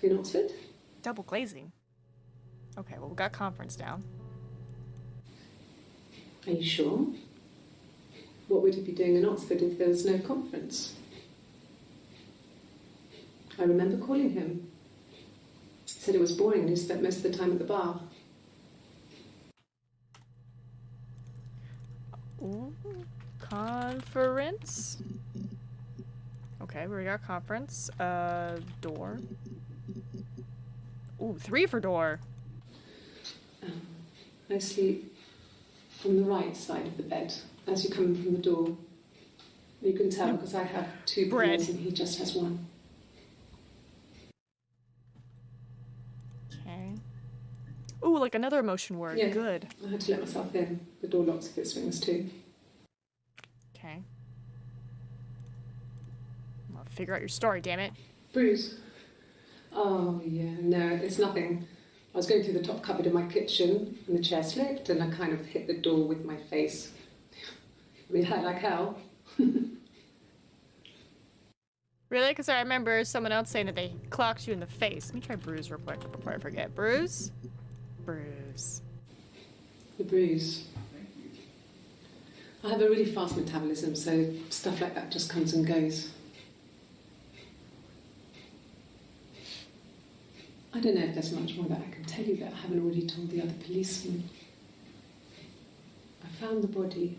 In Oxford? Double glazing. Okay, well, we got conference down. Are you sure? What would he be doing in Oxford if there was no conference? I remember calling him. He said it was boring and he spent most of the time at the bar. Conference. Okay, we got conference. Door. Ooh, 3 for door. I sleep on the right side of the bed as you come in from the door. You can tell because I have 2 Bread. pillows and he just has 1. Okay. Ooh, like another emotion word. Yeah. Good. I had to let myself in. The door locks if it swings too. Okay. I'll figure out your story, damn it. Bruise. Oh, yeah, no, it's nothing. I was going through the top cupboard in my kitchen and the chair slipped and I kind of hit the door with my face. I mean, hurt like hell. Really? Because I remember someone else saying that they clocked you in the face. Let me try bruise real quick before I forget. Bruise? Bruise. The bruise. I have a really fast metabolism, so stuff like that just comes and goes. I don't know if there's much more that I can tell you that I haven't already told the other policemen. I found the body.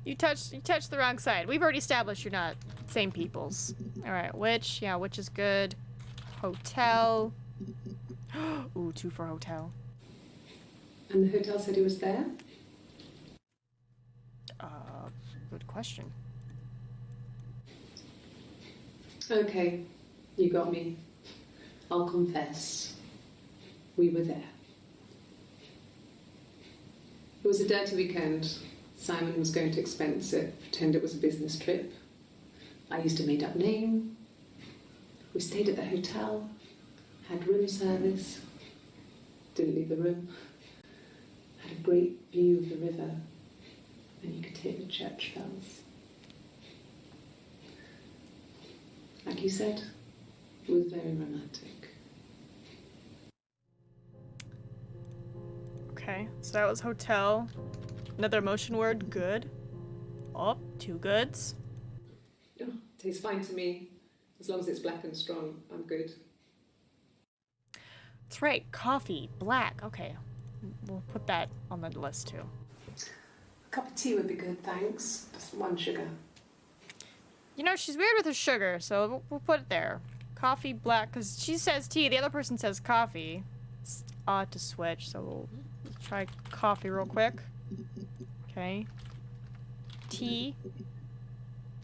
You touched the wrong side. We've already established you're not same peoples. Alright, which? Yeah, which is good. Hotel. Ooh, 2 for hotel. And the hotel said he was there? Good question. Okay, you got me. I'll confess. We were there. It was a dirty weekend. Simon was going to expense it, pretend it was a business trip. I used a made-up name. We stayed at the hotel, had room service, didn't leave the room, had a great view of the river, and you could hear the church bells. Like you said, it was very romantic. Okay, so that was hotel. Another emotion word, good. Oh, 2 goods. Oh, tastes fine to me. As long as it's black and strong, I'm good. That's right, coffee, black. Okay, we'll put that on the list too. A cup of tea would be good, thanks. Just 1 sugar. You know, she's weird with her sugar, so we'll put it there. Coffee, black, because she says tea, the other person says coffee. It's odd to switch, so we'll try coffee real quick. Okay. Tea.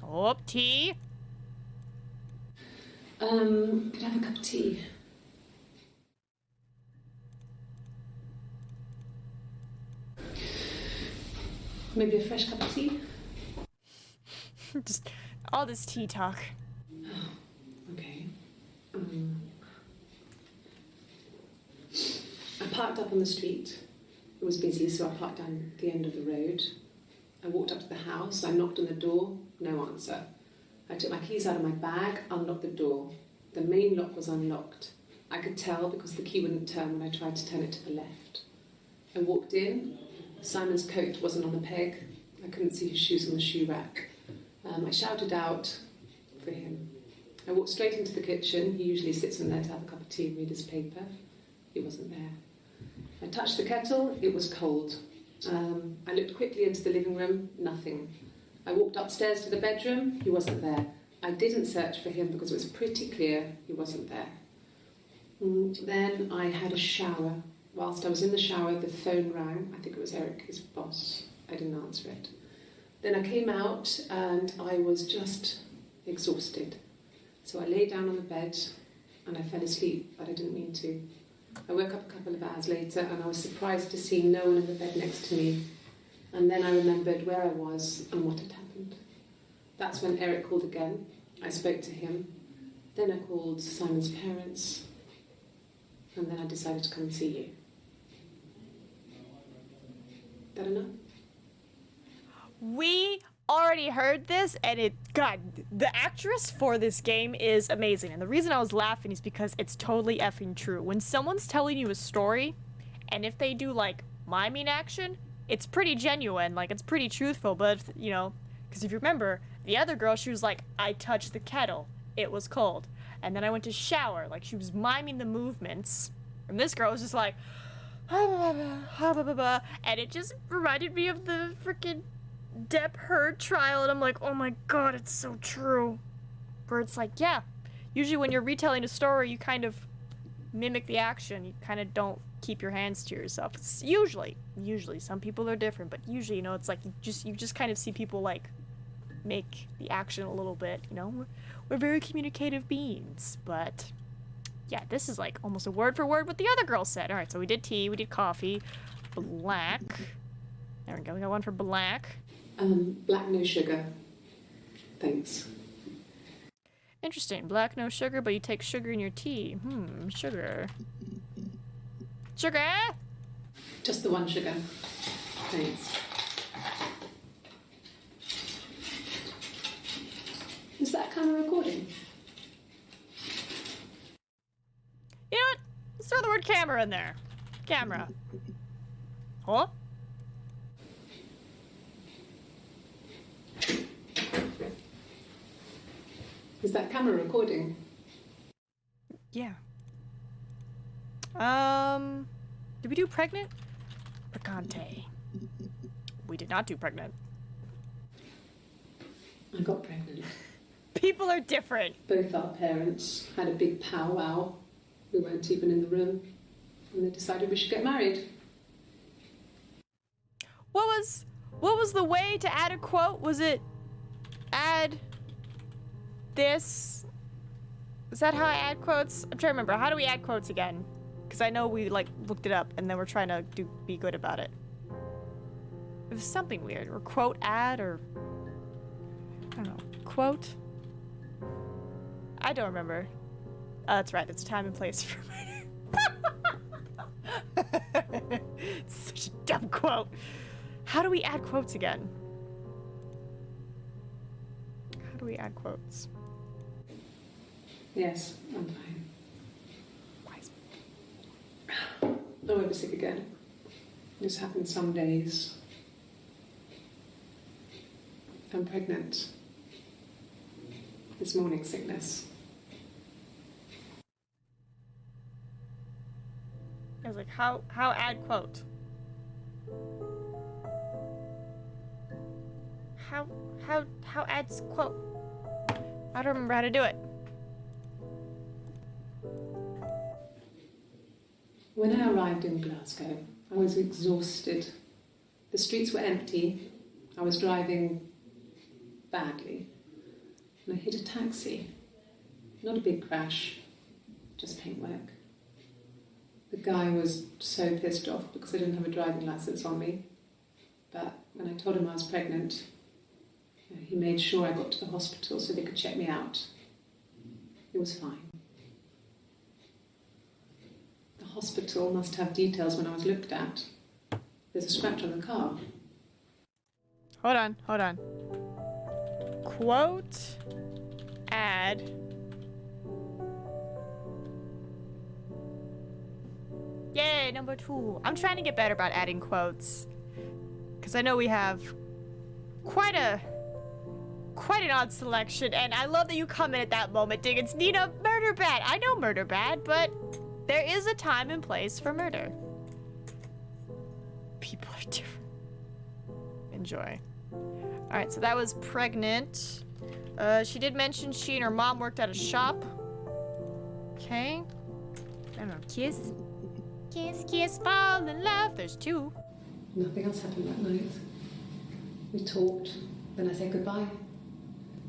Oh, tea. Could I have a cup of tea? Maybe a fresh cup of tea? Just all this tea talk. Okay. I parked up on the street. It was busy, so I parked down the end of the road. I walked up to the house. I knocked on the door. No answer. I took my keys out of my bag, unlocked the door. The main lock was unlocked. I could tell because the key wouldn't turn when I tried to turn it to the left. I walked in. Simon's coat wasn't on the peg. I couldn't see his shoes on the shoe rack. I shouted out for him. I walked straight into the kitchen. He usually sits in there to have a cup of tea and read his paper. He wasn't there. I touched the kettle. It was cold. I looked quickly into the living room. Nothing. I walked upstairs to the bedroom. He wasn't there. I didn't search for him because it was pretty clear he wasn't there. Then I had a shower. Whilst I was in the shower, the phone rang. I think it was Eric, his boss. I didn't answer it. Then I came out and I was just exhausted. So I lay down on the bed and I fell asleep, but I didn't mean to. I woke up a couple of hours later and I was surprised to see no one in the bed next to me. And then I remembered where I was and what had happened. That's when Eric called again. I spoke to him. Then I called Simon's parents. And then I decided to come and see you. That enough? We already heard this, and God, the actress for this game is amazing. And the reason I was laughing is because it's totally effing true. When someone's telling you a story, and if they do, like, miming action, it's pretty genuine, like, it's pretty truthful, but, you know, because if you remember, the other girl, she was like, I touched the kettle, it was cold. And then I went to shower, like, she was miming the movements, And this girl was just like, and it just reminded me of the freaking Depp Heard trial, and I'm like, oh my god, it's so true. Where it's like, yeah, usually when you're retelling a story, you kind of mimic the action. You kind of don't keep your hands to yourself. It's usually, some people are different, but usually, you know, it's like you just kind of see people like make the action a little bit, you know. We're very communicative beings, but yeah, this is like almost a word for word what the other girl said. All right, so we did tea, we did coffee, black. There we go. We got one for black. Black, no sugar. Thanks. Interesting. Black, no sugar, but you take sugar in your tea. Sugar. Sugar! Just the one sugar. Thanks. Is that camera recording? You know what? Let's throw the word camera in there. Camera. Huh? Is that camera recording? Yeah. Did we do pregnant? Picante. We did not do pregnant. I got pregnant. People are different. Both our parents had a big powwow. We weren't even in the room. And they decided we should get married. What was the way to add a quote? Was it add this? Is that how I add quotes? I'm trying to remember. How do we add quotes again? Because I know we like looked it up and then we're trying to be good about it. It was something weird. Or quote add or I don't know. Quote? I don't remember. Oh, that's right. That's time and place for It's such a dumb quote. How do we add quotes again? How do we add quotes? Yes, I'm fine. Why is I won't be sick again. This happens some days. I'm pregnant. It's morning sickness. I was like, how add quote? How adds quote? I don't remember how to do it. When I arrived in Glasgow, I was exhausted. The streets were empty. I was driving badly. And I hit a taxi. Not a big crash, just paintwork. The guy was so pissed off because I didn't have a driving license on me. But when I told him I was pregnant, he made sure I got to the hospital so they could check me out. It was fine. The hospital must have details when I was looked at. There's a scratch on the car. Hold on. Quote, add. Yay, number 2. I'm trying to get better about adding quotes. Because I know we have quite an odd selection, and I love that you come in at that moment, Dig. It's Nina, murder bad. I know murder bad, but there is a time and place for murder. People are different. Enjoy. Alright, so that was pregnant. She did mention she and her mom worked at a shop. Okay. I don't know, kiss? Kiss, kiss, fall in love. There's 2. Nothing else happened that night. We talked, then I said goodbye.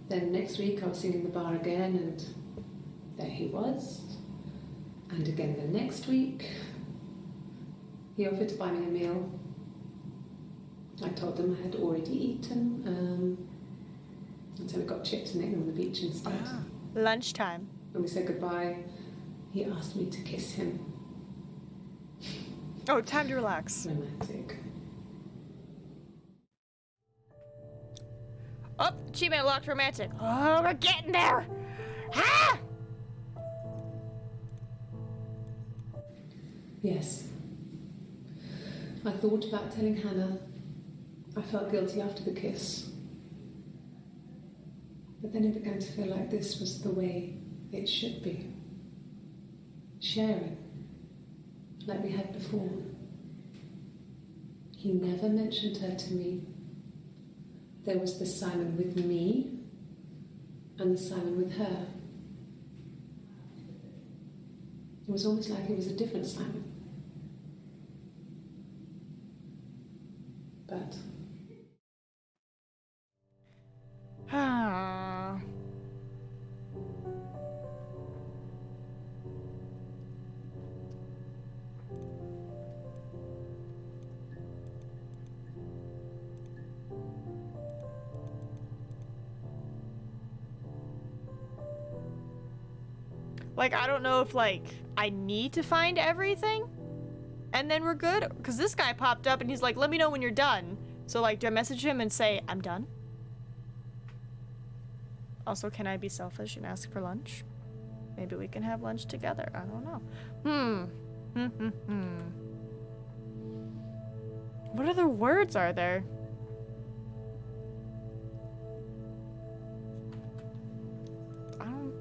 Then next week I was singing the bar again, and there he was. And again the next week, he offered to buy me a meal. I told him I had already eaten, and so we got chips and ate them on the beach instead. Lunchtime. When we said goodbye, he asked me to kiss him. Oh, time to relax. Romantic. Oh, achievement locked romantic. Oh, we're getting there. Ah! Yes. I thought about telling Hannah. I felt guilty after the kiss. But then it began to feel like this was the way it should be. Sharing. like we had before. He never mentioned her to me. There was the Simon with me and the Simon with her. It was almost like it was a different Simon. But like, I don't know if, like, I need to find everything and then we're good. Because this guy popped up and he's like, let me know when you're done. So, like, do I message him and say, I'm done? Also, can I be selfish and ask for lunch? Maybe we can have lunch together. I don't know. What other words are there? I don't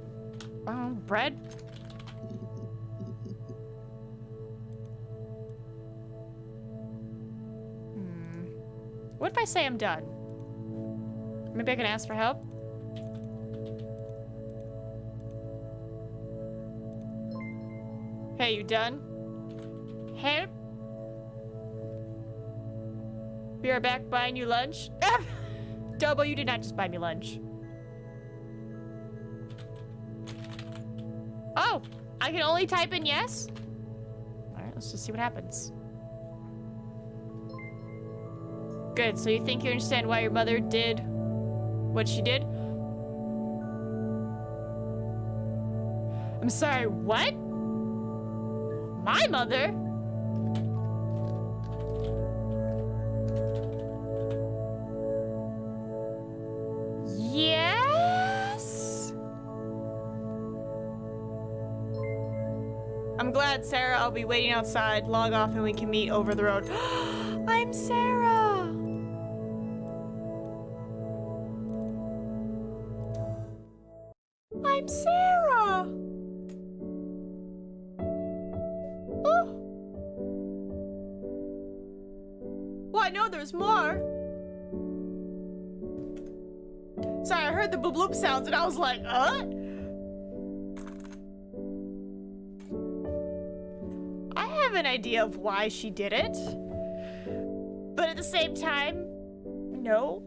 know. Bread? What if I say I'm done? Maybe I can ask for help? Hey, you done? Help? Be right back buying you lunch? Double, you did not just buy me lunch. Oh! I can only type in yes? Alright, let's just see what happens. Good, so you think you understand why your mother did what she did? I'm sorry, what? My mother? Yes? I'm glad, Sarah. I'll be waiting outside. Log off and we can meet over the road. I'm Sarah! I'm Sarah! Oh! Well, I know there's more. Sorry, I heard the bloop bloop sounds and I was like, I have an idea of why she did it. But at the same time, no.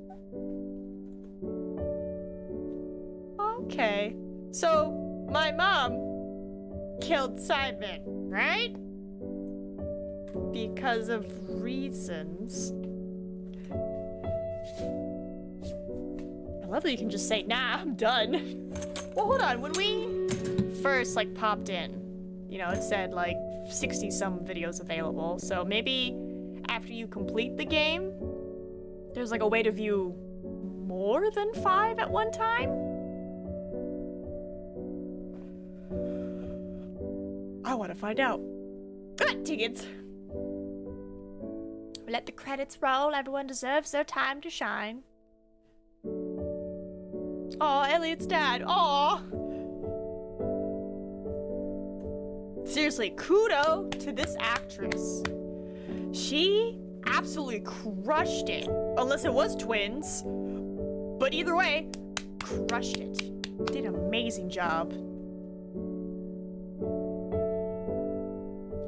Okay. So, my mom killed Simon, right? Because of reasons. I love that you can just say, nah, I'm done. Well, hold on. When we first, like, popped in, you know, it said, like, 60-some videos available. So maybe after you complete the game, there's, like, a way to view more than 5 at one time? I want to find out. God dang it. Let the credits roll. Everyone deserves their time to shine. Aw, Elliot's dad. Aw. Seriously, kudo to this actress. She absolutely crushed it. Unless it was twins. But either way, crushed it. Did an amazing job.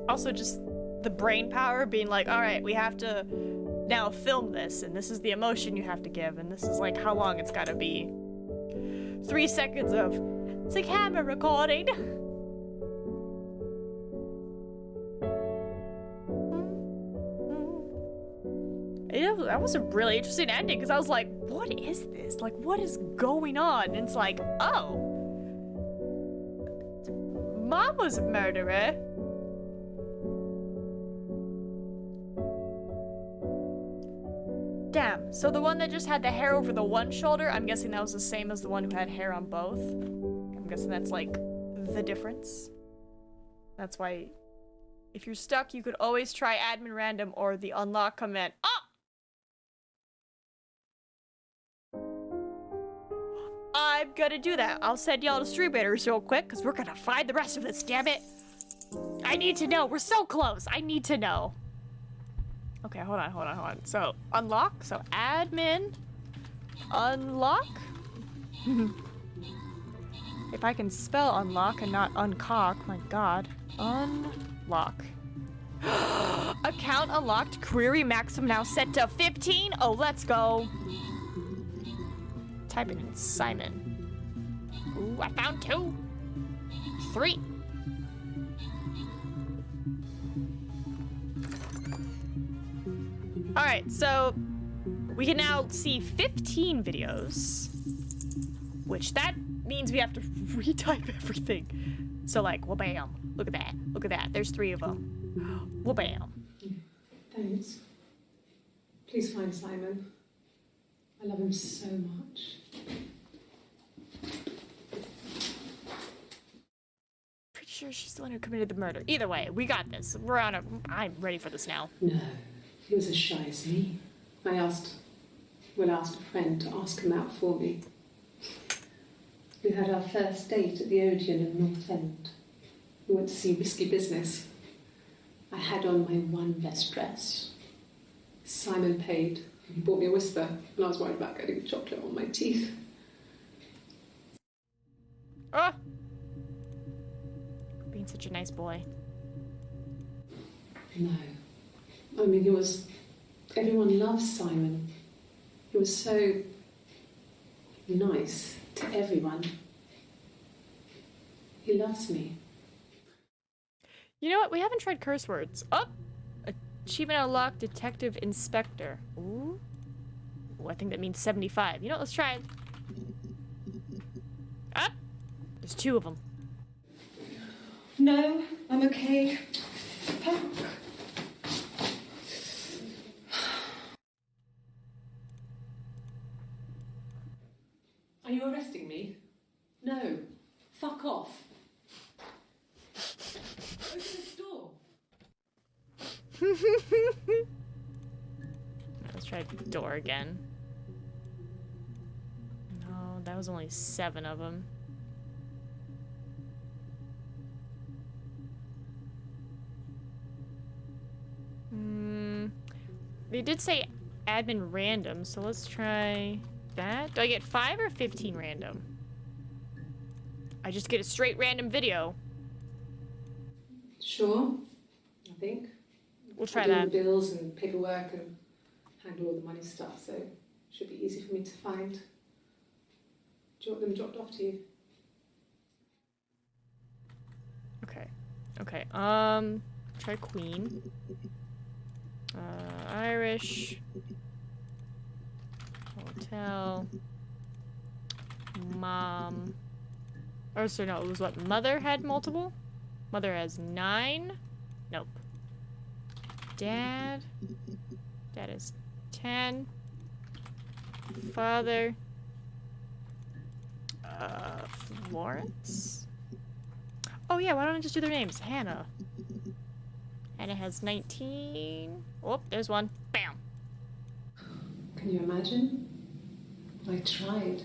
Also, just the brain power being like, all right, we have to now film this, and this is the emotion you have to give, and this is like how long it's gotta be. 3 seconds of it's a camera recording. Yeah, that was a really interesting ending because I was like, what is this? Like, what is going on? And it's like, oh, Mom was a murderer. Damn, so the one that just had the hair over the one shoulder, I'm guessing that was the same as the one who had hair on both. I'm guessing that's like the difference. That's why if you're stuck, you could always try admin random or the unlock command. Oh! I'm gonna do that. I'll send y'all to stream raiders real quick because we're gonna find the rest of this, damn it. I need to know. We're so close. I need to know. Okay, hold on. So, unlock. So, admin. Unlock? If I can spell unlock and not uncock, my god. Unlock. Account unlocked. Query maximum now set to 15. Oh, let's go. Type it in Simon. Ooh, I found 2. 3. Alright, so we can now see 15 videos, which that means we have to retype everything. So like, well, bam. Look at that. Look at that. There's 3 of them. Well, bam. Thanks. Please find Simon. I love him so much. Pretty sure she's the one who committed the murder. Either way, we got this. I'm ready for this now. No, he was as shy as me. I asked a friend to ask him out for me. We had our first date at the Odeon in North End. We went to see Risky Business. I had on my one best dress. Simon paid. He bought me a whisper, and I was worried about getting chocolate on my teeth. Oh! Being such a nice boy. No. I mean, everyone loves Simon. He was so nice to everyone. He loves me. You know what? We haven't tried curse words. Oh! Achievement unlocked, Detective Inspector. Ooh. Ooh, I think that means 75. You know what? Let's try it. Ah! There's 2 of them. No, I'm okay. Fuck. Are you arresting me? No. Fuck off. Open this door. Let's try door again. No, that was only 7 of them. They did say admin random, so let's try that. Do I get 5 or 15 random? I just get a straight random video. Sure, I think. We'll try I do all that. the bills and paperwork and handle all the money stuff, so it should be easy for me to find. Do you want them dropped off to you? Okay. Okay. Try Queen. Irish. Hotel. Mom. Or so no, it was what? Mother had multiple? Mother has 9? Nope. Dad. Dad is 10. Father. Florence? Oh yeah, why don't I just do their names? Hannah. Hannah has 19. Oh, there's one. Bam! Can you imagine? I tried.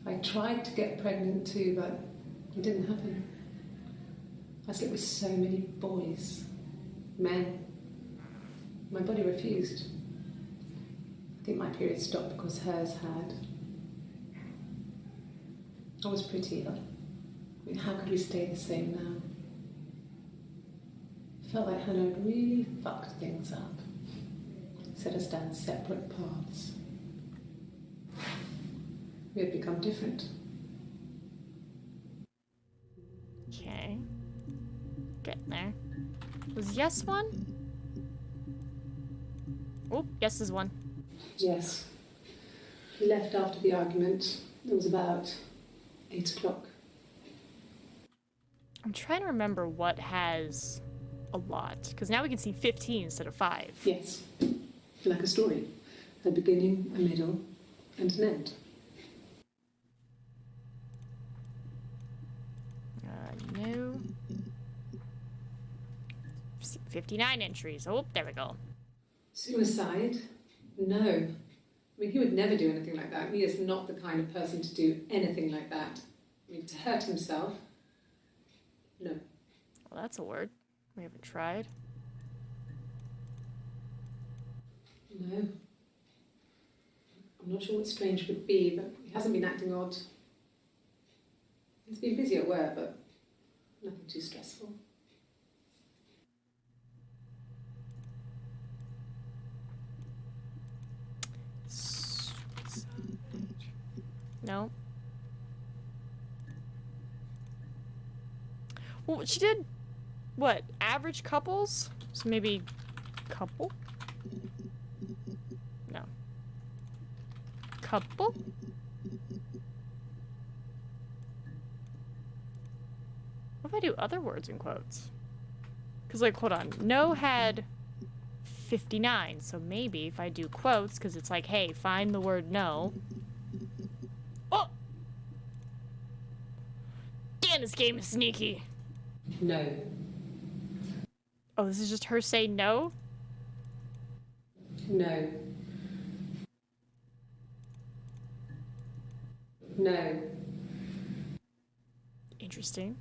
I tried to get pregnant too, but it didn't happen. I slept with so many boys, men. My body refused. I think my period stopped because hers had. I was prettier. I mean, how could we stay the same now? Felt like Hannah had really fucked things up. Set us down separate paths. We had become different. Okay. Getting there. Was yes one? Oh, yes is one. Yes. He left after the argument. It was about 8 o'clock. I'm trying to remember what has a lot. Because now we can see 15 instead of 5. Yes. Like a story. A beginning, a middle, and an end. No. 59 entries. Oh, there we go. Suicide? No. I mean, he would never do anything like that. He is not the kind of person to do anything like that. I mean, to hurt himself? No. Well, that's a word we haven't tried. No. I'm not sure what strange would be, but he hasn't been acting odd. He's been busy at work, but nothing too stressful. No. Well, she did, what, average couples? So maybe couple? No. Couple? What if I do other words in quotes? Because, like, hold on. No had 59, so maybe if I do quotes, because it's like, hey, find the word no. Oh! Damn, this game is sneaky. No. Oh, this is just her saying no? No. No. Interesting.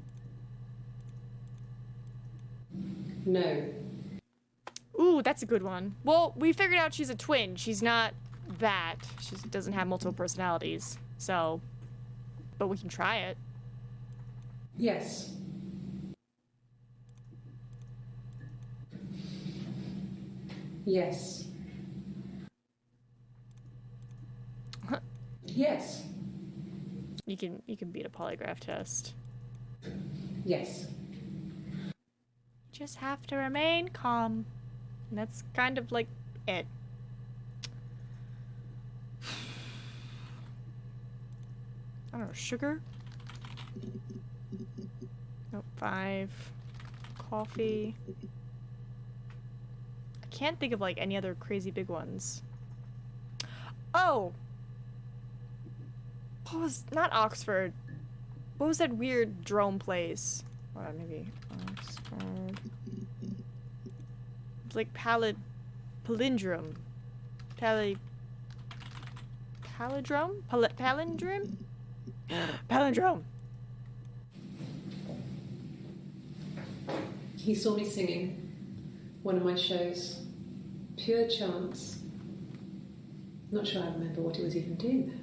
No. Ooh, that's a good one. Well, we figured out she's a twin. She's not that. She doesn't have multiple personalities. So, but we can try it. Yes. Yes. Yes. You can beat a polygraph test. Yes. Just have to remain calm. And that's kind of like it. I don't know, sugar? Nope, 5. Coffee. I can't think of like any other crazy big ones. Oh! What was, not Oxford. What was that weird drone place? Maybe Oxford. It's like palindrome. Palindrome? Palindrome? Palindrome. He saw me singing one of my shows. Pure chance. Not sure I remember what he was even doing there.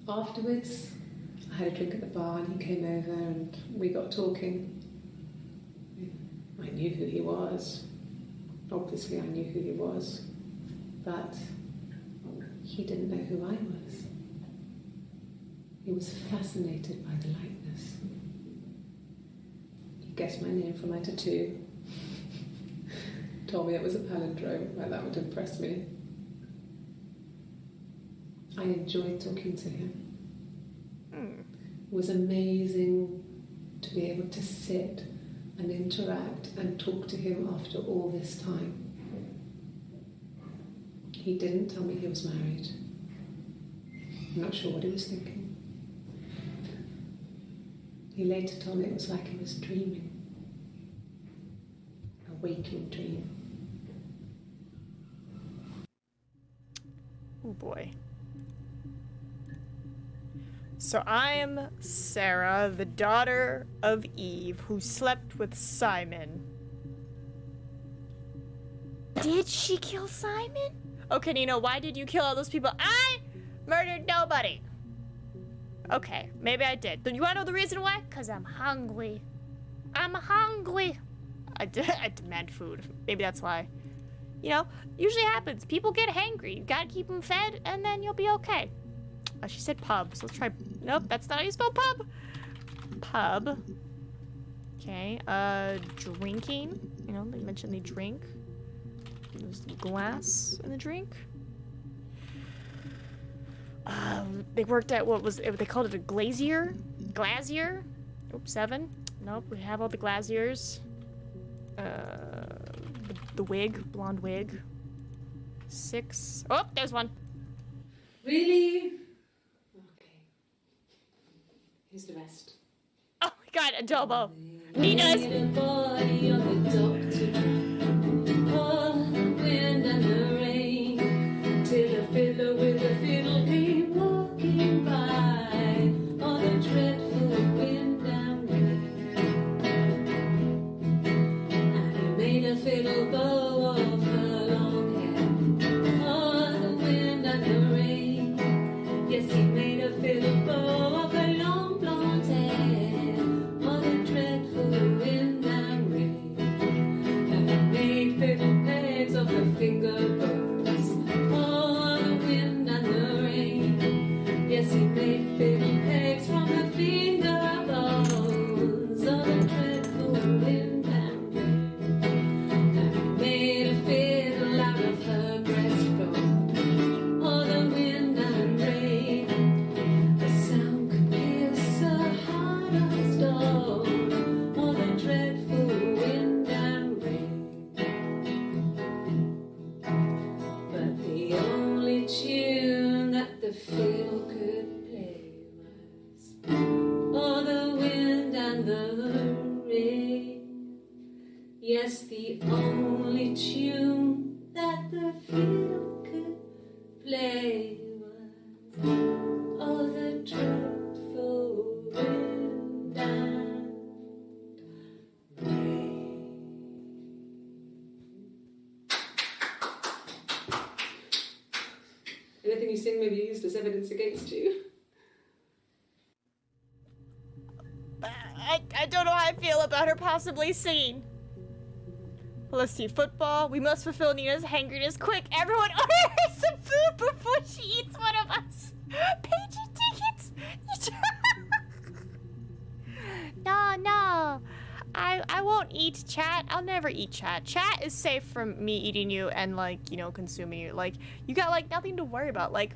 Afterwards, I had a drink at the bar and he came over and we got talking. I knew who he was. Obviously I knew who he was. But he didn't know who I was. He was fascinated by the likeness. He guessed my name from my tattoo. Told me it was a palindrome, like that would impress me. I enjoyed talking to him. It was amazing to be able to sit and interact and talk to him after all this time. He didn't tell me he was married. I'm not sure what he was thinking. He later told me it was like he was dreaming. A waking dream. Oh boy. So I'm Sarah, the daughter of Eve, who slept with Simon. Did she kill Simon? Okay, Nina, why did you kill all those people? I murdered nobody. Okay, maybe I did. But you wanna know the reason why? Cause I'm hungry. I'm hungry. I demand food. Maybe that's why. You know, usually happens. People get hangry. You gotta keep them fed, and then you'll be okay. She said pub, so let's try. Nope, that's not how you spell pub. Pub. Okay. Drinking. You know, they mentioned they drink. There's glass in the drink. They worked at what was it? They called it a glazier. Glazier. Oops, 7. Nope, we have all the glaziers. The wig, blonde wig. 6. Oh, there's one. Really? Okay. Here's the rest. Oh my god, adobo. Nina's. the fiddle could play was all the wind and the rain. Yes, the only tune that the fiddle could play was all the dreadful wind and rain. Anything you sing may be used as evidence against you. I don't know how I feel about her possibly singing. Let's see, football. We must fulfill Nina's hangriness. Quick, everyone order her some food before she eats one of us. Page tickets. No. I won't eat chat. I'll never eat chat. Chat is safe from me eating you and, like, you know, consuming you. Like, you got, like, nothing to worry about. Like,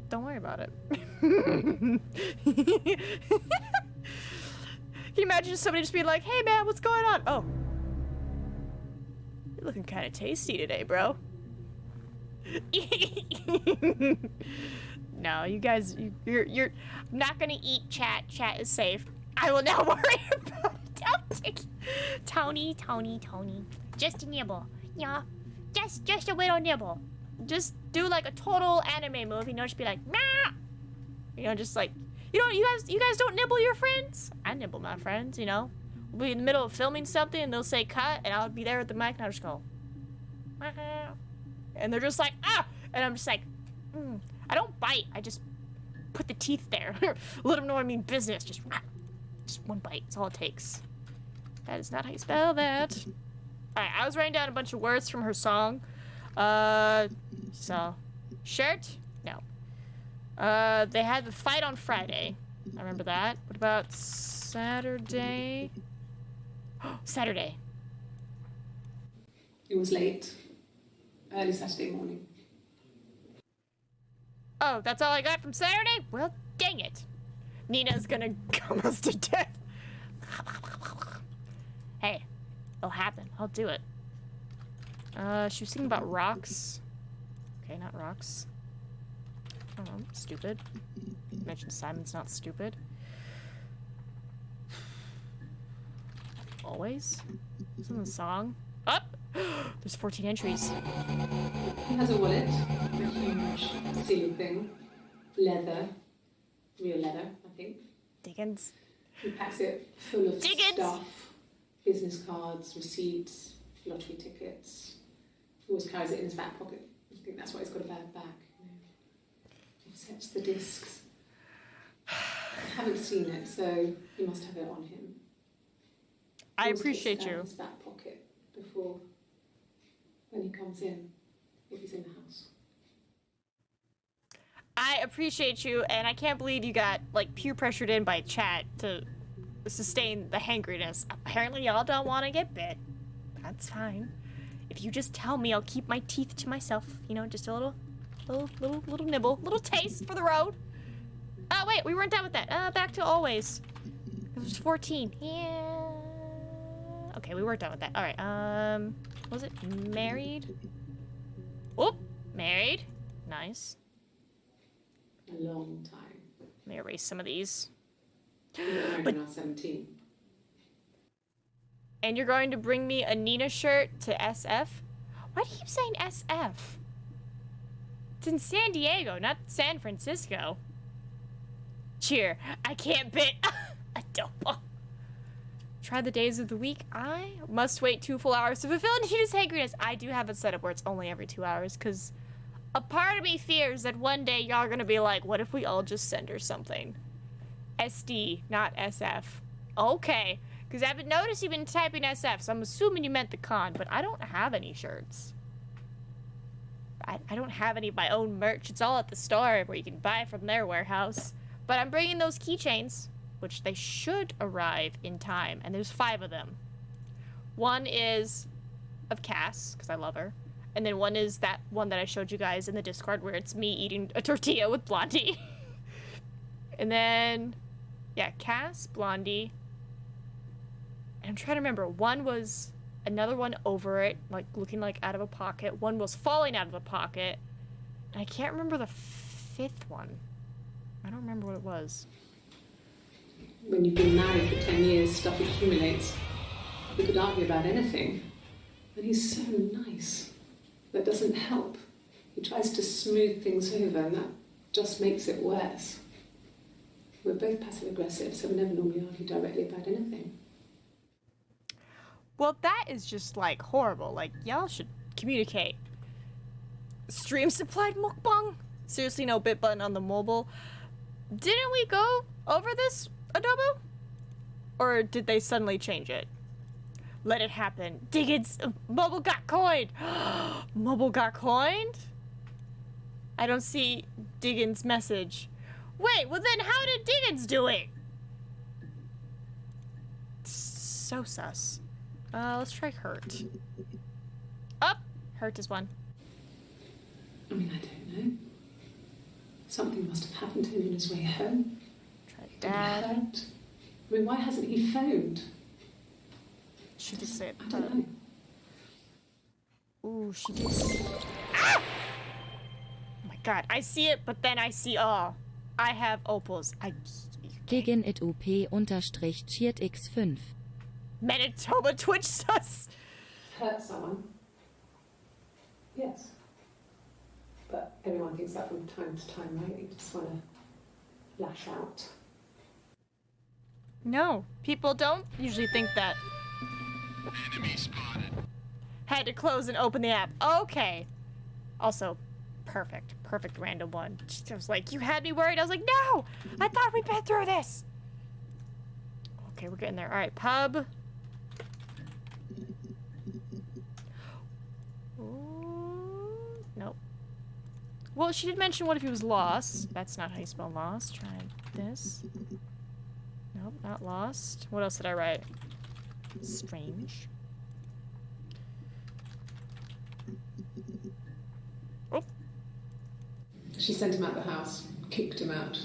don't worry about it. Can you imagine somebody just being like, hey man, what's going on? Oh. You're looking kind of tasty today, bro. No, you guys, you're not gonna eat chat. Chat is safe. I will not worry about it. Tony. Just a nibble. Yeah. Just a little nibble. Just do like a total anime move, you know, just be like, nah! You know, just like, you guys don't nibble your friends? I nibble my friends, you know? We'll be in the middle of filming something and they'll say cut and I'll be there with the mic and I'll just go, and they're just like, ah! And I'm just like, I don't bite, I just put the teeth there. Let them know I mean business, just one bite, that's all it takes. That is not how you spell that. Alright, I was writing down a bunch of words from her song. So, shirt? No. They had the fight on Friday. I remember that. What about Saturday? Saturday. It was late. Early Saturday morning. Oh, that's all I got from Saturday? Well, dang it. Nina's gonna gum us to death. Hey, it'll happen. I'll do it. She was singing about rocks. Okay, not rocks. I don't know, stupid. You mentioned Simon's not stupid. Always? Isn't the song? Up! There's 14 entries. He has a wallet, a huge sealed thing. Leather. Real leather, I think. Dickens. He packs it full of Dickens. stuff. Business cards, receipts, lottery tickets. He always carries it in his back pocket. I think that's why he's got a bad back. He sets the discs. I haven't seen it, so he must have it on him. I Always appreciate puts it you. in his back pocket before when he comes in, if he's in the house. I appreciate you, and I can't believe you got, like, peer pressured in by chat to sustain the hangriness. Apparently y'all don't want to get bit. That's fine. If you just tell me, I'll keep my teeth to myself. You know, just a little nibble, little taste for the road. Oh, wait, we weren't done with that. Back to always. There's 14. Yeah. Okay, we weren't done with that. All right, was it married? Whoop, married. Nice. A long time. Let me erase some of these. We got married when I was 17. And you're going to bring me a Nina shirt to SF? Why do you keep saying SF? It's in San Diego, not San Francisco. Cheer. I can't bit. A dope. Try the days of the week. I must wait 2 full hours to fulfill Nina's hangriness. I do have it set up where it's only every 2 hours, because a part of me fears that one day y'all are gonna be like, what if we all just send her something? SD, not SF. Okay. Because I've noticed you've been typing SF, so I'm assuming you meant the con, but I don't have any shirts. I don't have any of my own merch. It's all at the store where you can buy from their warehouse. But I'm bringing those keychains, which they should arrive in time, and there's 5 of them. One is of Cass, because I love her. And then one is that one that I showed you guys in the Discord where it's me eating a tortilla with Blondie. And then, yeah, Cass, Blondie. And I'm trying to remember, one was another one over it, like looking like out of a pocket. One was falling out of the pocket. I can't remember the fifth one. I don't remember what it was. When you've been married for 10 years, stuff accumulates. We could argue about anything. And he's so nice. That doesn't help. He tries to smooth things over, and that just makes it worse. We're both passive-aggressive, so we never normally argue directly about anything. Well, that is just, like, horrible. Like, y'all should communicate. Stream supplied mukbang? Seriously, no bit button on the mobile. Didn't we go over this, Adobo? Or did they suddenly change it? Let it happen. Diggins, mobile got coined. Mobile got coined? I don't see Diggins' message. Wait, well then how did Diggins do it? So sus. Let's try Hurt. Up! Hurt is one. I mean, I don't know. Something must have happened to him on his way home. Try Did he Dad. hurt? I mean, why hasn't he phoned? She did say it. I don't know. Ooh, she did say it. Ah! Oh my god, I see it, but then I see, I have opals. Gegen it UP_cheert x5. Manitoba Twitch sus. Hurt someone? Yes. But everyone thinks that from time to time, right? You just want to lash out. No, people don't usually think that. Enemy spotted. Had to close and open the app. Okay. Also, perfect random one. I was like, you had me worried. I was like, no! I thought we'd been through this. Okay, we're getting there. All right, pub. Ooh, nope. Well, she did mention what if he was lost. That's not how you spell lost. Try this. Nope, not lost. What else did I write? Strange. Oh. She sent him out the house, kicked him out,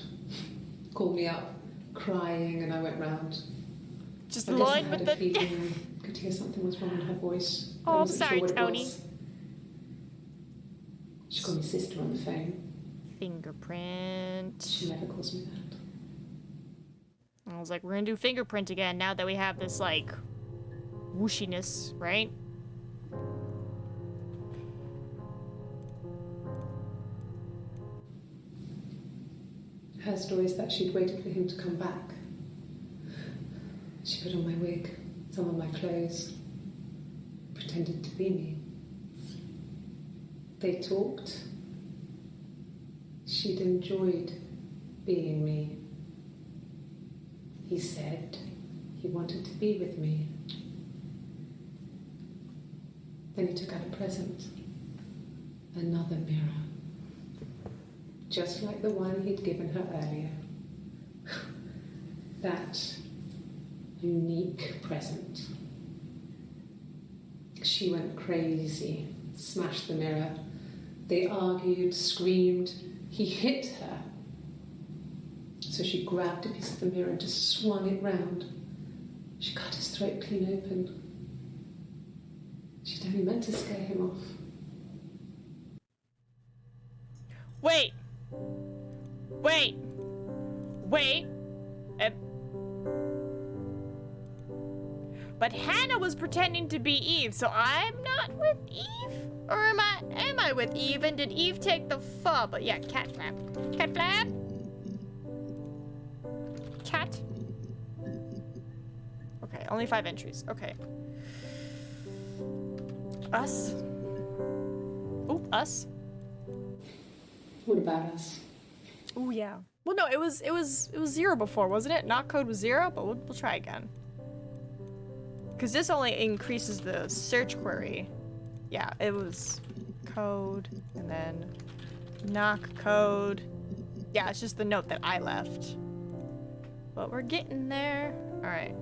called me up, crying, and I went round. Just I guess I Lloyd had with a the. feeling I could hear something was wrong in her voice. I Oh, wasn't sorry, sure what it Tony. was. She called me sister on the phone. Fingerprint. She never calls me that. I was like, we're gonna do fingerprint again now that we have this, like, whooshiness, right? Her story is that she'd waited for him to come back. She put on my wig, some of my clothes, pretended to be me. They talked. She'd enjoyed being me. He said he wanted to be with me. Then he took out a present. Another mirror. Just like the one he'd given her earlier. That unique present. She went crazy, smashed the mirror. They argued, screamed. He hit her. So she grabbed a piece of the mirror and just swung it round. She cut his throat clean open. She'd only meant to scare him off. Wait. Wait. Wait. But Hannah was pretending to be Eve, so I'm not with Eve? Or am I with Eve, and did Eve take the pho? But yeah, cat flap. Cat flap? Cat? Okay, only 5 entries. Okay. Us? Ooh, us? What about us? Ooh, yeah. Well, no, it was 0 before, wasn't it? Not code was 0, but we'll try again. Because this only increases the search query. Yeah, it was code, and then knock code. Yeah, it's just the note that I left. But we're getting there. All right.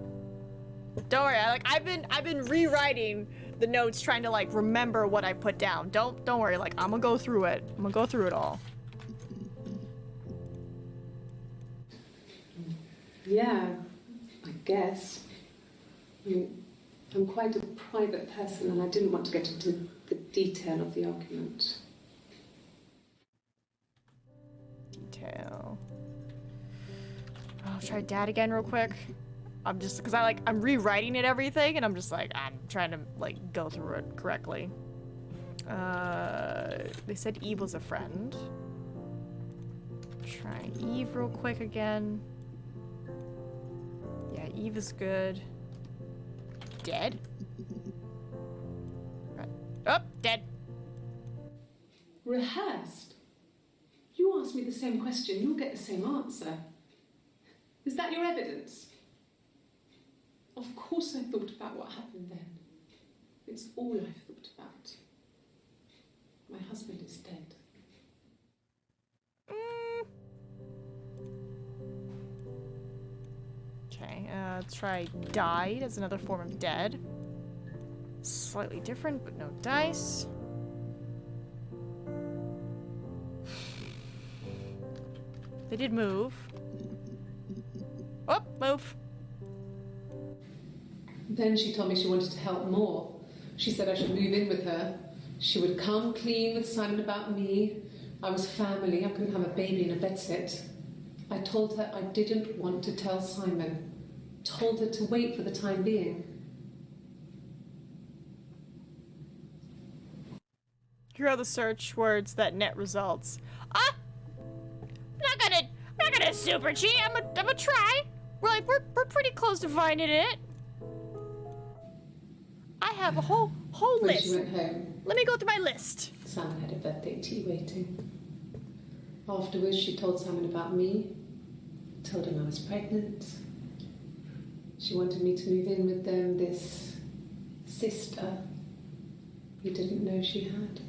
Don't worry. I've been rewriting the notes, trying to like remember what I put down. Don't worry. Like, I'm gonna go through it. I'm gonna go through it all. Yeah, I guess. I mean, I'm quite a private person and I didn't want to get into the detail of the argument. detail. I'll try dad again real quick. I'm just, because I'm rewriting it everything, and I'm just like, I'm trying to, like, go through it correctly. They said Eve was a friend. Try Eve real quick again. Yeah, Eve is good. Dead? Right. Oh, dead. Rehearsed? You ask me the same question, you'll get the same answer. Is that your evidence? Of course I thought about what happened then. It's all I've thought about. My husband is dead. Okay, let's try died as another form of dead. Slightly different, but no dice. They did move. Oh, move. Then she told me she wanted to help more. She said I should move in with her. She would come clean with Simon about me. I was family. I couldn't have a baby in a bedsit. I told her I didn't want to tell Simon. Told her to wait for the time being. Here are the search words that net results. Ah! I'm not gonna super cheat. I'm gonna try. We're pretty close to finding it. I have a whole When list. she went home, Let me go through my list. Simon had a birthday tea waiting. Afterwards, she told Simon about me. Told him I was pregnant. She wanted me to move in with them, this sister he didn't know she had.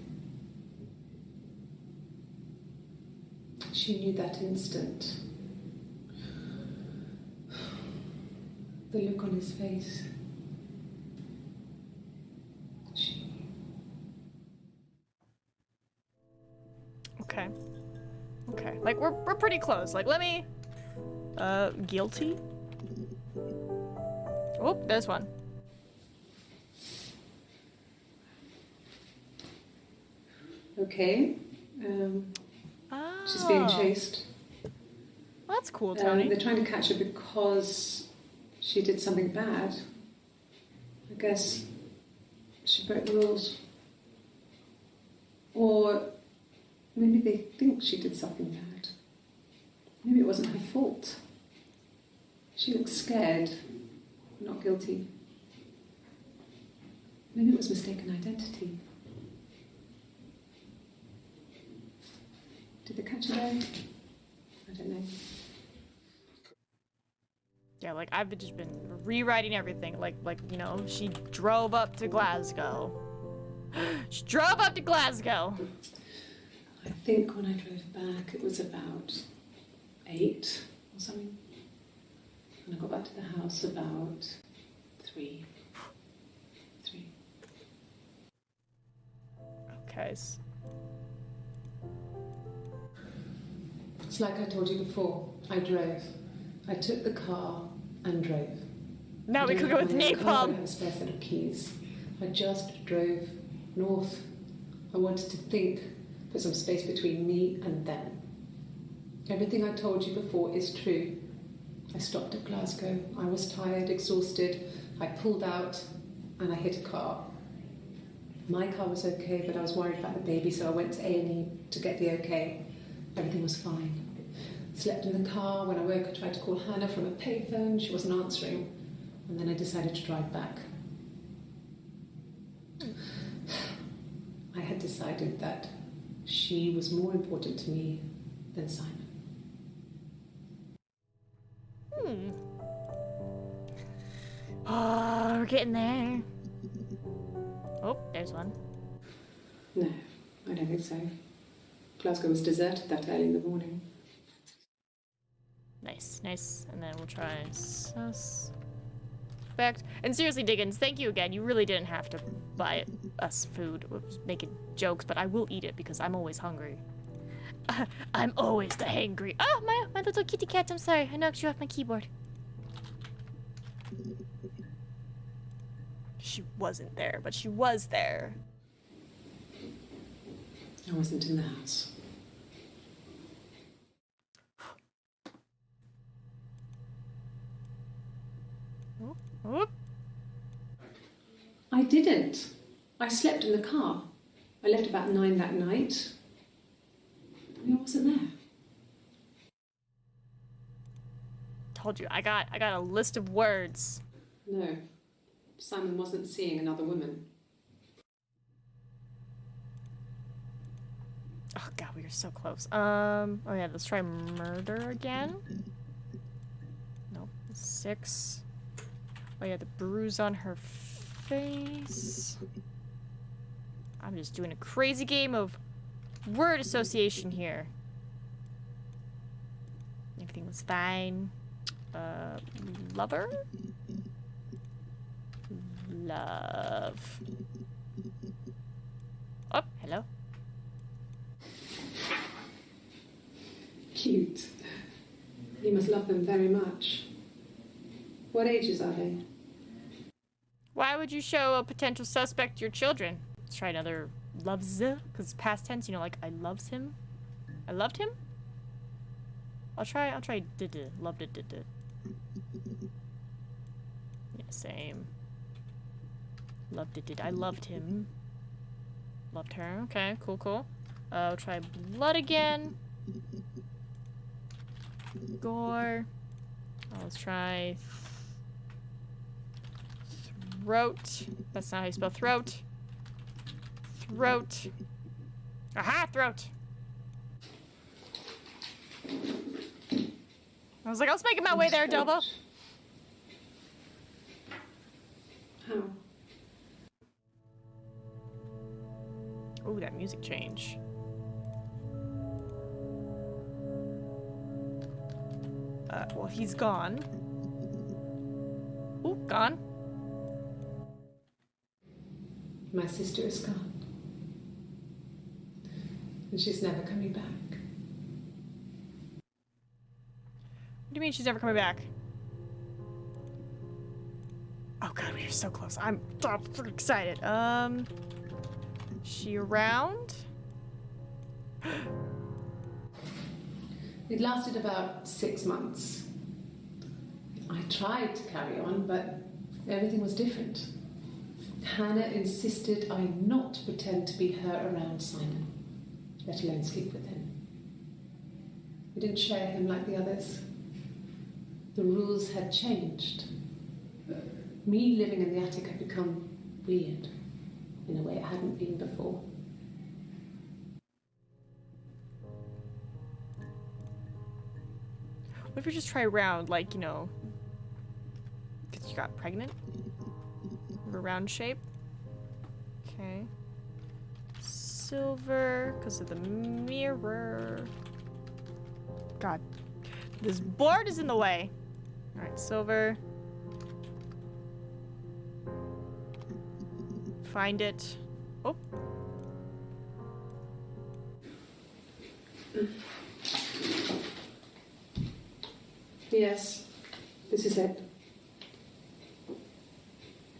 She knew that instant. The look on his face. She knew. Okay. Okay. Like we're pretty close. Like let me. Guilty. Oh, there's one. Okay. Oh. She's being chased. Well, that's cool, Tony. They're trying to catch her because she did something bad. I guess she broke the rules. Or maybe they think she did something bad. Maybe it wasn't her fault. She looks scared, not guilty. Maybe it was mistaken identity. Did they catch her there? I don't know. Yeah, like I've just been rewriting everything. Like you know, she drove up to Glasgow. She drove up to Glasgow. I think when I drove back, it was about 8 or something. And I got back to the house about 3. Okay. It's like I told you before. I drove. I took the car and drove. Now we could go with I didn't have napalm. a spare set of keys. I just drove north. I wanted to think, put some space between me and them. Everything I told you before is true. I stopped at Glasgow. I was tired, exhausted. I pulled out and I hit a car. My car was okay, but I was worried about the baby, so I went to A&E to get the okay. Everything was fine. Slept in the car. When I woke, I tried to call Hannah from a payphone. She wasn't answering. And then I decided to drive back. I had decided that she was more important to me than Simon. Oh, we're getting there. Oh, there's one. No, I don't think so. Glasgow was deserted that early in the morning. Nice, nice. And then we'll try suspect. And seriously, Diggins, thank you again. You really didn't have to buy us food. I was making jokes, but I will eat it because I'm always hungry. I'm always the hangry. Oh, my little kitty cat. I'm sorry. I knocked you off my keyboard. She wasn't there, but she was there. I wasn't in the house. I slept in the car. I left about 9 that night. He wasn't there. Told you, I got a list of words. No, Simon wasn't seeing another woman. Oh god, we were so close. Oh yeah, let's try murder again. Nope, 6. Oh yeah, the bruise on her face. I'm just doing a crazy game of word association here. Everything was fine. Lover? Love. Oh, hello. Cute. You must love them very much. What ages are they? Why would you show a potential suspect your children? Let's try another loves, because past tense, you know, like I loves him. I loved him? I'll try did loved it did. Yeah, same. Loved it did. I loved him. Loved her. Okay, cool. I'll try blood again. Gore. Let's try throat. That's not how you spell throat. Throat. Aha, throat. I was like, I was making my way there, Delbo. How? Oh, that music change. Well, he's gone. Ooh, gone. My sister is gone. And she's never coming back. What do you mean she's never coming back? Oh god, we are so close. I'm so excited. She around? It lasted about 6 months. I tried to carry on, but everything was different. Hannah insisted I not pretend to be her around Simon, let alone sleep with him. We didn't share him like the others. The rules had changed. Me living in the attic had become weird in a way it hadn't been before. What if we just try round, like, you know, because you got pregnant? A round shape. Okay. Silver, because of the mirror. God. This board is in the way. Alright, silver. Find it. Oh. Yes, this is it.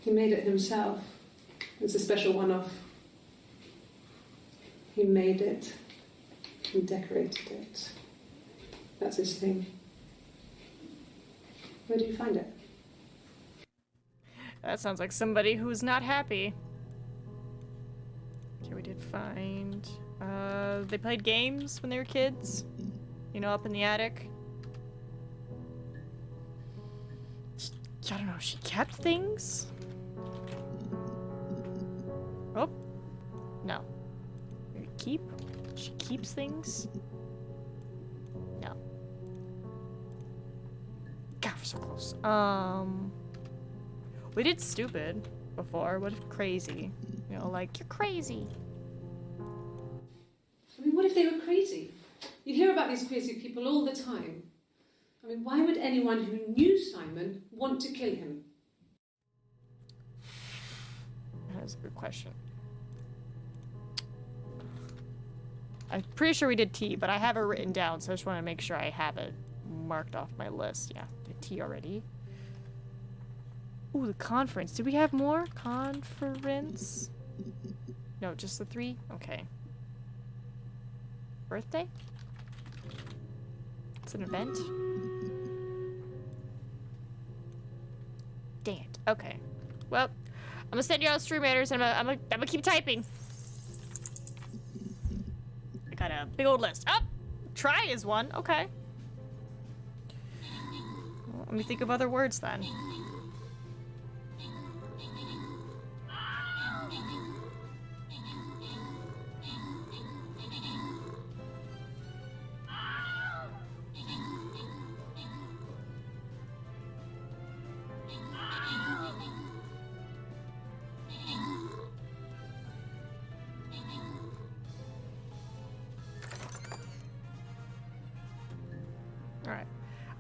He made it himself. It's a special one-off. He made it and decorated it. That's his thing. Where did you find it? That sounds like somebody who's not happy. Okay, we did find... they played games when they were kids. You know, up in the attic. I don't know, she kept things? Oh. No. Keep? She keeps things? No. God, we're so close. We did stupid before. What if crazy? You know, like, you're crazy. I mean, what if they were crazy? You hear about these crazy people all the time. I mean, why would anyone who knew Simon want to kill him? That's a good question. I'm pretty sure we did T, but I have it written down, so I just want to make sure I have it marked off my list. Yeah, did T already. Ooh, the conference. Did we have more? Conference? No, just the 3? Okay. Birthday? It's an event? Dang it. Okay. Well, gonna send you out stream raiders and I'm gonna keep typing. I got a big old list. Oh! Try is one. Okay. Well, let me think of other words then. Alright.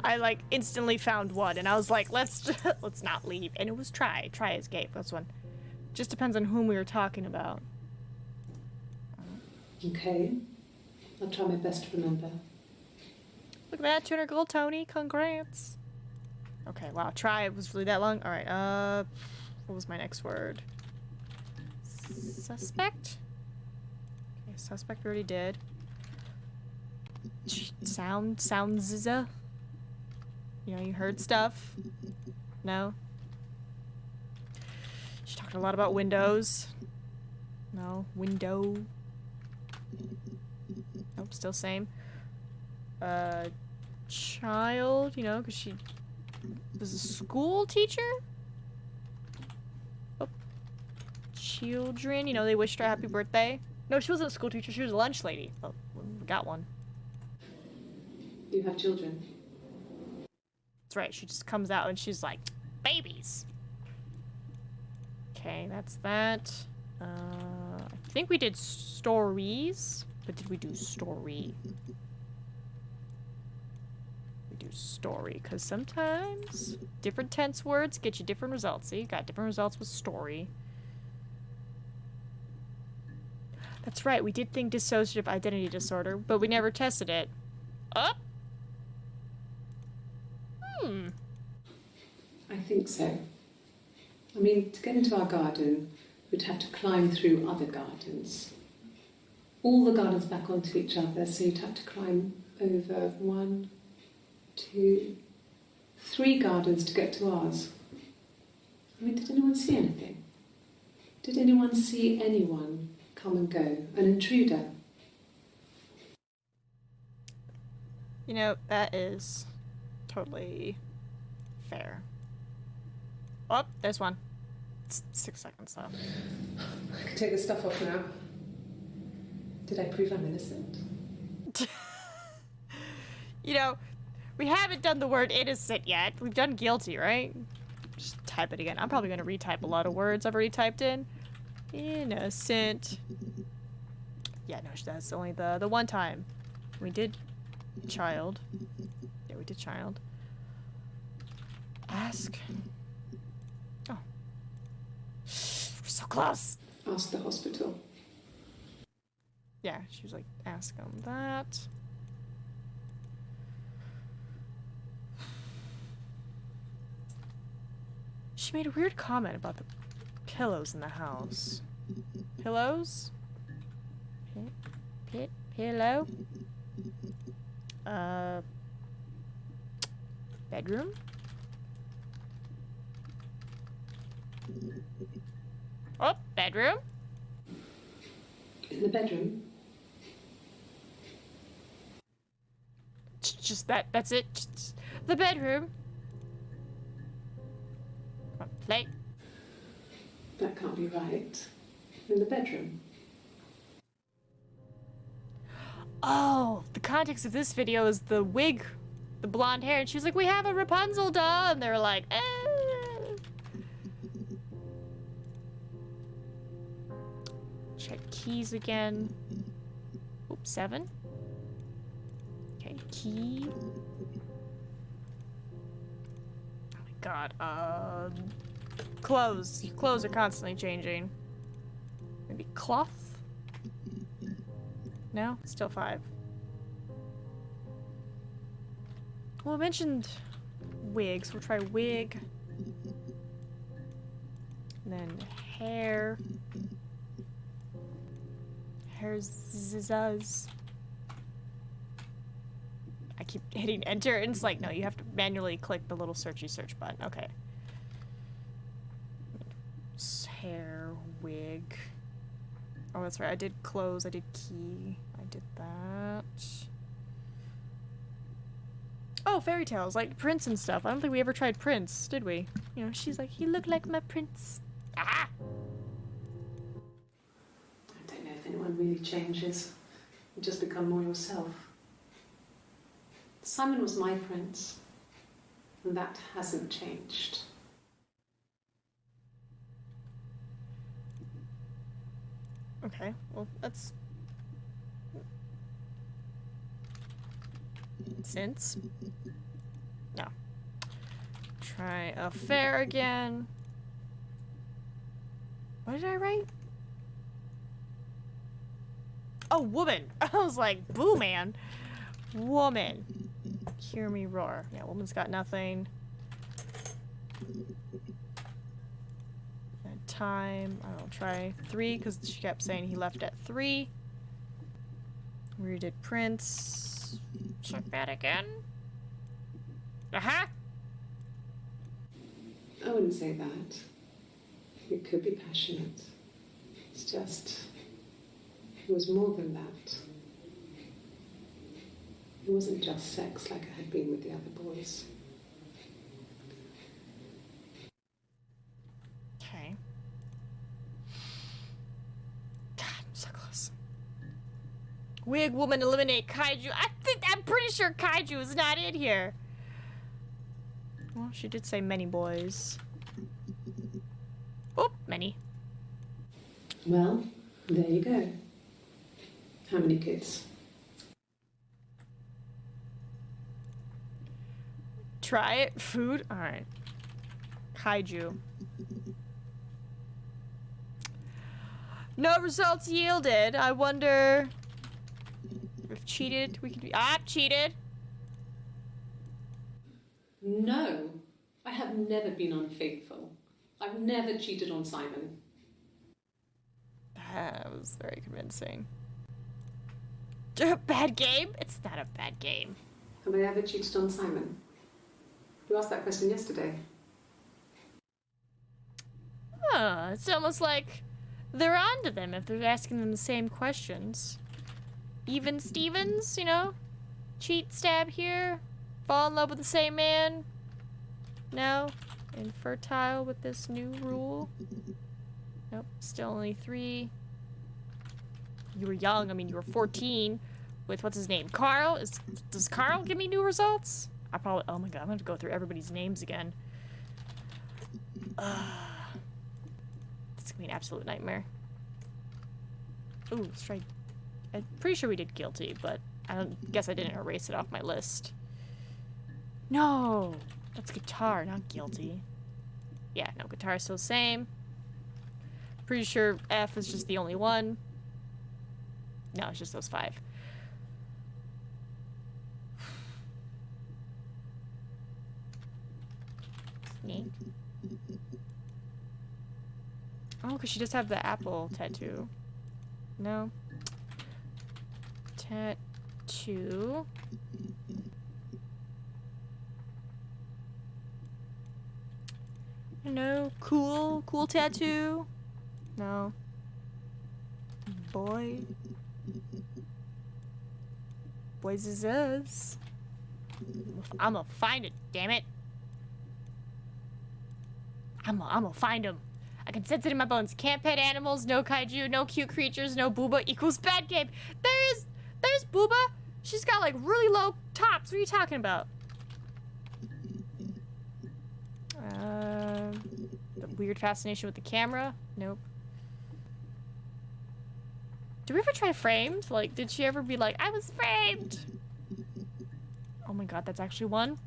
I like instantly found one and I was like, let's not leave. And it was try. Try escape. That's one. Just depends on whom we were talking about. Okay. I'll try my best to remember. Look at that, 200 gold, Tony. Congrats. Okay, wow. Try was really that long. Alright, what was my next word? Suspect? Okay, suspect we already did. Sounds. You know, you heard stuff. No? She talked a lot about windows. No. Window. Nope, still same. Child, you know, because she was a school teacher? Oh. Children, you know, they wished her a happy birthday. No, she wasn't a school teacher, she was a lunch lady. Oh, we got one. You have children? That's right, she just comes out and she's like, babies! Okay, that's that. I think we did stories, but did we do story? We do story, because sometimes different tense words get you different results. See, you got different results with story. That's right, we did think dissociative identity disorder, but we never tested it. Oh! I think so. I mean, to get into our garden, we'd have to climb through other gardens. All the gardens back onto each other, so you'd have to climb over 1, 2, 3 gardens to get to ours. I mean, did anyone see anything? Did anyone see anyone come and go? An intruder? You know, that is totally fair. Oh, there's one. It's 6 seconds though. I can take this stuff off now. Did I prove I'm innocent? You know, we haven't done the word innocent yet. We've done guilty, right? Just type it again. I'm probably gonna retype a lot of words I've already typed in. Innocent. Yeah, no, that's only the one time. We did child. Yeah, we did child. Ask. Oh. We're so close. Ask the hospital. Yeah, she was like, ask them that. She made a weird comment about the pillows in the house. Pillows? Pillow? Bedroom? Oh, bedroom? In the bedroom? Just that's it. Just the bedroom. Come on, play. That can't be right. In the bedroom? Oh, the context of this video is the wig, the blonde hair, and she's like, we have a Rapunzel doll, and they're like, eh. Check keys again. Oops, 7. Okay, key. Oh my god, clothes. Clothes are constantly changing. Maybe cloth? No? Still 5. Well, I mentioned wigs. We'll try wig. And then hair. Hair zuzz. I keep hitting enter and it's like, no, you have to manually click the little search button. Okay. hair, wig. Oh, that's right. I did clothes. I did key. I did that. Oh, fairy tales, like Prince and stuff. I don't think we ever tried Prince, did we? You know, she's like, he looked like my prince. Ah! I don't know if anyone really changes. You just become more yourself. Simon was my prince, and that hasn't changed. Okay, well, that's... Since? No. Try affair again. What did I write? Oh, woman! I was like, boo, man. Woman. Hear me roar. Yeah, woman's got nothing. And time. I don't know, try 3, because she kept saying he left at 3. We did Prince. Check that again. Aha! I wouldn't say that. It could be passionate. It's just, it was more than that. It wasn't just sex like I had been with the other boys. Okay. God, I'm so close. Wig woman eliminate kaiju. I'm pretty sure kaiju is not in here. Well, she did say many boys. Oh, many. Well, there you go. How many kids? Try it. Food. All right. Kaiju. No results yielded. I wonder if cheated. We could be. Ah, cheated. No, I have never been unfaithful. I've never cheated on Simon. That was very convincing. Bad game? It's not a bad game. Have I ever cheated on Simon? You asked that question yesterday. Huh, it's almost like they're onto them if they're asking them the same questions. Even Stevens, you know? Cheat, stab here. Fall in love with the same man. No? Infertile with this new rule. Nope, still only 3. You were young, I mean you were 14 with what's his name? Carl? Does Carl give me new results? I probably, oh my god, I'm gonna have to go through everybody's names again. It's gonna be an absolute nightmare. Ooh, let's try, I'm pretty sure we did guilty, but I don't guess I didn't erase it off my list. No! That's guitar, not guilty. Yeah, no, guitar is still the same. Pretty sure F is just the only one. No, it's just those 5. Snake. Oh, because she does have the apple tattoo. No. Tattoo. No. Cool tattoo. No. Boy. Boys is us. I'm gonna find it, damn it. I'm gonna find him. I can sense it in my bones. Can't pet animals, no kaiju, no cute creatures, no booba equals bad game. There's booba. She's got like really low tops. What are you talking about? The weird fascination with the camera? Nope. Did we ever try framed? Like, did she ever be like, I was framed? Oh my god, that's actually one.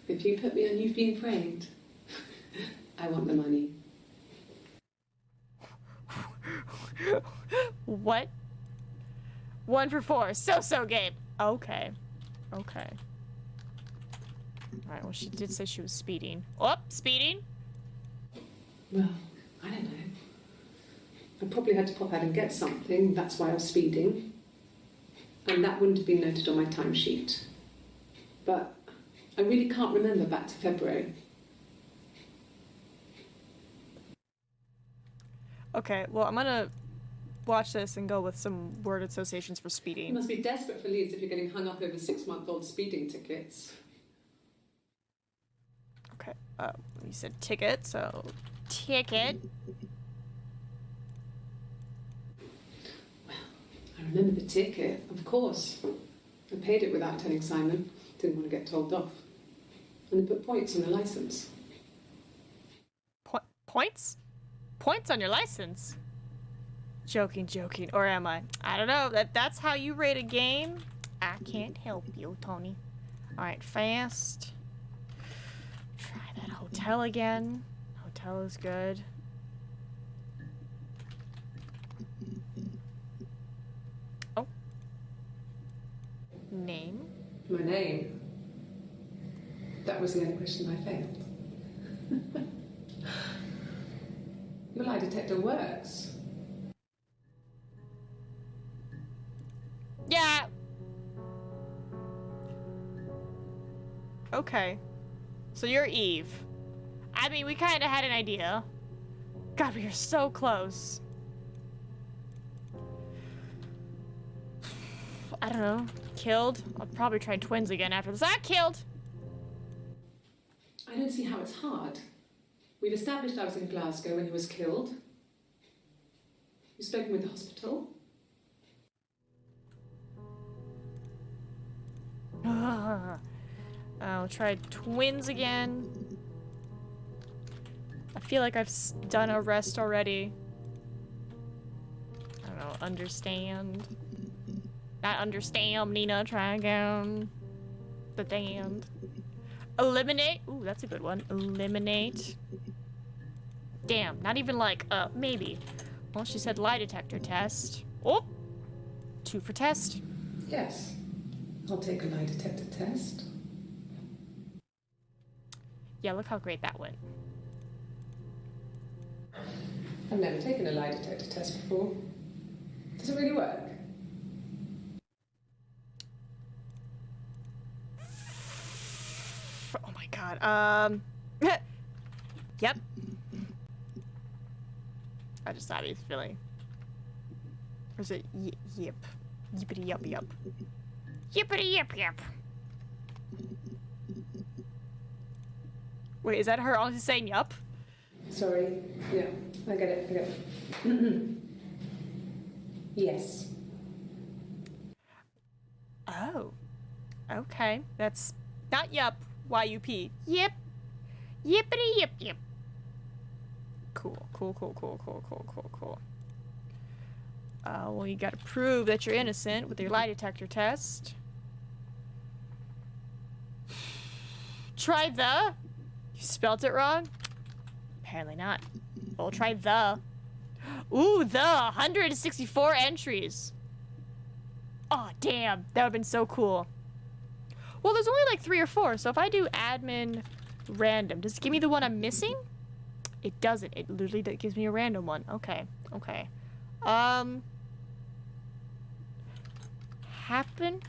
If you put me on You've Been Framed, I want the money. What? 1 for 4. So game. Okay. Okay. Alright, well, she did say she was speeding. Oh, speeding? Well, I don't know. I probably had to pop out and get something. That's why I was speeding. And that wouldn't have been noted on my timesheet. But I really can't remember back to February. Okay, well, I'm gonna watch this and go with some word associations for You speeding. must be desperate for leads if you're getting hung up over 6-month-old speeding tickets. Okay, you said ticket, so ticket. I remember the ticket, of course. I paid it without telling Simon. Didn't want to get told off. And they put points on the license. Points? Points on your license? Joking. Or am I? I don't know. That's how you rate a game? I can't help you, Tony. Alright, fast. Try that hotel again. Hotel is good. Oh. Name? My name. That was the only question I failed. Your lie detector works. Yeah. Okay. So you're Eve. I mean, we kind of had an idea. God, we are so close. I don't know. Killed? I'll probably try twins again after this. Killed! I don't see how it's hard. We've established I was in Glasgow when he was killed. You've spoken with the hospital. I'll try twins again. I feel like I've done arrest already. I don't know, understand. Not understand, Nina, try again. The damned. Eliminate. Ooh, that's a good one. Eliminate. Damn, not even like, maybe. Well, she said lie detector test. Oh! 2 for test. Yes. I'll take a lie detector test. Yeah, look how great that went. I've never taken a lie detector test before. Does it really work? Oh my god, yep. I just thought he was feeling. Or is it yip? Yippity yup yup. Yippity yip yip. Wait, is that her honestly saying yup? Sorry. Yeah, I get it. Yes. Oh. Okay. That's not yup. Y-U-P. Yip. Yippity yip yip. Cool. Well, you gotta prove that you're innocent with your lie detector test. Try the. You spelt it wrong? Apparently not. We'll try the. Ooh, the 164 entries. Oh, damn. That would've been so cool. Well, there's only like 3 or 4, so if I do admin random, does it give me the one I'm missing? It doesn't. It literally gives me a random one. Okay. Happen.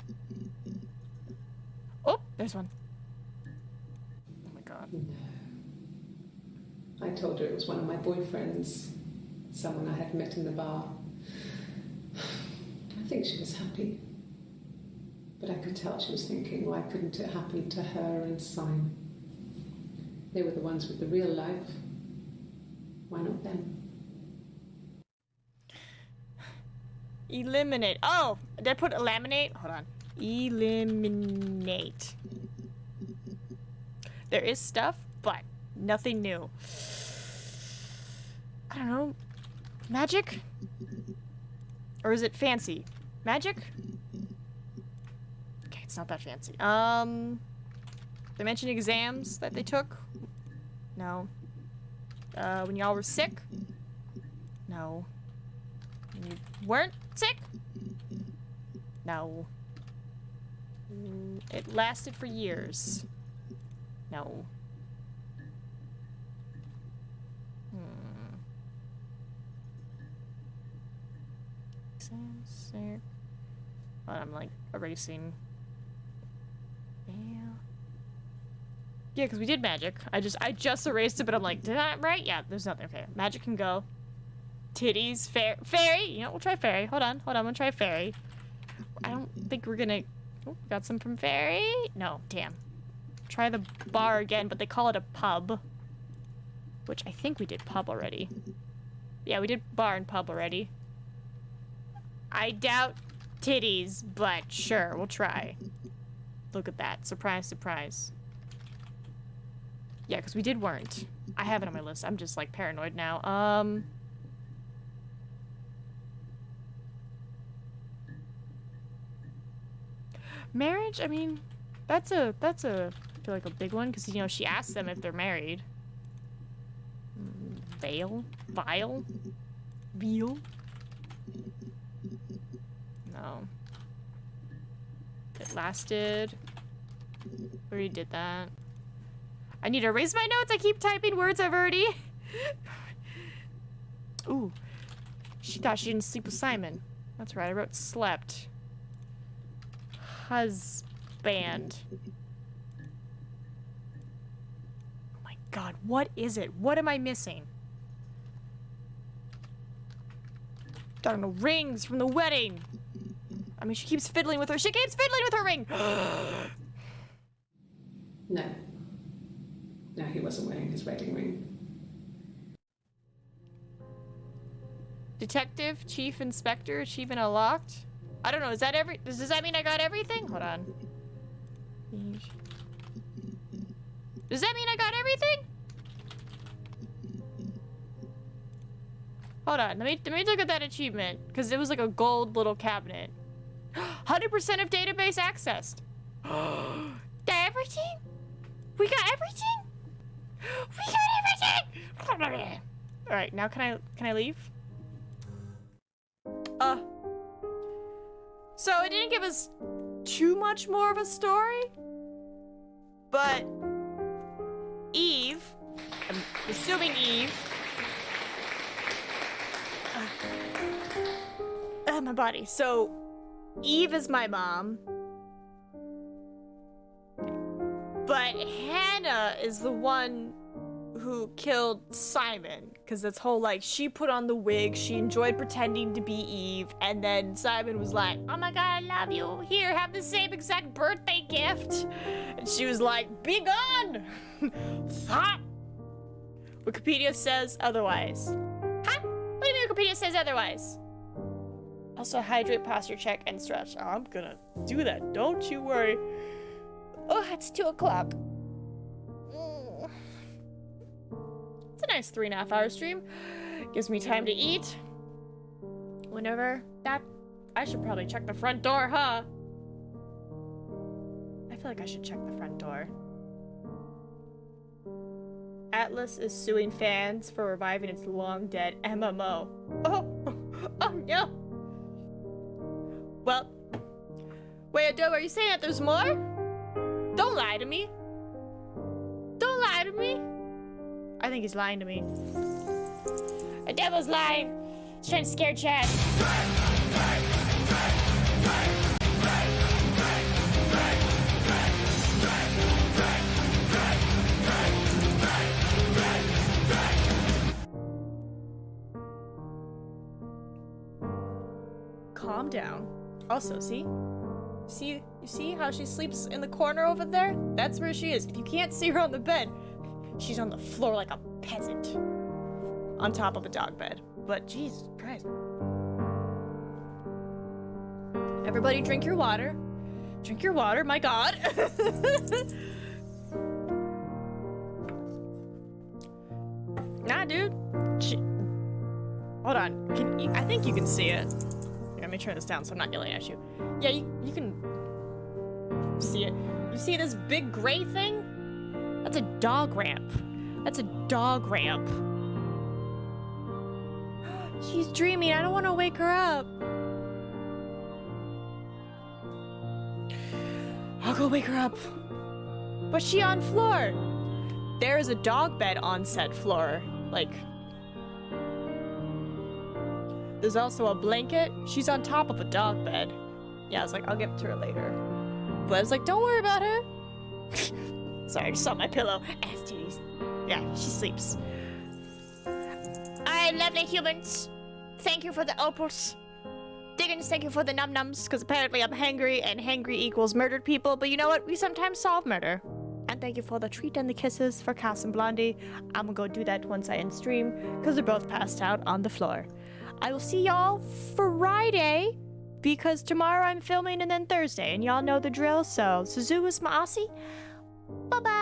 Oh, there's one. Oh my god. No. I told her it was one of my boyfriends. Someone I had met in the bar. I think she was happy. But I could tell she was thinking, why couldn't it happen to her and Simon? They were the ones with the real life. Why not them? Eliminate. Oh, did I put eliminate? Hold on. Eliminate. There is stuff, but nothing new. I don't know. Magic? Or is it fancy? Magic? Okay, it's not that fancy. They mentioned exams that they took? No. When y'all were sick? No. When you weren't sick? No. It lasted for years. No. But I'm like erasing. Yeah, because we did magic. I just erased it, but I'm like, did I right? Yeah, there's nothing. Okay, magic can go. titties. Fairy. You know, we'll try fairy. Hold on. I'm gonna try fairy. I don't think we're gonna... Oh, got some from fairy. No, damn. Try the bar again, but they call it a pub. Which I think we did pub already. Yeah, we did bar and pub already. I doubt titties, but sure, we'll try. Look at that. Surprise, surprise. Yeah, because we did weren't. I have it on my list. I'm just, like, paranoid now. Marriage? I mean, that's a, I feel like a big one, because, you know, she asked them if they're married. Veil? Vile? Veal? No. It lasted. We already did that. I need to erase my notes. I keep typing words I've already. Ooh. She thought she didn't sleep with Simon. That's right. I wrote slept. Husband. Oh my god. What is it? What am I missing? Got no rings from the wedding. I mean, she keeps fiddling with her. She keeps fiddling with her ring. No. No, he wasn't wearing his wedding ring. Detective, chief, inspector, achievement unlocked. I don't know. Is that does that mean I got everything? Hold on. Does that mean I got everything? Hold on. Let me look at that achievement, because it was like a gold little cabinet. 100% of database accessed. Got everything? We got everything? We got everything! Alright, now can I leave? So it didn't give us too much more of a story, but Eve, I'm assuming Eve, my body. So Eve is my mom, but Hannah is the one who killed Simon, because that's whole, like, she put on the wig, she enjoyed pretending to be Eve, and then Simon was like, oh my god, I love you, here, have the same exact birthday gift, and she was like, be gone. Thought. Wikipedia says otherwise. Huh? What do you mean Wikipedia says otherwise? Also hydrate, posture check, and stretch. Oh, I'm gonna do that, don't you worry. Oh, it's 2 o'clock. It's a nice 3.5 hour stream. Gives me time to eat. Whenever that... I should probably check the front door, huh? I feel like I should check the front door. Atlas is suing fans for reviving its long-dead MMO. Oh! Oh no! Well... Wait, Adobe, are you saying that there's more? Don't lie to me. Don't lie to me. I think he's lying to me. The devil's lying. He's trying to scare Chad. Calm down. Also, you see how she sleeps in the corner over there? That's where she is. If you can't see her on the bed, she's on the floor like a peasant. On top of a dog bed. But Jesus Christ. Everybody drink your water. Drink your water, my god. Nah, dude. Hold on. I think you can see it. Here, let me turn this down so I'm not yelling at you. Yeah, you can see it. You see this big gray thing? That's a dog ramp. That's a dog ramp. She's dreaming. I don't want to wake her up. I'll go wake her up. But she on floor. There is a dog bed on said floor. Like, there's also a blanket. She's on top of a dog bed. Yeah, I was like, I'll give it to her later. But I was like, don't worry about her. Sorry, I just saw my pillow. Ass titties. Yeah, she sleeps. Alright, lovely humans. Thank you for the opals. Diggins, thank you for the num-nums, because apparently I'm hangry, and hangry equals murdered people, but you know what? We sometimes solve murder. And thank you for the treat and the kisses for Cass and Blondie. I'm gonna go do that once I end stream, because they're both passed out on the floor. I will see y'all Friday, because tomorrow I'm filming and then Thursday, and y'all know the drill, so Suzu is Maasi. Bye-bye!